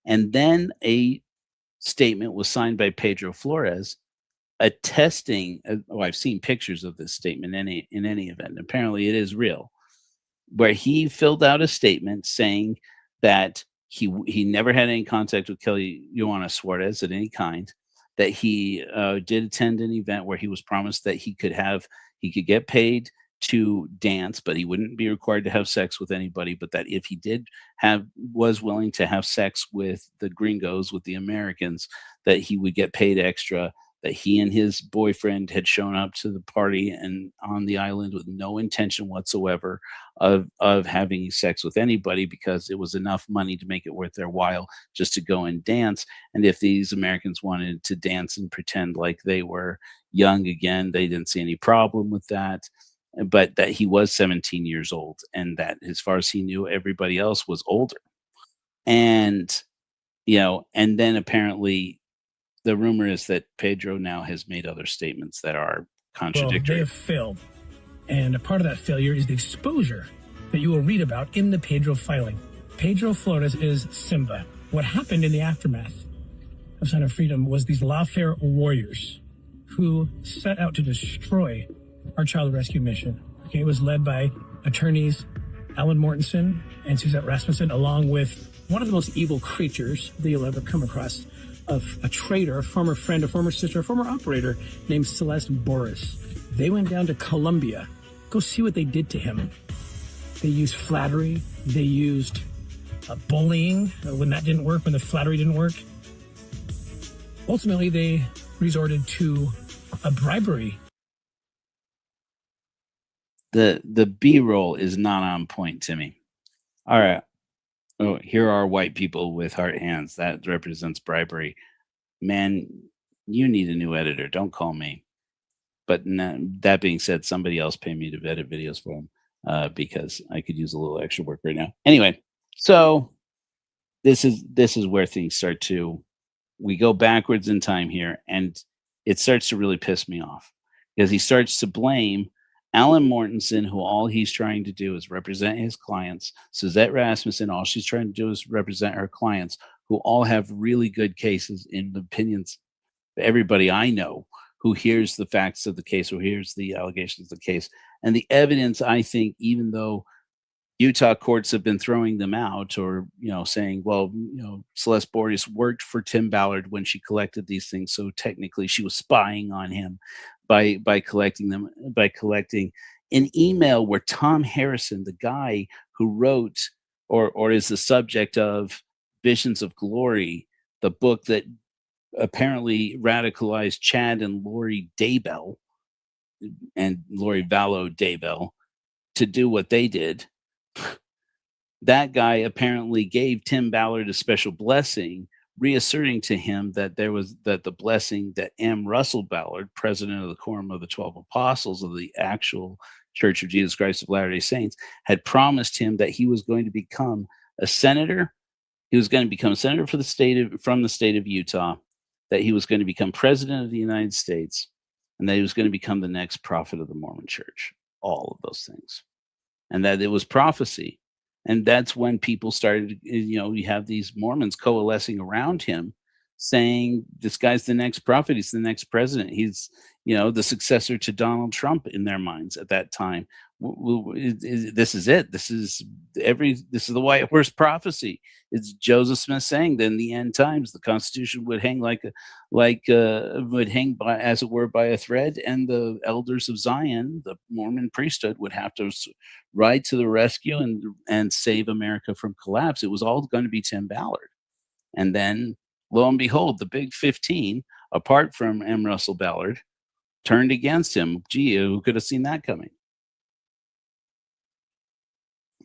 And then a statement was signed by Pedro Flores attesting. I've seen pictures of this statement in any event. Apparently, it is real, where he filled out a statement saying that he never had any contact with Kelly Joanna Suarez at any kind. That he did attend an event where he was promised that he could get paid to dance, but he wouldn't be required to have sex with anybody. But that if he was willing to have sex with the gringos, with the Americans, that he would get paid extra. That he and his boyfriend had shown up to the party and on the island with no intention whatsoever of having sex with anybody, because it was enough money to make it worth their while just to go and dance. And if these Americans wanted to dance and pretend like they were young again, they didn't see any problem with that. But that he was 17 years old, and that as far as he knew, everybody else was older. And, and then apparently the rumor is that Pedro now has made other statements that are contradictory. Well, they have failed. And a part of that failure is the exposure that you will read about in the Pedro filing. Pedro Flores is Simba. What happened in the aftermath of Son of Freedom was these lawfare warriors who set out to destroy our child rescue mission. Okay, it was led by attorneys Alan Mortensen and Suzette Rasmussen, along with one of the most evil creatures that you'll ever come across, of a traitor, a former friend, a former sister, a former operator named Celeste Boris. They went down to Colombia. Go see what they did to him. They used flattery. They used bullying when that didn't work, when the flattery didn't work. Ultimately, they resorted to a bribery. The B-roll is not on point to me. All right. Oh, here are white people with heart hands. That represents bribery. Man, you need a new editor. Don't call me. But that being said, somebody else pay me to edit videos for them because I could use a little extra work right now. Anyway, so this is where things start to, we go backwards in time here, and it starts to really piss me off because he starts to blame Alan Mortensen, who all he's trying to do is represent his clients. Suzette Rasmussen, all she's trying to do is represent her clients, who all have really good cases in the opinions of everybody I know who hears the facts of the case, who hears the allegations of the case. And the evidence, I think, even though Utah courts have been throwing them out or, saying, well, Celeste Boris worked for Tim Ballard when she collected these things. So technically she was spying on him by collecting them, by collecting an email where Tom Harrison, the guy who wrote or is the subject of Visions of Glory, the book that apparently radicalized Chad and Lori Daybell and Lori Vallow Daybell to do what they did. That guy apparently gave Tim Ballard a special blessing, reasserting to him that the blessing that M. Russell Ballard, president of the Quorum of the 12 Apostles of the actual Church of Jesus Christ of Latter-day Saints, had promised him that he was going to become a senator. He was going to become a senator from the state of Utah, that he was going to become president of the United States, and that he was going to become the next prophet of the Mormon Church. All of those things. And that it was prophecy. And that's when people started, you have these Mormons coalescing around him saying, this guy's the next prophet. He's the next president. He's, the successor to Donald Trump in their minds at that time. This is it. This is the white horse prophecy. It's Joseph Smith saying that in the end times, the Constitution would hang would hang by, as it were, by a thread, and the elders of Zion, the Mormon priesthood, would have to ride to the rescue and save America from collapse. It was all going to be Tim Ballard. And then, lo and behold, the Big 15, apart from M. Russell Ballard, turned against him. Gee, who could have seen that coming?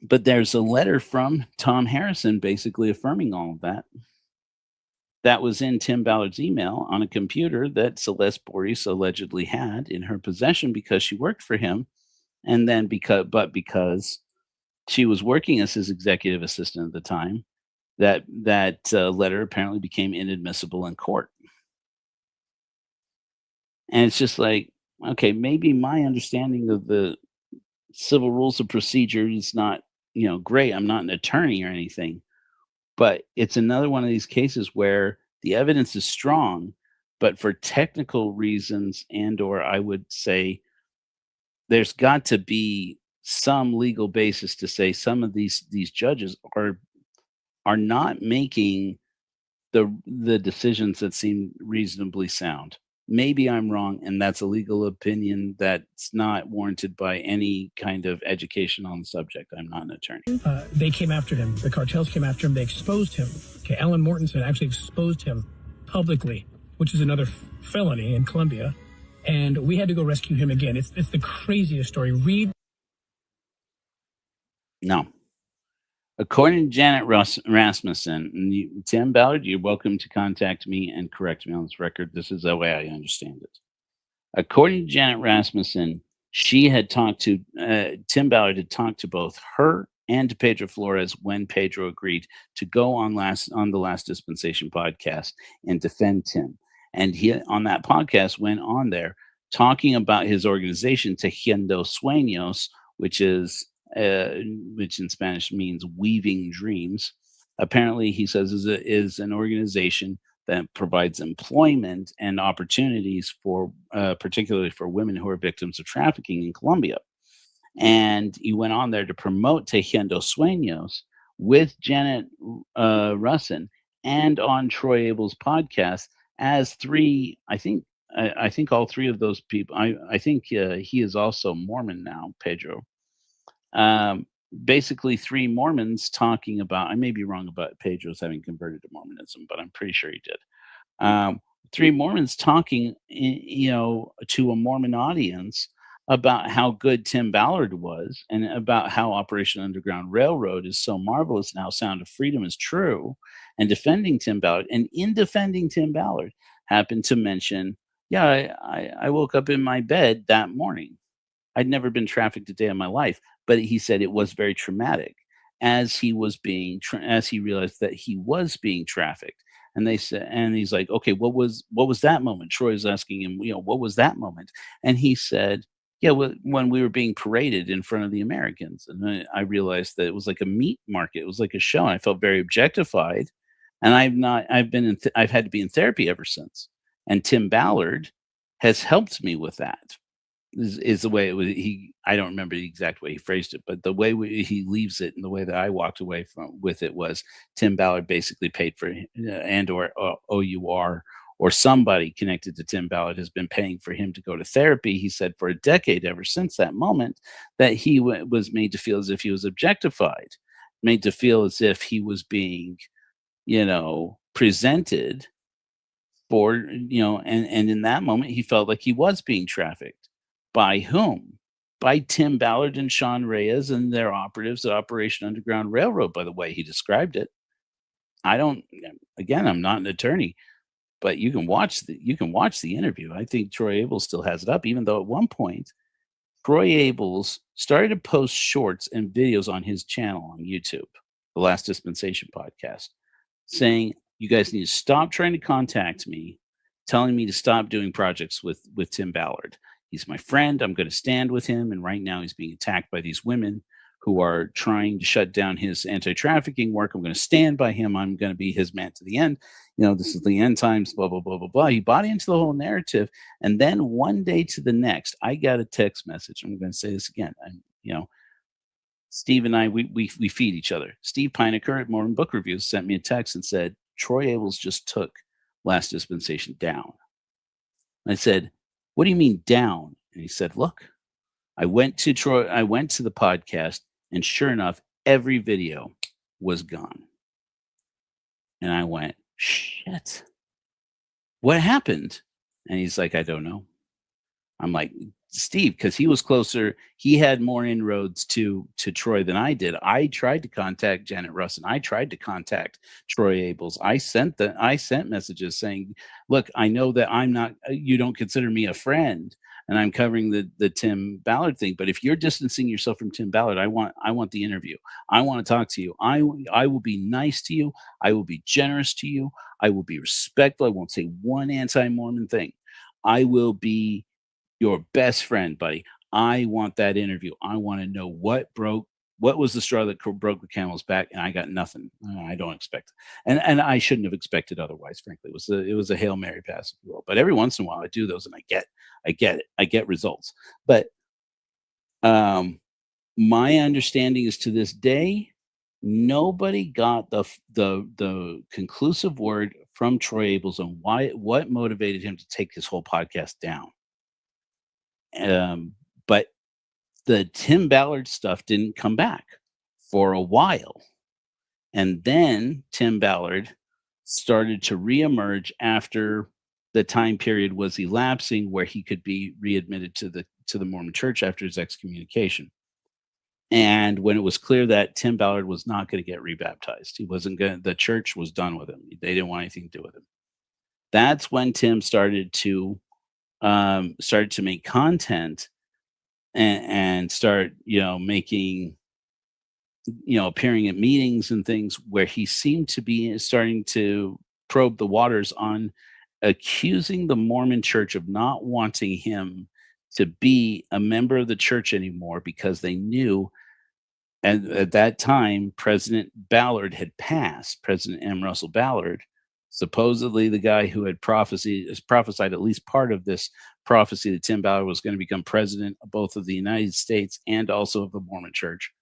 But there's a letter from Tom Harrison basically affirming all of that. That was in Tim Ballard's email on a computer that Celeste Boris allegedly had in her possession because she worked for him. And then because she was working as his executive assistant at the time, that letter apparently became inadmissible in court. And it's just like, okay, maybe my understanding of the civil rules of procedure is not, great. I'm not an attorney or anything, but it's another one of these cases where the evidence is strong, but for technical reasons or I would say there's got to be some legal basis to say some of these judges are not making the decisions that seem reasonably sound. Maybe I'm wrong, and that's a legal opinion that's not warranted by any kind of education on the subject. I'm not an attorney. They came after him. The cartels came after him. They exposed him. Okay, Alan Mortensen actually exposed him publicly, which is another felony in Colombia. And we had to go rescue him again. It's the craziest story. Read. No. According to Janet Rasmussen, and Tim Ballard, you're welcome to contact me and correct me on this record. This is the way I understand it. According to Janet Rasmussen, she had talked to, Tim Ballard had talked to both her and to Pedro Flores when Pedro agreed to go on the Last Dispensation podcast and defend Tim. And he, on that podcast, went on there talking about his organization, Tejiendo Sueños, which is which in Spanish means weaving dreams. Apparently, he says is an organization that provides employment and opportunities for, particularly for women who are victims of trafficking in Colombia. And he went on there to promote Tejiendo Sueños with Janet Russin and on Troy Abel's podcast as three. I think all three of those people. I think he is also Mormon now, Pedro. Basically, three Mormons talking about. I may be wrong about Pedro's having converted to Mormonism, but I'm pretty sure he did. Three Mormons talking, to a Mormon audience about how good Tim Ballard was and about how Operation Underground Railroad is so marvelous and how Sound of Freedom is true, and defending Tim Ballard. And in defending Tim Ballard, happened to mention, yeah, I woke up in my bed that morning. I'd never been trafficked a day in my life, but he said it was very traumatic as he was being as he realized that he was being trafficked. And they said, and he's like, okay, what was that moment? Troy's asking him, what was that moment? And he said, yeah, when we were being paraded in front of the Americans, and then I realized that it was like a meat market. It was like a show. And I felt very objectified, and I've had to be in therapy ever since. And Tim Ballard has helped me with that. Is the way it was. I don't remember the exact way he phrased it, but the way he leaves it and the way that I walked away with it was Tim Ballard basically paid for, and or OUR or somebody connected to Tim Ballard has been paying for him to go to therapy. He said for a decade, ever since that moment, that he was made to feel as if he was objectified, made to feel as if he was being, presented for, and in that moment he felt like he was being trafficked. By whom? By Tim Ballard and Sean Reyes and their operatives at Operation Underground Railroad, by the way he described it. I'm not an attorney, but you can watch the interview. I think Troy Abels still has it up, even though at one point Troy Abels started to post shorts and videos on his channel on YouTube, the Last Dispensation podcast, saying, you guys need to stop trying to contact me, telling me to stop doing projects with Tim Ballard. He's my friend. I'm going to stand with him. And right now he's being attacked by these women who are trying to shut down his anti-trafficking work. I'm going to stand by him. I'm going to be his man to the end. This is the end times, blah, blah, blah, blah, blah. He bought into the whole narrative. And then one day to the next, I got a text message. I'm going to say this again. Steve and I, we feed each other. Steve Pinecker at Mormon Book Reviews sent me a text and said, Troy Abels just took Last Dispensation down. And I said, what do you mean down? And he said, look, I went to the podcast, and sure enough, every video was gone. And I went, shit, what happened? And he's like, I don't know. I'm like, Steve, because he was closer, he had more inroads to Troy than I did. I tried to contact Janet Russin. I tried to contact Troy Abels. I sent messages saying, look, I know that you don't consider me a friend, and I'm covering the Tim Ballard thing. But if you're distancing yourself from Tim Ballard, I want the interview. I want to talk to you. I will be nice to you. I will be generous to you. I will be respectful. I won't say one anti-Mormon thing. I will be your best friend, buddy. I want that interview. I want to know what was the straw that broke the camel's back, and I got nothing. I don't expect it. And I shouldn't have expected otherwise, frankly. It was a Hail Mary pass, if you will. But every once in a while I do those, and I get it. I get results. But my understanding is, to this day, nobody got the conclusive word from Troy Abels on what motivated him to take his whole podcast down. But the Tim Ballard stuff didn't come back for a while. And then Tim Ballard started to reemerge after the time period was elapsing where he could be readmitted to the Mormon Church after his excommunication. And when it was clear that Tim Ballard was not going to get rebaptized, the church was done with him. They didn't want anything to do with him. That's when Tim started to make content and start, making, appearing at meetings and things where he seemed to be starting to probe the waters on accusing the Mormon Church of not wanting him to be a member of the church anymore, because they knew And at that time, President Ballard had passed. President M. Russell Ballard, supposedly the guy who had prophesied at least part of this prophecy that Tim Ballard was going to become president of both of the United States and also of the Mormon Church.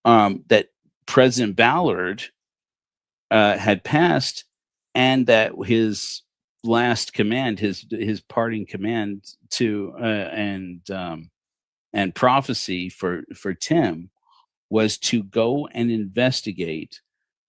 That President Ballard had passed, and that his last command, his parting command to and prophecy for Tim was to go and investigate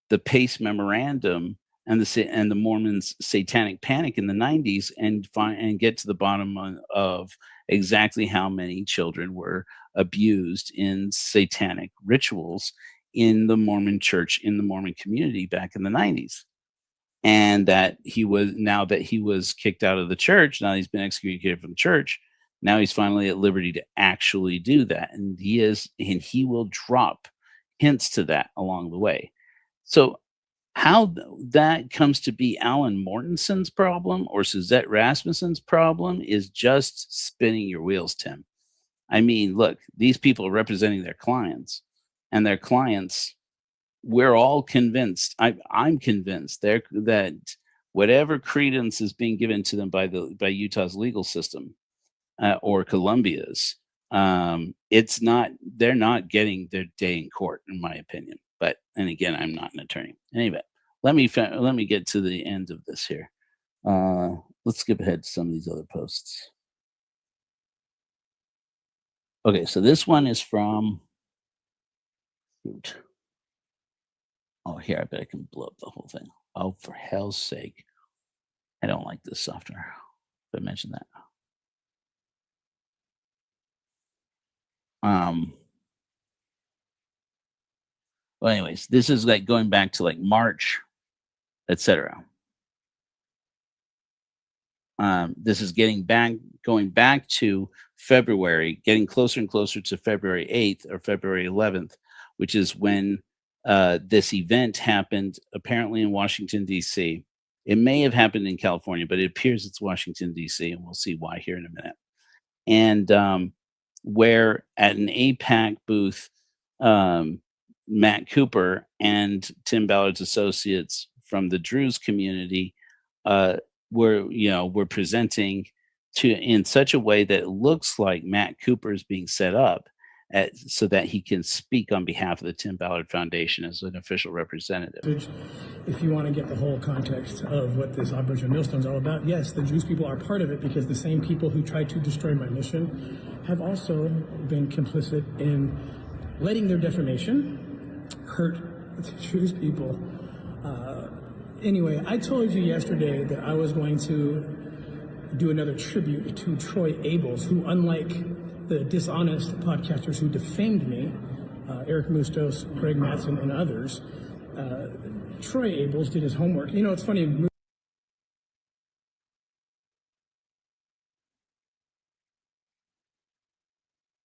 the Pace Memorandum and the Mormons' satanic panic in the 90s and get to the bottom of exactly how many children were abused in satanic rituals in the Mormon Church, in the Mormon community back in the 90s. And that now that he was kicked out of the church, now he's been excommunicated from the church, now he's finally at liberty to actually do that. And he will drop hints to that along the way. So how that comes to be Alan Mortenson's problem or Suzette Rasmussen's problem is just spinning your wheels, Tim. I mean, look, these people are representing their clients, and their clients, we're all convinced, I'm convinced that whatever credence is being given to them by Utah's legal system or Columbia's, they're not getting their day in court, in my opinion. But, and again, I'm not an attorney. Anyway, let me get to the end of this here. Let's skip ahead to some of these other posts. Okay, so this one is from, shoot. Oh, here, I bet I can blow up the whole thing. Oh, for hell's sake. I don't like this software. Did I mention that? Well, anyways, this is like going back to like March, etc. This is going back to February, getting closer and closer to February 8th or February 11th, which is when this event happened, apparently in Washington, D.C. It may have happened in California, but it appears it's Washington, D.C., and we'll see why here in a minute. And where at an AIPAC booth, Matt Cooper and Tim Ballard's associates from the Druze community were presenting in such a way that it looks like Matt Cooper is being set up so that he can speak on behalf of the Tim Ballard Foundation as an official representative. If you want to get the whole context of what this Operation Millstone is all about, yes, the Jewish people are part of it because the same people who tried to destroy my mission have also been complicit in letting their defamation hurt the Jewish people. Anyway, I told you yesterday that I was going to do another tribute to Troy Abels, who, unlike the dishonest podcasters who defamed me, Eric Mustos, Greg Mattson, and others, Troy Abels did his homework. You know, it's funny.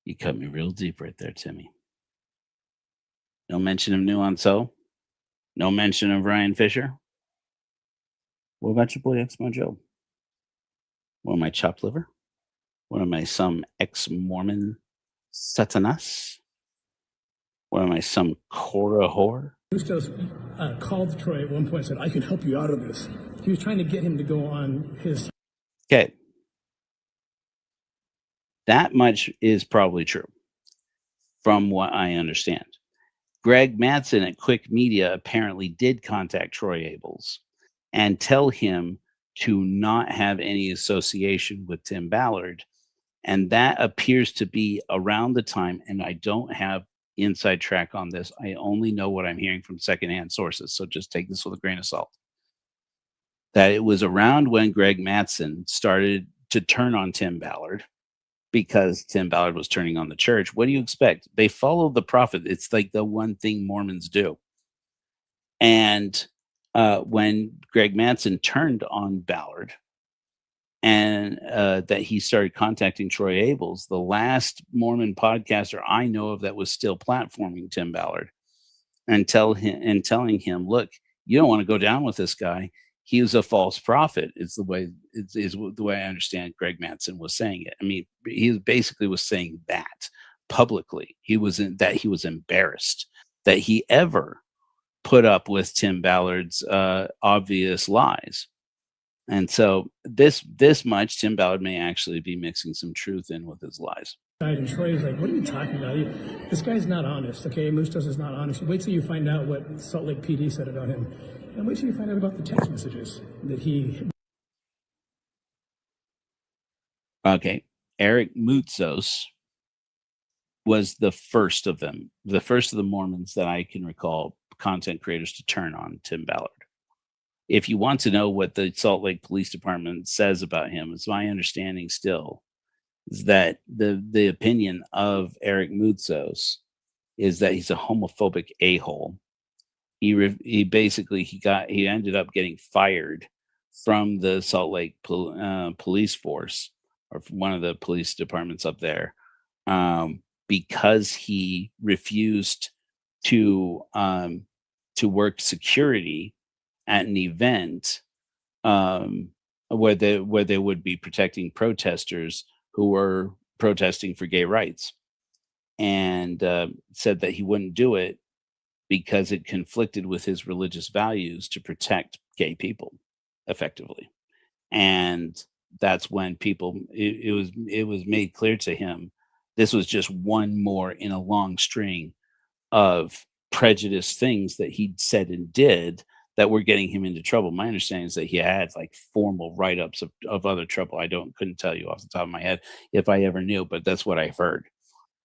You cut me real deep right there, Timmy. No mention of Nuance-O. No mention of Ryan Fisher. What about your boy X Mojo? What am I, chopped liver? What am I, some ex-Mormon Satanas? What am I, some Korah whore? Mustos called Troy at one point and said, I can help you out of this. He was trying to get him to go on his... Okay. That much is probably true, from what I understand. Greg Mattson at Quick Media apparently did contact Troy Abels and tell him to not have any association with Tim Ballard. And that appears to be around the time, and I don't have inside track on this. I only know what I'm hearing from secondhand sources. So just take this with a grain of salt. That it was around when Greg Mattson started to turn on Tim Ballard, because Tim Ballard was turning on the church. What do you expect? They follow the prophet. It's like the one thing Mormons do. And when Greg Mattson turned on Ballard and that he started contacting Troy Abels, the last Mormon podcaster I know of that was still platforming Tim Ballard and telling him, look, you don't want to go down with this guy. He was a false prophet. Is the way I understand Greg Mattson was saying it. I mean, he basically was saying that publicly. He was embarrassed that he ever put up with Tim Ballard's obvious lies. And so this much, Tim Ballard may actually be mixing some truth in with his lies. And Troy was like, what are you talking about? This guy's not honest, okay? Mustos is not honest. Wait till you find out what Salt Lake PD said about him. And wait till you find out about the text messages that he... Okay. Eric Moutsos was the first of them, the first of the Mormons that I can recall, content creators, to turn on Tim Ballard. If you want to know what the Salt Lake Police Department says about him, it's my understanding still is that the opinion of Eric Moutsos is that he's a homophobic a-hole. He basically ended up getting fired from the Salt Lake police force, or from one of the police departments up there, because he refused to work security at an event where they would be protecting protesters who were protesting for gay rights, and said that he wouldn't do it because it conflicted with his religious values to protect gay people effectively. And that's when it was made clear to him this was just one more in a long string of prejudiced things that he'd said and did that were getting him into trouble. My understanding is that he had like formal write-ups of other trouble. Couldn't tell you off the top of my head if I ever knew, but that's what I heard.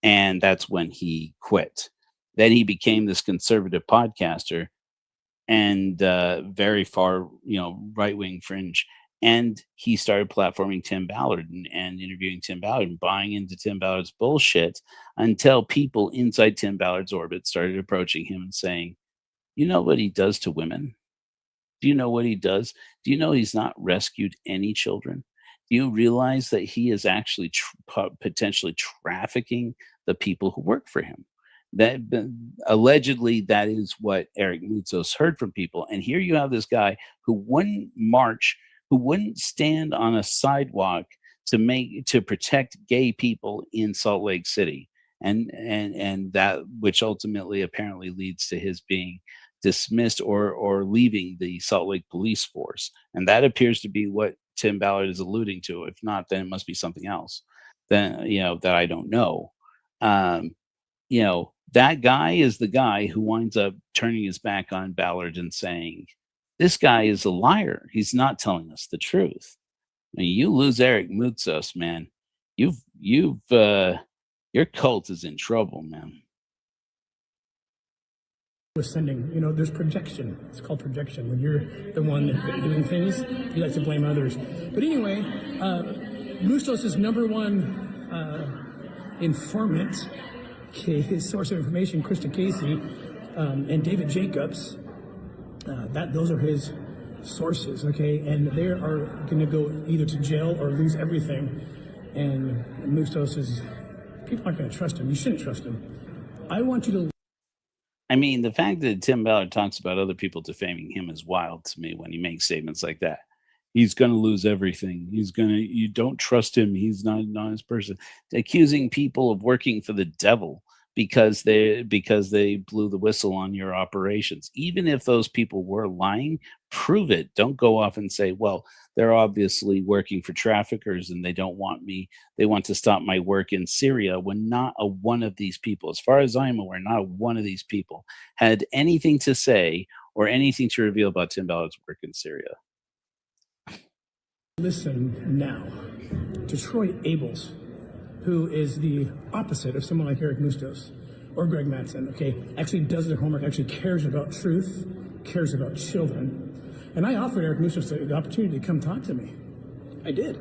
And that's when he quit. Then he became this conservative podcaster and very far, right-wing fringe. And he started platforming Tim Ballard and interviewing Tim Ballard and buying into Tim Ballard's bullshit until people inside Tim Ballard's orbit started approaching him and saying, you know what he does to women? Do you know what he does? Do you know he's not rescued any children? Do you realize that he is actually potentially trafficking the people who work for him? That allegedly that is what Eric Moutsos heard from people. And here you have this guy who wouldn't march, who wouldn't stand on a sidewalk to protect gay people in Salt Lake City, and that which ultimately apparently leads to his being dismissed or leaving the Salt Lake police force. And that appears to be what Tim Ballard is alluding to. If not, then it must be something else. Then that I don't know. That guy is the guy who winds up turning his back on Ballard and saying, this guy is a liar. He's not telling us the truth. I mean, you lose Eric Moutsos, man. Your cult is in trouble, man. Was sending, there's projection. It's called projection. When you're the one doing things, you like to blame others. But anyway, Moutsos' number one informant, his source of information, Krista Casey, and David Jacobs, those are his sources, okay? And they are going to go either to jail or lose everything. And Moutsos people aren't going to trust him. You shouldn't trust him. I want you to... I mean, the fact that Tim Ballard talks about other people defaming him is wild to me when he makes statements like that. He's going to lose everything. You don't trust him. He's not an honest person. Accusing people of working for the devil because they blew the whistle on your operations. Even if those people were lying, prove it. Don't go off and say, well, they're obviously working for traffickers and they don't want me. They want to stop my work in Syria, when not a one of these people, as far as I'm aware, not a one of these people had anything to say or anything to reveal about Tim Ballard's work in Syria. Listen now to Troy Abels, who is the opposite of someone like Eric Moutsos or Greg Mattson, okay? Actually does their homework, actually cares about truth, cares about children. And I offered Eric Moutsos the opportunity to come talk to me. I did.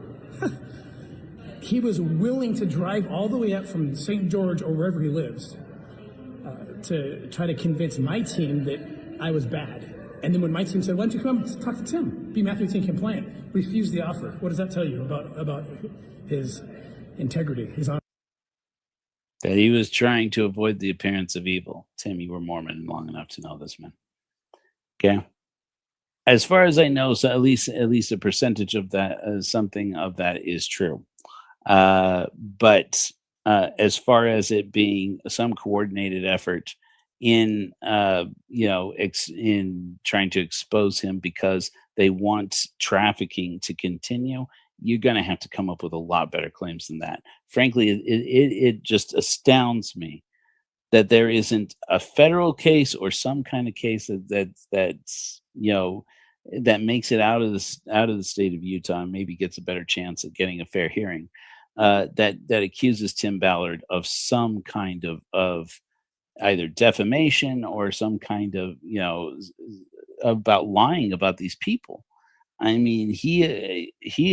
He was willing to drive all the way up from St. George or wherever he lives to try to convince my team that I was bad. And then when my team said, why don't you come talk to Tim? Be Matthew 18 compliant. Refused the offer. What does that tell you about his integrity, his honor? That he was trying to avoid the appearance of evil. Tim, you were Mormon long enough to know this, man. Okay. As far as I know, so at least a percentage of that, something of that is true. But as far as it being some coordinated effort in in trying to expose him because they want trafficking to continue, you're going to have to come up with a lot better claims than that. Frankly, it just astounds me that there isn't a federal case or some kind of case that's that makes it out of the state of Utah and maybe gets a better chance at getting a fair hearing. That accuses Tim Ballard of some kind of either defamation or some kind of about lying about these people. I mean, he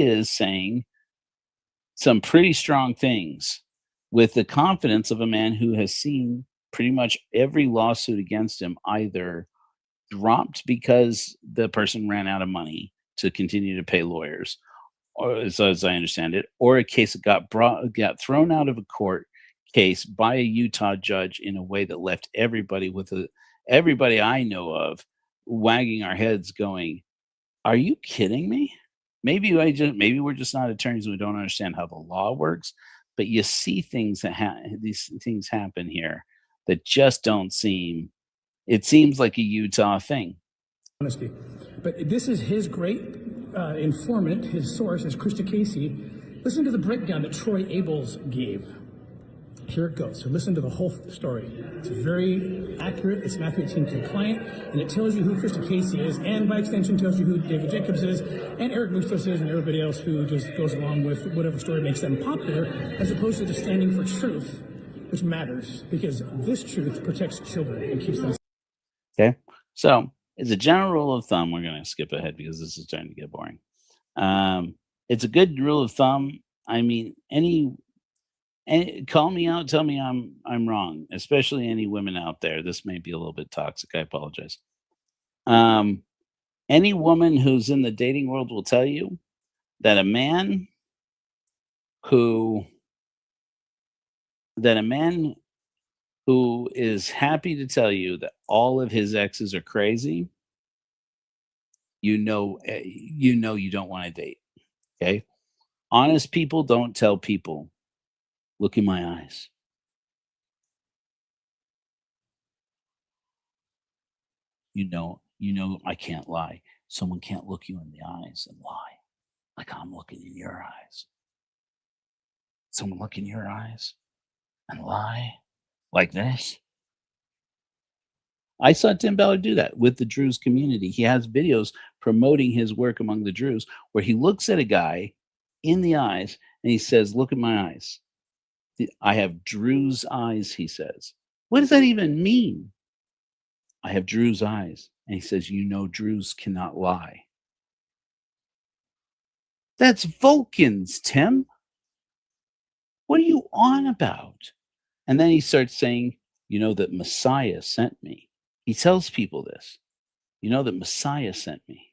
is saying some pretty strong things with the confidence of a man who has seen pretty much every lawsuit against him either dropped because the person ran out of money to continue to pay lawyers, or as I understand it, or a case that got thrown out of a court case by a Utah judge in a way that left everybody I know of wagging our heads going, are you kidding me? Maybe we're just not attorneys and we don't understand how the law works, but you see things these things happen here that just don't seem. It seems like a Utah thing. Honesty, but this is his great informant. His source is Krista Casey. Listen to the breakdown that Troy Abels gave. Here it goes. So listen to the whole story. It's very accurate. It's Matthew 18 compliant, and it tells you who Krista Casey is, and by extension tells you who David Jacobs is, and Eric Bustos is, and everybody else who just goes along with whatever story makes them popular, as opposed to just standing for truth, which matters, because this truth protects children and keeps them. Okay. So as a general rule of thumb, we're going to skip ahead because this is starting to get boring. It's a good rule of thumb. I mean, any call me out, tell me I'm wrong, especially any women out there. This may be a little bit toxic. I apologize. Any woman who's in the dating world will tell you that a man who is happy to tell you that all of his exes are crazy, you don't want to date. Okay? Honest people don't tell people, look in my eyes. You know I can't lie. Someone can't look you in the eyes and lie like I'm looking in your eyes. Someone look in your eyes and lie like this. I saw Tim Ballard do that with the Druze community. He has videos promoting his work among the Druze where he looks at a guy in the eyes and he says, look at my eyes. I have Druze eyes, he says. What does that even mean? I have Druze eyes. And he says, Druze cannot lie. That's Vulcans, Tim. What are you on about? And then he starts saying, that Messiah sent me. He tells people this. That Messiah sent me.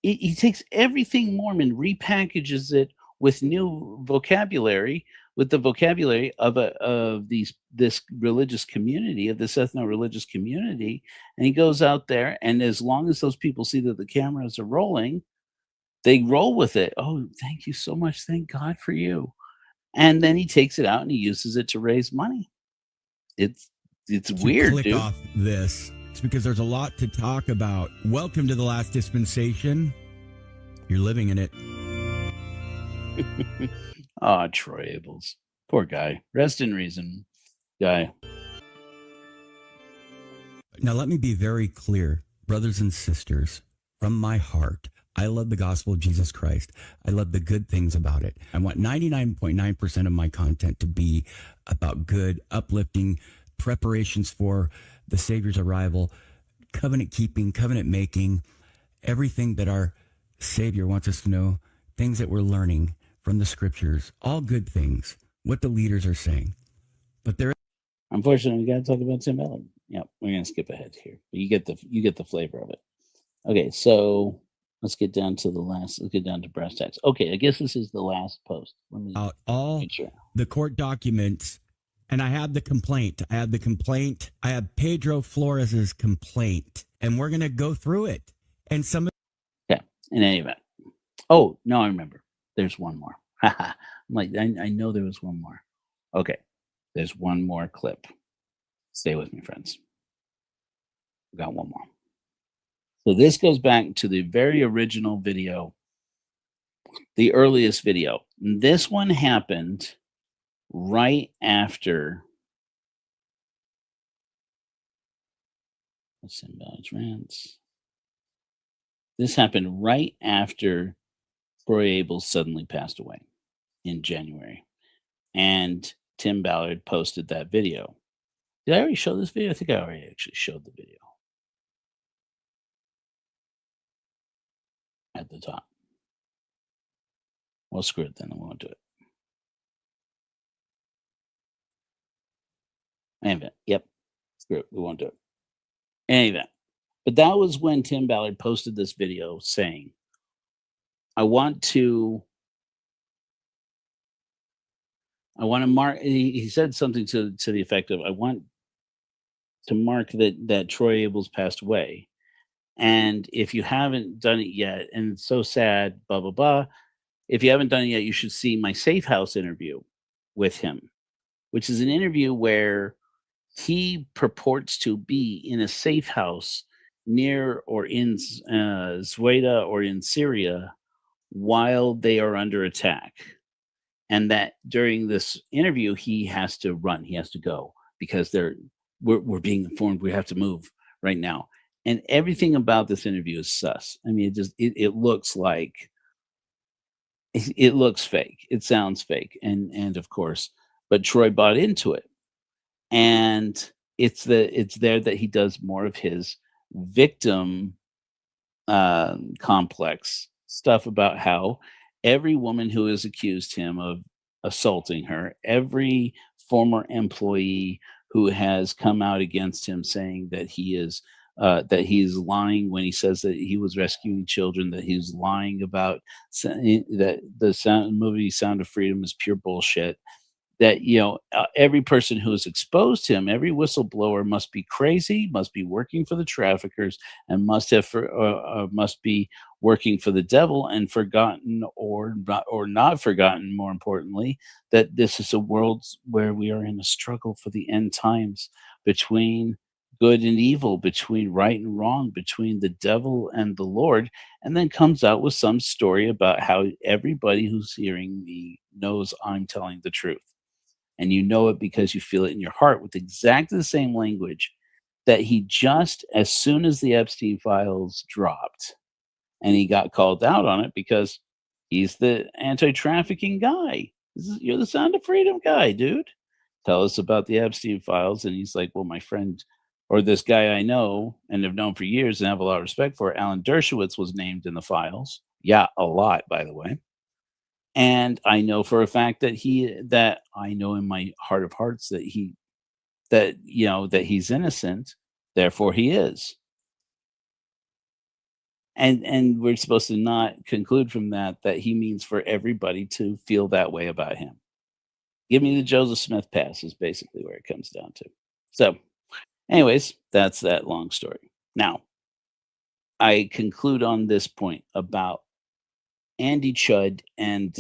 He takes everything Mormon, repackages it with new vocabulary, with the vocabulary of this religious community, of this ethno-religious community, and he goes out there, and as long as those people see that the cameras are rolling, they roll with it. Oh, thank you so much. Thank God for you. And then he takes it out and he uses it to raise money. It's weird, click dude. Off this. It's because there's a lot to talk about. Welcome to the last dispensation. You're living in it. Troy Abels. Poor guy. Rest in reason, guy. Now, let me be very clear, brothers and sisters, from my heart. I love the gospel of Jesus Christ. I love the good things about it. I want 99.9% of my content to be about good, uplifting preparations for the Savior's arrival, covenant keeping, covenant making, everything that our Savior wants us to know, things that we're learning from the scriptures, all good things, what the leaders are saying. But there, unfortunately, we got to talk about Tim Ballard. Yeah, we're gonna skip ahead here, but you get the flavor of it. Okay, so let's get down to brass tacks. Okay, I guess this is the last post. Let me all the court documents, and I have the complaint. I have Pedro Flores's complaint, and we're gonna go through it. And some. Okay. In any event. Oh no, I remember. There's one more. I'm like, I know there was one more. Okay, there's one more clip. Stay with me, friends. We got one more. So this goes back to the very original video, the earliest video. This one happened right after. Let's see, Ballard's rants. This happened right after Troy Abel suddenly passed away in January. And Tim Ballard posted that video. Did I already show this video? I think I already actually showed the video at the top. Well, screw it then. I won't do it. Anyway, yep. Screw it. We won't do it. Anyway, but that was when Tim Ballard posted this video saying, I want to mark. He said something to the effect of, I want to mark that Troy Abel's passed away. And if you haven't done it yet, and it's so sad, blah, blah, blah. If you haven't done it yet, you should see my Safe House interview with him, which is an interview where he purports to be in a safe house near or in Zweda or in Syria while they are under attack. And that during this interview, he has to run, he has to go because we're being informed we have to move right now. And everything about this interview is sus. I mean, it looks like it looks fake. It sounds fake. And of course, but Troy bought into it. And it's there that he does more of his victim complex stuff about how every woman who has accused him of assaulting her, every former employee who has come out against him saying that he is lying when he says that he was rescuing children, that he's lying about that the movie Sound of Freedom is pure bullshit. That every person who has exposed him, every whistleblower must be crazy, must be working for the traffickers, and must be working for the devil, and forgotten or not forgotten. More importantly, that this is a world where we are in a struggle for the end times between good and evil, between right and wrong, between the devil and the Lord, and then comes out with some story about how everybody who's hearing me knows I'm telling the truth. And you know it because you feel it in your heart with exactly the same language that he just, as soon as the Epstein files dropped, and he got called out on it because he's the anti-trafficking guy. You're the Sound of Freedom guy, dude. Tell us about the Epstein files. And he's like, well, my friend, or this guy I know and have known for years and have a lot of respect for, Alan Dershowitz, was named in the files. Yeah, a lot, by the way. And I know for a fact that I know in my heart of hearts that he's innocent, therefore he is. And we're supposed to not conclude from that he means for everybody to feel that way about him. Give me the Joseph Smith pass is basically where it comes down to. So, anyways, that's that long story. Now, I conclude on this point about Andy Chud and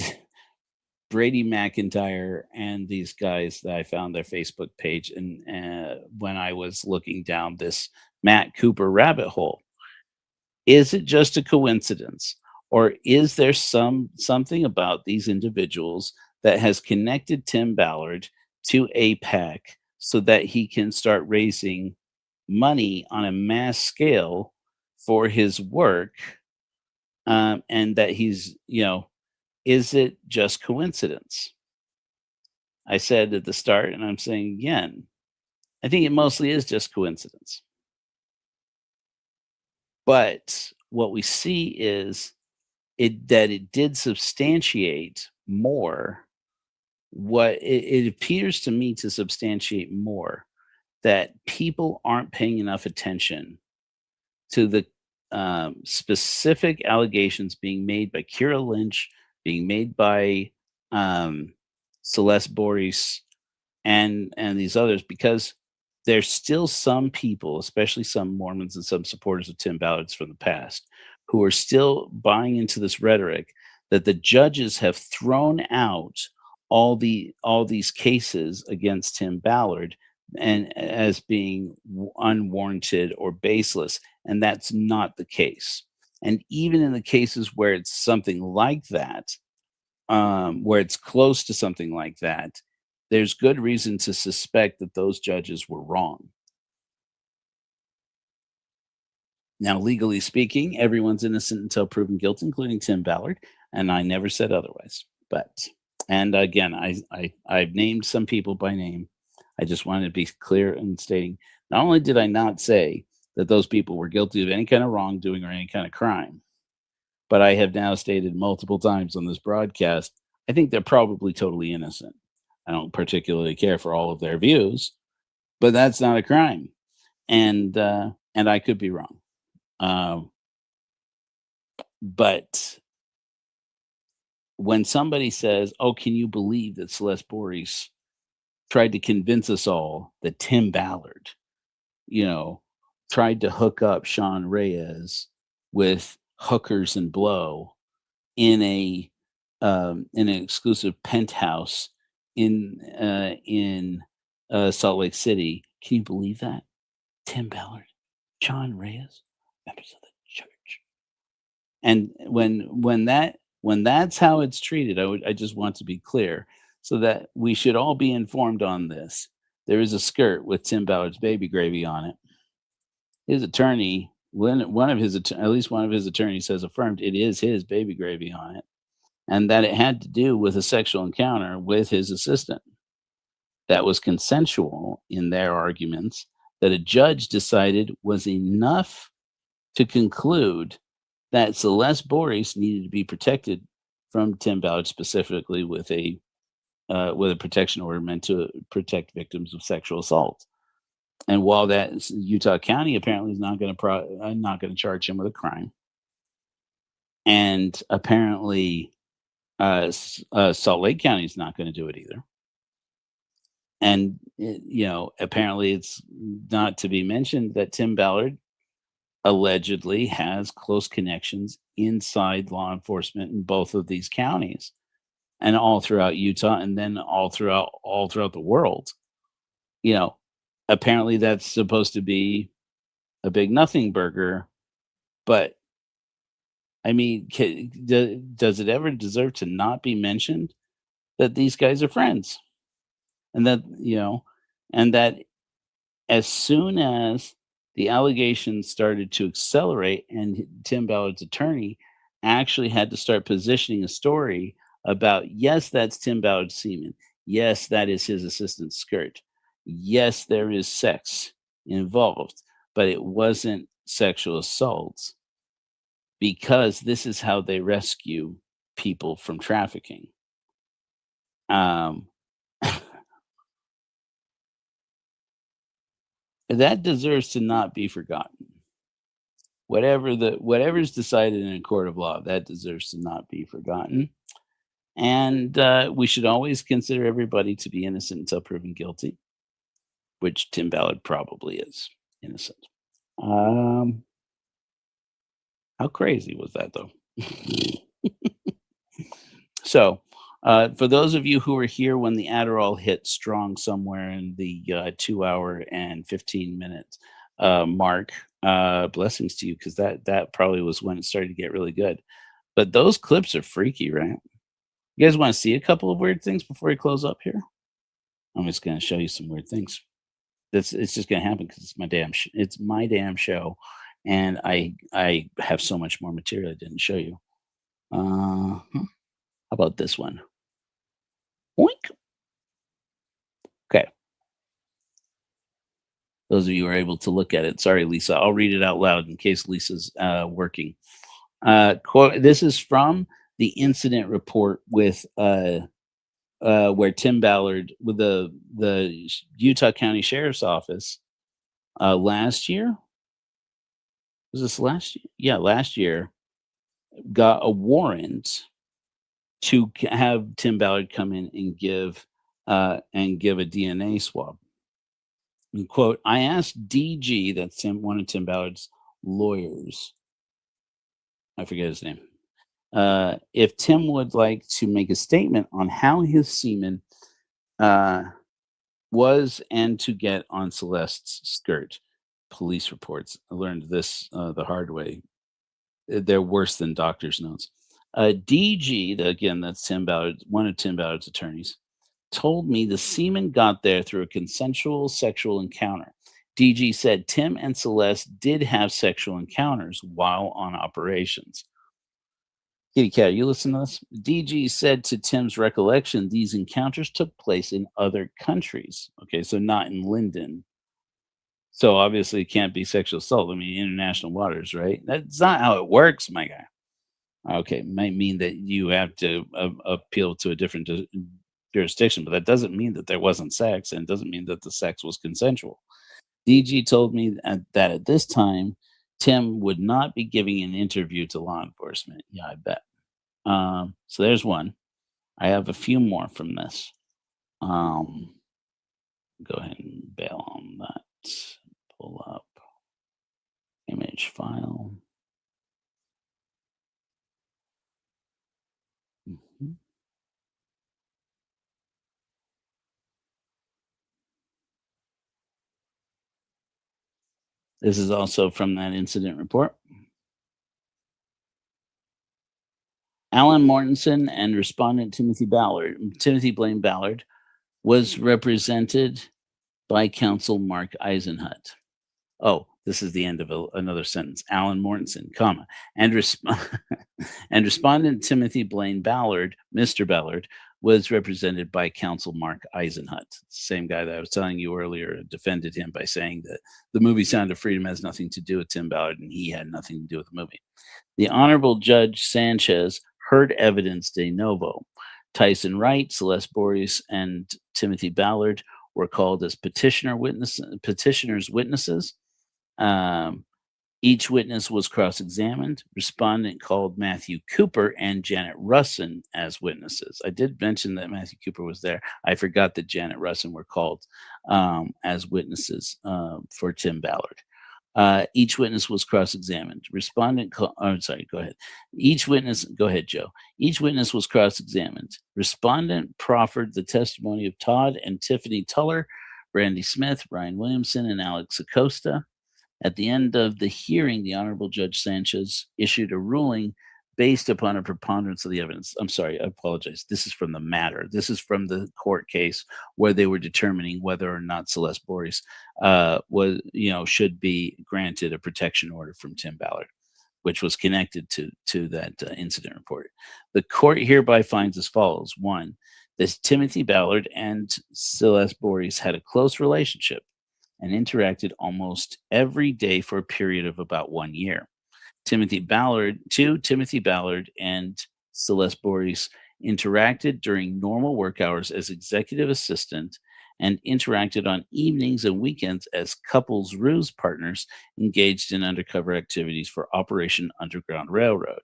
Brady McIntyre and these guys that I found their Facebook page and when I was looking down this Matt Cooper rabbit hole. Is it just a coincidence, or is there something about these individuals that has connected Tim Ballard to AIPAC so that he can start raising money on a mass scale for his work? And that he's, is it just coincidence? I said at the start, and I'm saying again, I think it mostly is just coincidence. But what we see is that it did substantiate more what it appears to me to substantiate more that people aren't paying enough attention to the specific allegations being made by Kira Lynch, being made by Celeste Boris, and these others, because there's still some people, especially some Mormons and some supporters of Tim Ballard's from the past, who are still buying into this rhetoric that the judges have thrown out all these cases against Tim Ballard and as being unwarranted or baseless, and that's not the case. And even in the cases where it's something like that, where it's close to something like that, there's good reason to suspect that those judges were wrong. Now, legally speaking, everyone's innocent until proven guilty, including Tim Ballard, and I never said otherwise. But, and again, I've named some people by name. I just wanted to be clear in stating, not only did I not say that those people were guilty of any kind of wrongdoing or any kind of crime, but I have now stated multiple times on this broadcast, I think they're probably totally innocent. I don't particularly care for all of their views, but that's not a crime, and I could be wrong. But when somebody says, "Oh, can you believe that Celeste Boris tried to convince us all that Tim Ballard, tried to hook up Sean Reyes with hookers and blow in an exclusive penthouse in Salt Lake City? Can you believe that? Tim Ballard, Sean Reyes, members of the church." And when that's how it's treated, I just want to be clear so that we should all be informed on this. There is a skirt with Tim Ballard's baby gravy on it. His attorney, at least one of his attorneys has affirmed it is his baby gravy on it, and that it had to do with a sexual encounter with his assistant that was consensual in their arguments, that a judge decided was enough to conclude that Celeste Boris needed to be protected from Tim Ballard, specifically with a protection order meant to protect victims of sexual assault. And while that Utah County apparently is not going to charge him with a crime, and apparently Salt Lake County is not going to do it either. And apparently it's not to be mentioned that Tim Ballard allegedly has close connections inside law enforcement in both of these counties and all throughout Utah, and then all throughout the world. Apparently that's supposed to be a big nothing burger, but I mean, does it ever deserve to not be mentioned that these guys are friends? And that as soon as the allegations started to accelerate and Tim Ballard's attorney actually had to start positioning a story about, yes, that's Tim Ballard's semen. Yes, that is his assistant's skirt. Yes, there is sex involved, but it wasn't sexual assault, because this is how they rescue people from trafficking. That deserves to not be forgotten. Whatever's decided in a court of law, that deserves to not be forgotten. And we should always consider everybody to be innocent until proven guilty, which Tim Ballard probably is innocent. How crazy was that, though? So, for those of you who were here when the Adderall hit strong somewhere in the 2 hour and 15 minutes mark, blessings to you, because that probably was when it started to get really good. But those clips are freaky, right? You guys want to see a couple of weird things before we close up here? I'm just going to show you some weird things. It's just going to happen because it's my damn show, and I have so much more material I didn't show you. How about this one? Oink. Okay. Those of you who are able to look at it. Sorry, Lisa. I'll read it out loud in case Lisa's working. Quote, this is from the incident report with where Tim Ballard with the Utah County Sheriff's Office last year. Was this last year? Yeah, last year got a warrant to have Tim Ballard come in and give a DNA swab. And quote, I asked DG, that's one of Tim Ballard's lawyers. I forget his name. If Tim would like to make a statement on how his semen was and to get on Celeste's skirt. Police reports. I learned this the hard way. They're worse than doctor's notes. DG, again, that's Tim Ballard, one of Tim Ballard's attorneys, told me the semen got there through a consensual sexual encounter. DG said Tim and Celeste did have sexual encounters while on operations. Kitty Cat, you listen to this? DG said to Tim's recollection, these encounters took place in other countries. Okay, so not in Linden. So obviously it can't be sexual assault. I mean, international waters, right? That's not how it works, my guy. Okay, might mean that you have to appeal to a different jurisdiction, but that doesn't mean that there wasn't sex, and it doesn't mean that the sex was consensual. DG told me that at this time, Tim would not be giving an interview to law enforcement. Yeah, I bet. So there's one. I have a few more from this. Go ahead and bail on that. Pull up image file. Mhm. This is also from that incident report. Alan Mortensen and respondent Timothy Blaine Ballard, was represented by counsel Mark Eisenhut. Oh, this is the end of another sentence. Alan Mortensen, comma, and respondent Timothy Blaine Ballard, Mr. Ballard, was represented by counsel Mark Eisenhut. Same guy that I was telling you earlier defended him by saying that the movie Sound of Freedom has nothing to do with Tim Ballard and he had nothing to do with the movie. The Honorable Judge Sanchez heard evidence de novo. Tyson Wright, Celeste Boris, and Timothy Ballard were called as petitioner's witnesses. Each witness was cross-examined. Respondent called Matthew Cooper and Janet Russin as witnesses. I did mention that Matthew Cooper was there. I forgot that Janet Russin were called as witnesses for Tim Ballard. Each witness was cross-examined. Respondent, go ahead. Go ahead, Joe. Each witness was cross-examined. Respondent proffered the testimony of Todd and Tiffany Tuller, Brandy Smith, Brian Williamson, and Alex Acosta. At the end of the hearing, the Honorable Judge Sanchez issued a ruling based upon a preponderance of the evidence. I'm sorry, I apologize. This is from the matter. This is from the court case where they were determining whether or not Celeste Boris should be granted a protection order from Tim Ballard, which was connected to that incident report. The court hereby finds as follows: one, that Timothy Ballard and Celeste Boris had a close relationship and interacted almost every day for a period of about 1 year. Timothy Ballard and Celeste Boris interacted during normal work hours as executive assistant and interacted on evenings and weekends as couples ruse partners engaged in undercover activities for Operation Underground Railroad.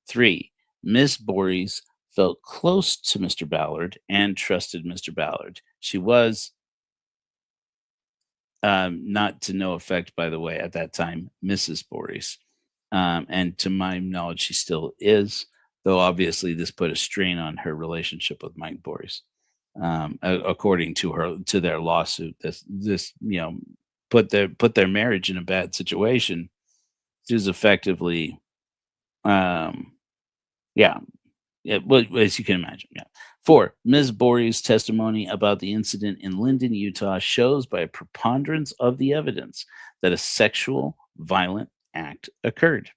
3, Ms. Boris felt close to Mr. Ballard and trusted Mr. Ballard. She was, not to no effect, by the way, at that time, Mrs. Boris. And to my knowledge, she still is, though obviously this put a strain on her relationship with Mike Boris. According to their lawsuit, this put their marriage in a bad situation. She was effectively, well, as you can imagine, yeah. 4, Ms. Boris' testimony about the incident in Linden, Utah shows by a preponderance of the evidence that a sexual violent act occurred.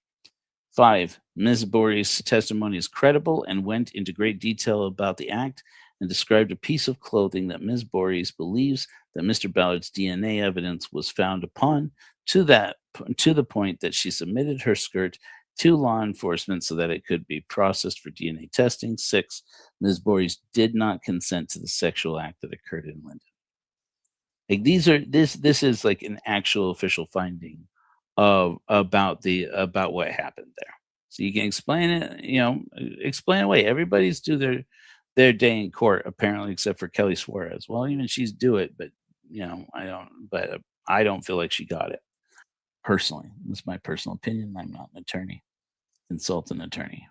5, Ms. Boris' testimony is credible and went into great detail about the act and described a piece of clothing that Ms. Boris believes that Mr. Ballard's DNA evidence was found upon, to the point that she submitted her skirt to law enforcement so that it could be processed for DNA testing. 6, Ms. Boris did not consent to the sexual act that occurred in Linden. Like this is like an actual official finding about what happened there. So you can explain it, explain away. Everybody's do their day in court, apparently, except for Kelly Suarez. Well, even she's do it, but I don't feel like she got it. Personally, that's my personal opinion. I'm not an attorney, consultant attorney.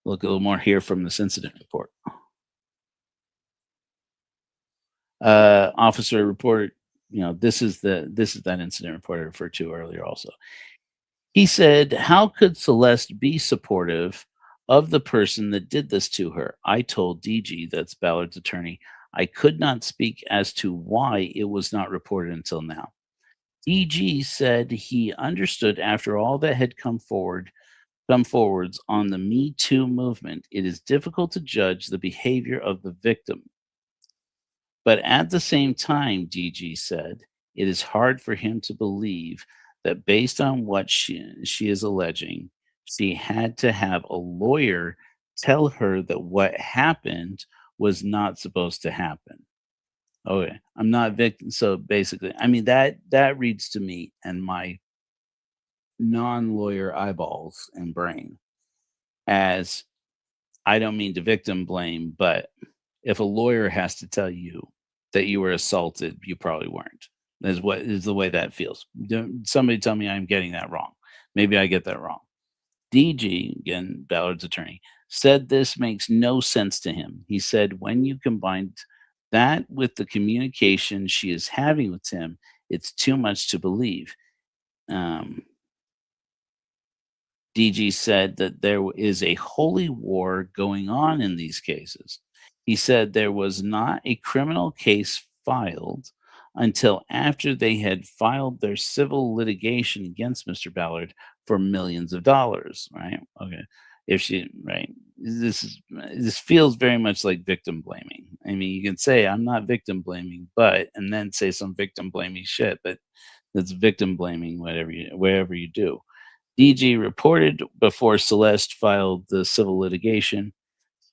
Look a little more here from this incident report. Officer reported, this is that incident report I referred to earlier also. He said, "How could Celeste be supportive of the person that did this to her? I told DG," that's Ballard's attorney, "I could not speak as to why it was not reported until now." DG said he understood after all that had come forwards on the Me Too movement, it is difficult to judge the behavior of the victim. But at the same time, DG said, it is hard for him to believe that based on what she is alleging, she had to have a lawyer tell her that what happened was not supposed to happen. Okay, I'm not victim. So basically, I mean that reads to me and my non-lawyer eyeballs and brain as, I don't mean to victim blame, but if a lawyer has to tell you that you were assaulted, you probably weren't. Is the way that feels. Somebody tell me I'm getting that wrong. Maybe I get that wrong. DG, again, Ballard's attorney, said this makes no sense to him. He said when you combined that with the communication she is having with him, it's too much to believe. DG said that there is a holy war going on in these cases. He said there was not a criminal case filed until after they had filed their civil litigation against Mr. Ballard for millions of dollars, right? Okay. This feels very much like victim blaming. I mean, you can say I'm not victim blaming, but and then say some victim blaming shit, but that's victim blaming wherever you do. DG reported before Celeste filed the civil litigation,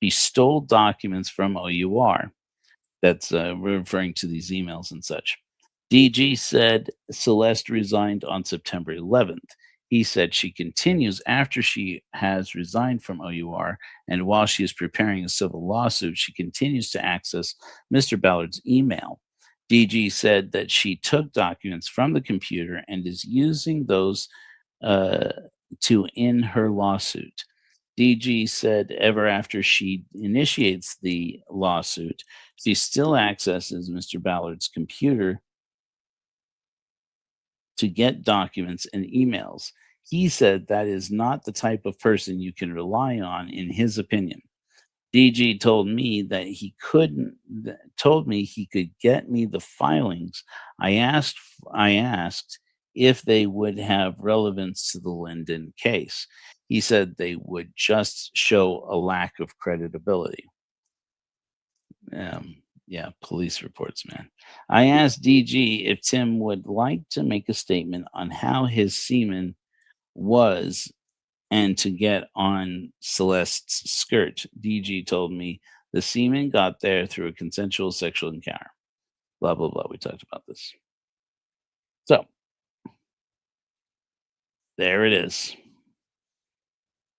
she stole documents from OUR. That's referring to these emails and such. DG said Celeste resigned on September 11th. He said she continues after she has resigned from OUR, and while she is preparing a civil lawsuit, she continues to access Mr. Ballard's email. DG said that she took documents from the computer and is using those to end her lawsuit. DG said ever after she initiates the lawsuit, she still accesses Mr. Ballard's computer to get documents and emails. He said that is not the type of person you can rely on, in his opinion. DG told me that he could get me the filings. I asked if they would have relevance to the Linden case. He said they would just show a lack of credibility. Yeah, police reports, man. I asked DG if Tim would like to make a statement on how his semen was and to get on Celeste's skirt. DG told me the semen got there through a consensual sexual encounter. Blah, blah, blah. We talked about this. So, there it is.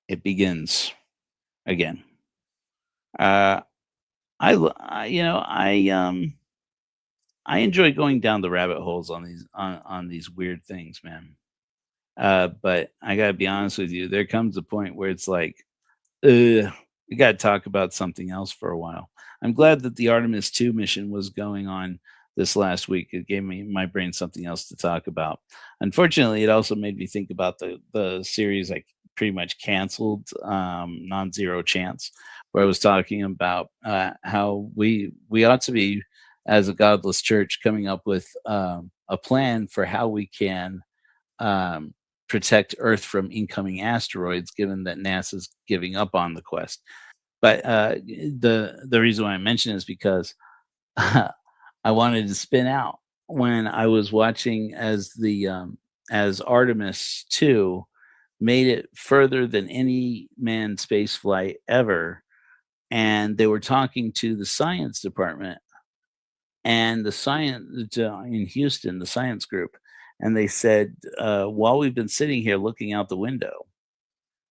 It begins again. I enjoy going down the rabbit holes on these weird things, man. But I gotta be honest with you, there comes a point where it's like, we gotta talk about something else for a while. I'm glad that the Artemis 2 mission was going on this last week. It gave my brain something else to talk about. Unfortunately, it also made me think about the series I pretty much canceled, Non-Zero Chance, where I was talking about how we ought to be, as a godless church, coming up with a plan for how we can protect Earth from incoming asteroids, given that NASA's giving up on the quest. But the reason why I mention it is because I wanted to spin out when I was watching as Artemis 2 made it further than any manned space flight ever, and they were talking to the science department and the science in Houston, the science group, and they said, while we've been sitting here looking out the window,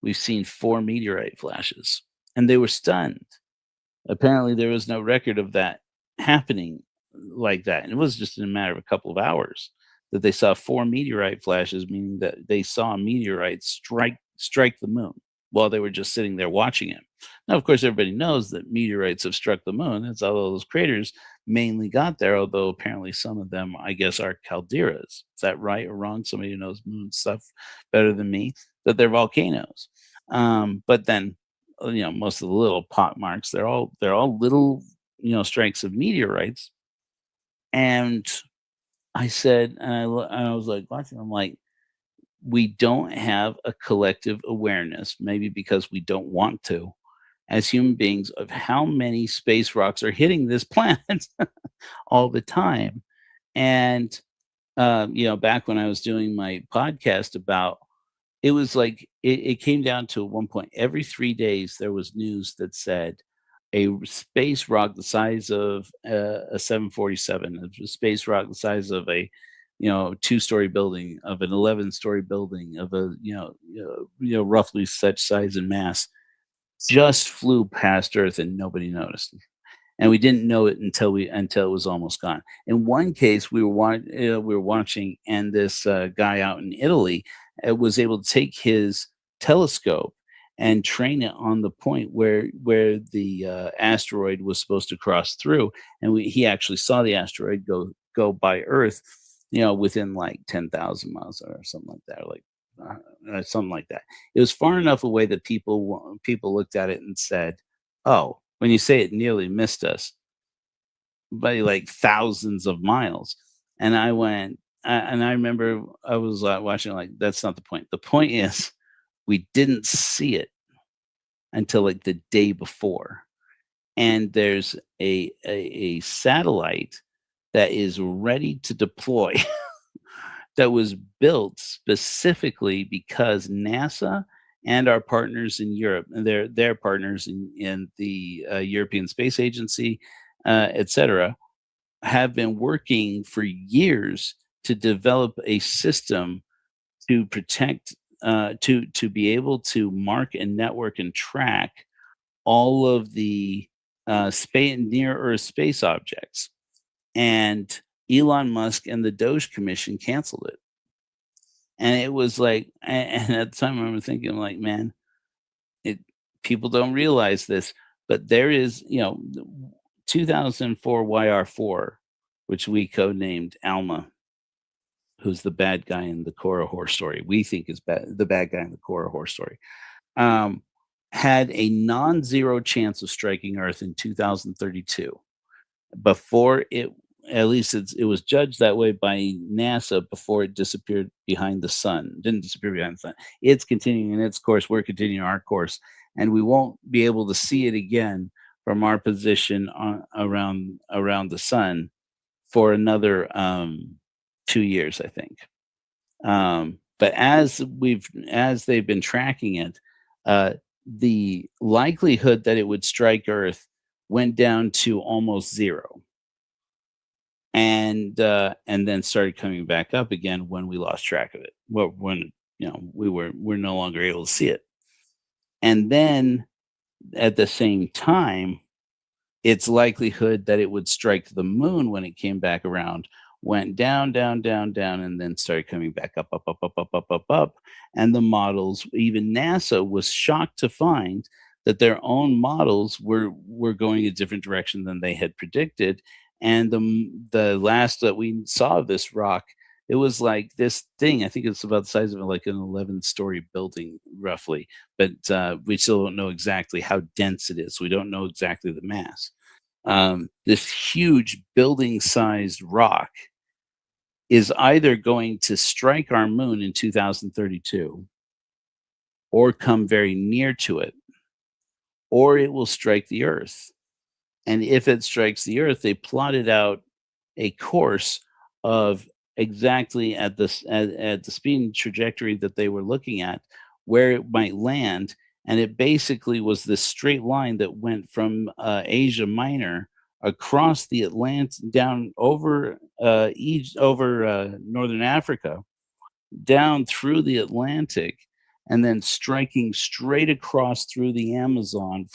we've seen 4 meteorite flashes, and they were stunned. Apparently, there was no record of that happening like that, and it was just in a matter of a couple of hours that they saw 4 meteorite flashes, meaning that they saw a meteorite strike the moon. while they were just sitting there watching it. Now, of course, everybody knows that meteorites have struck the moon. That's how those craters mainly got there, although apparently some of them, I guess, are calderas. Is that right or wrong? Somebody who knows moon stuff better than me, that they're volcanoes. But then, most of the little pot marks, they're all little, strikes of meteorites. And I said, and I was like watching, I'm like, we don't have a collective awareness, maybe because we don't want to, as human beings, of how many space rocks are hitting this planet all the time. And, back when I was doing my podcast about, it was like, it came down to, at one point, every 3 days, there was news that said a space rock the size of a 747, a space rock the size of a, 2-story building, of an 11-story building, of a, roughly such size and mass, just flew past Earth and nobody noticed. And we didn't know it until it was almost gone. In one case, we were watching, and this guy out in Italy was able to take his telescope and train it on the point where the asteroid was supposed to cross through, and he actually saw the asteroid go by Earth, within like 10,000 miles or something like that, or like something like that. It was far enough away that people looked at it and said, "Oh, when you say it nearly missed us by like thousands of miles." And I went, and I remember I was watching, like, that's not the point. The point is, we didn't see it until like the day before. And there's a satellite that is ready to deploy that was built specifically because NASA and our partners in Europe, and their partners in the European Space Agency, etc., have been working for years to develop a system to protect, to be able to mark and network and track all of the space near Earth space objects. And Elon Musk and the Doge Commission canceled it. And it was like, and at the time I remember thinking, like, man, people don't realize this, but there is, 2004 YR4, which we codenamed Alma, who's the bad guy in the Korra horror story. We think is the bad guy in the Korra horror story. Had a non-zero chance of striking Earth in 2032. Before it, at least it was judged that way by NASA before it disappeared behind the sun. Didn't disappear behind the sun. It's continuing its course. We're continuing our course, and we won't be able to see it again from our position around the sun for another 2 years, I think. But as they've been tracking it, the likelihood that it would strike Earth went down to almost zero, and then started coming back up again when we lost track of it. Well, when we're no longer able to see it, and then at the same time, its likelihood that it would strike the moon when it came back around went down, down, down, down, and then started coming back up, up, up, up, up, up, up, up. And the models, even NASA was shocked to find that their own models were going a different direction than they had predicted. And the last that we saw of this rock, it was like this thing. I think it's about the size of like an 11-story building, roughly. But we still don't know exactly how dense it is. We don't know exactly the mass. This huge building-sized rock is either going to strike our moon in 2032 or come very near to it, or it will strike the Earth. And if it strikes the Earth, they plotted out a course of exactly at the speed and trajectory that they were looking at, where it might land. And it basically was this straight line that went from Asia Minor across the Atlantic, down over northern Africa, down through the Atlantic, and then striking straight across through the Amazon,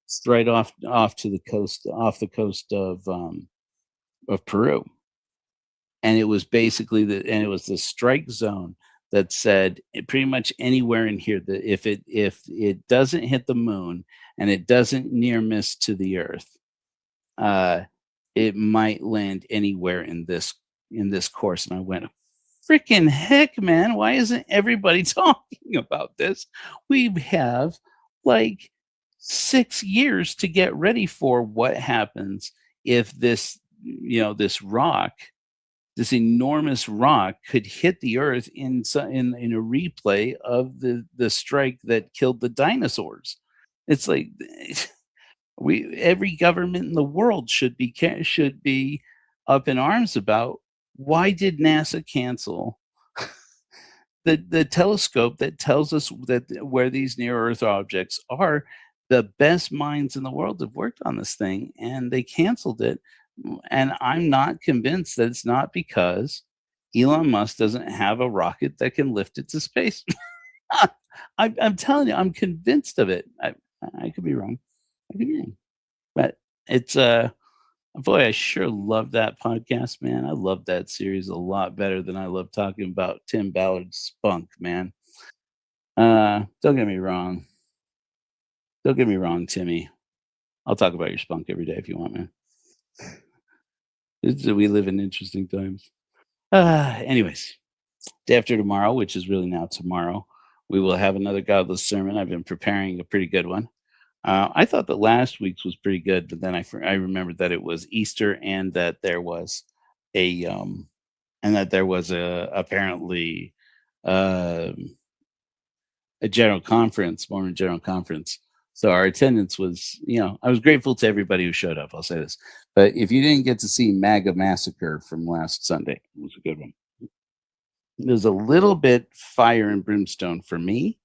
straight off to the coast, off the coast of Peru. And it was basically the strike zone that said pretty much anywhere in here that if it doesn't hit the moon and it doesn't near miss to the Earth, it might land anywhere in this course. And I went, freaking heck, man! Why isn't everybody talking about this? We have like 6 years to get ready for what happens if this rock, this enormous rock, could hit the Earth in a replay of the strike that killed the dinosaurs. It's like every government in the world should be up in arms about, why did NASA cancel the telescope that tells us that where these near Earth objects are? The best minds in the world have worked on this thing, and they canceled it. And I'm not convinced that it's not because Elon Musk doesn't have a rocket that can lift it to space. I'm telling you, I'm convinced of it. I could be wrong. But it's boy, I sure love that podcast, man. I love that series a lot better than I love talking about Tim Ballard's spunk, man. Don't get me wrong. Don't get me wrong, Timmy. I'll talk about your spunk every day if you want, man. We live in interesting times. Anyways, day after tomorrow, which is really now tomorrow, we will have another godless sermon. I've been preparing a pretty good one. I thought that last week's was pretty good, but then I remembered that it was Easter and that there was apparently a general conference, Mormon general conference. So our attendance was, I was grateful to everybody who showed up. I'll say this, but if you didn't get to see MAGA Massacre from last Sunday, it was a good one. There's a little bit fire and brimstone for me,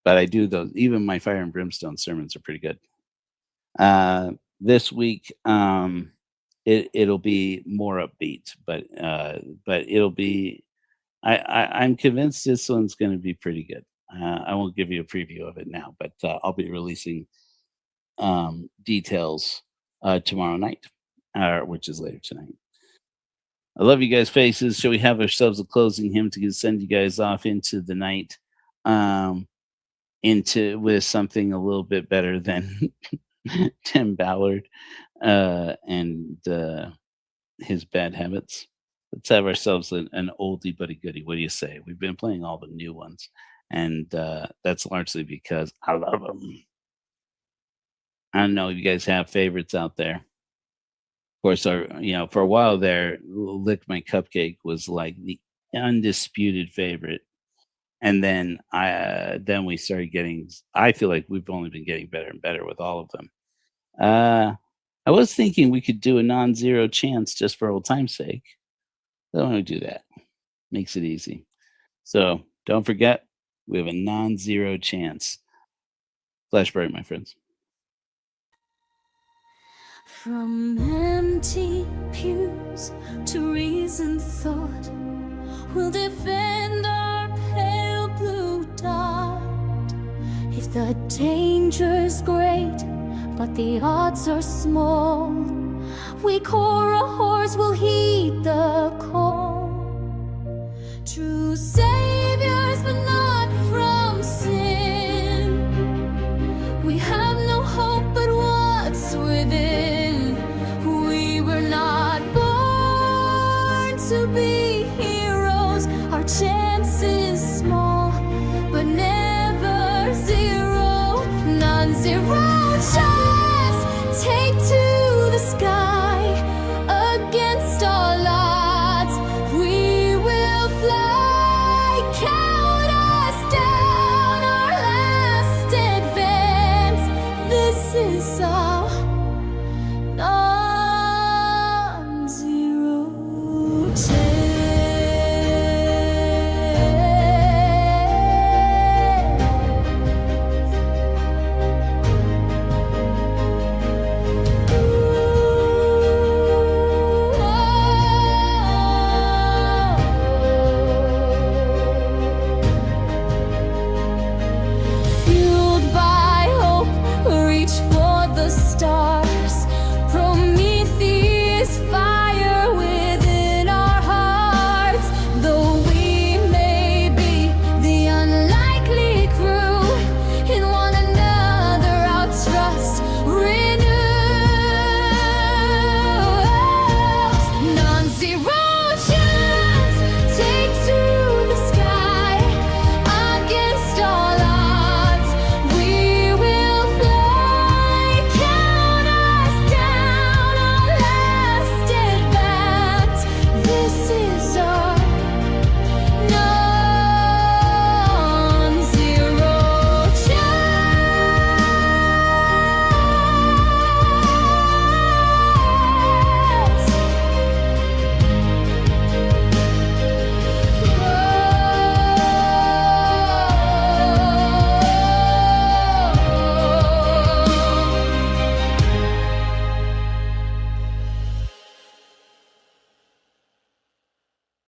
but I do those. Even my fire and brimstone sermons are pretty good. This week, it'll be more upbeat, but it'll be. I'm convinced this one's going to be pretty good. I won't give you a preview of it now, but I'll be releasing details tomorrow night, which is later tonight. I love you guys' faces. Shall we have ourselves a closing hymn to send you guys off into the night, with something a little bit better than Tim Ballard and his bad habits? Let's have ourselves an oldie but a goodie. What do you say? We've been playing all the new ones, and that's largely because I love them. I don't know if you guys have favorites out there. Of course, for a while there, Lick My Cupcake was like the undisputed favorite. And then we started getting, I feel like we've only been getting better and better with all of them. I was thinking we could do a non-zero chance just for old time's sake. I don't want to do that. Makes it easy. So don't forget, we have a non-zero chance. Flash bright, my friends. From empty pews to reasoned thought, we'll defend our pale blue dot. If the danger's great, but the odds are small, we Cora horse will heed the call. True saviors, but not from sin. We have no hope but what's within. We were not born to be heroes. Our chance is small, but never zero. Non-zero chance, take to the sky. Against all odds, we will fly. Count us down, our last advance. This is our non-zero chance.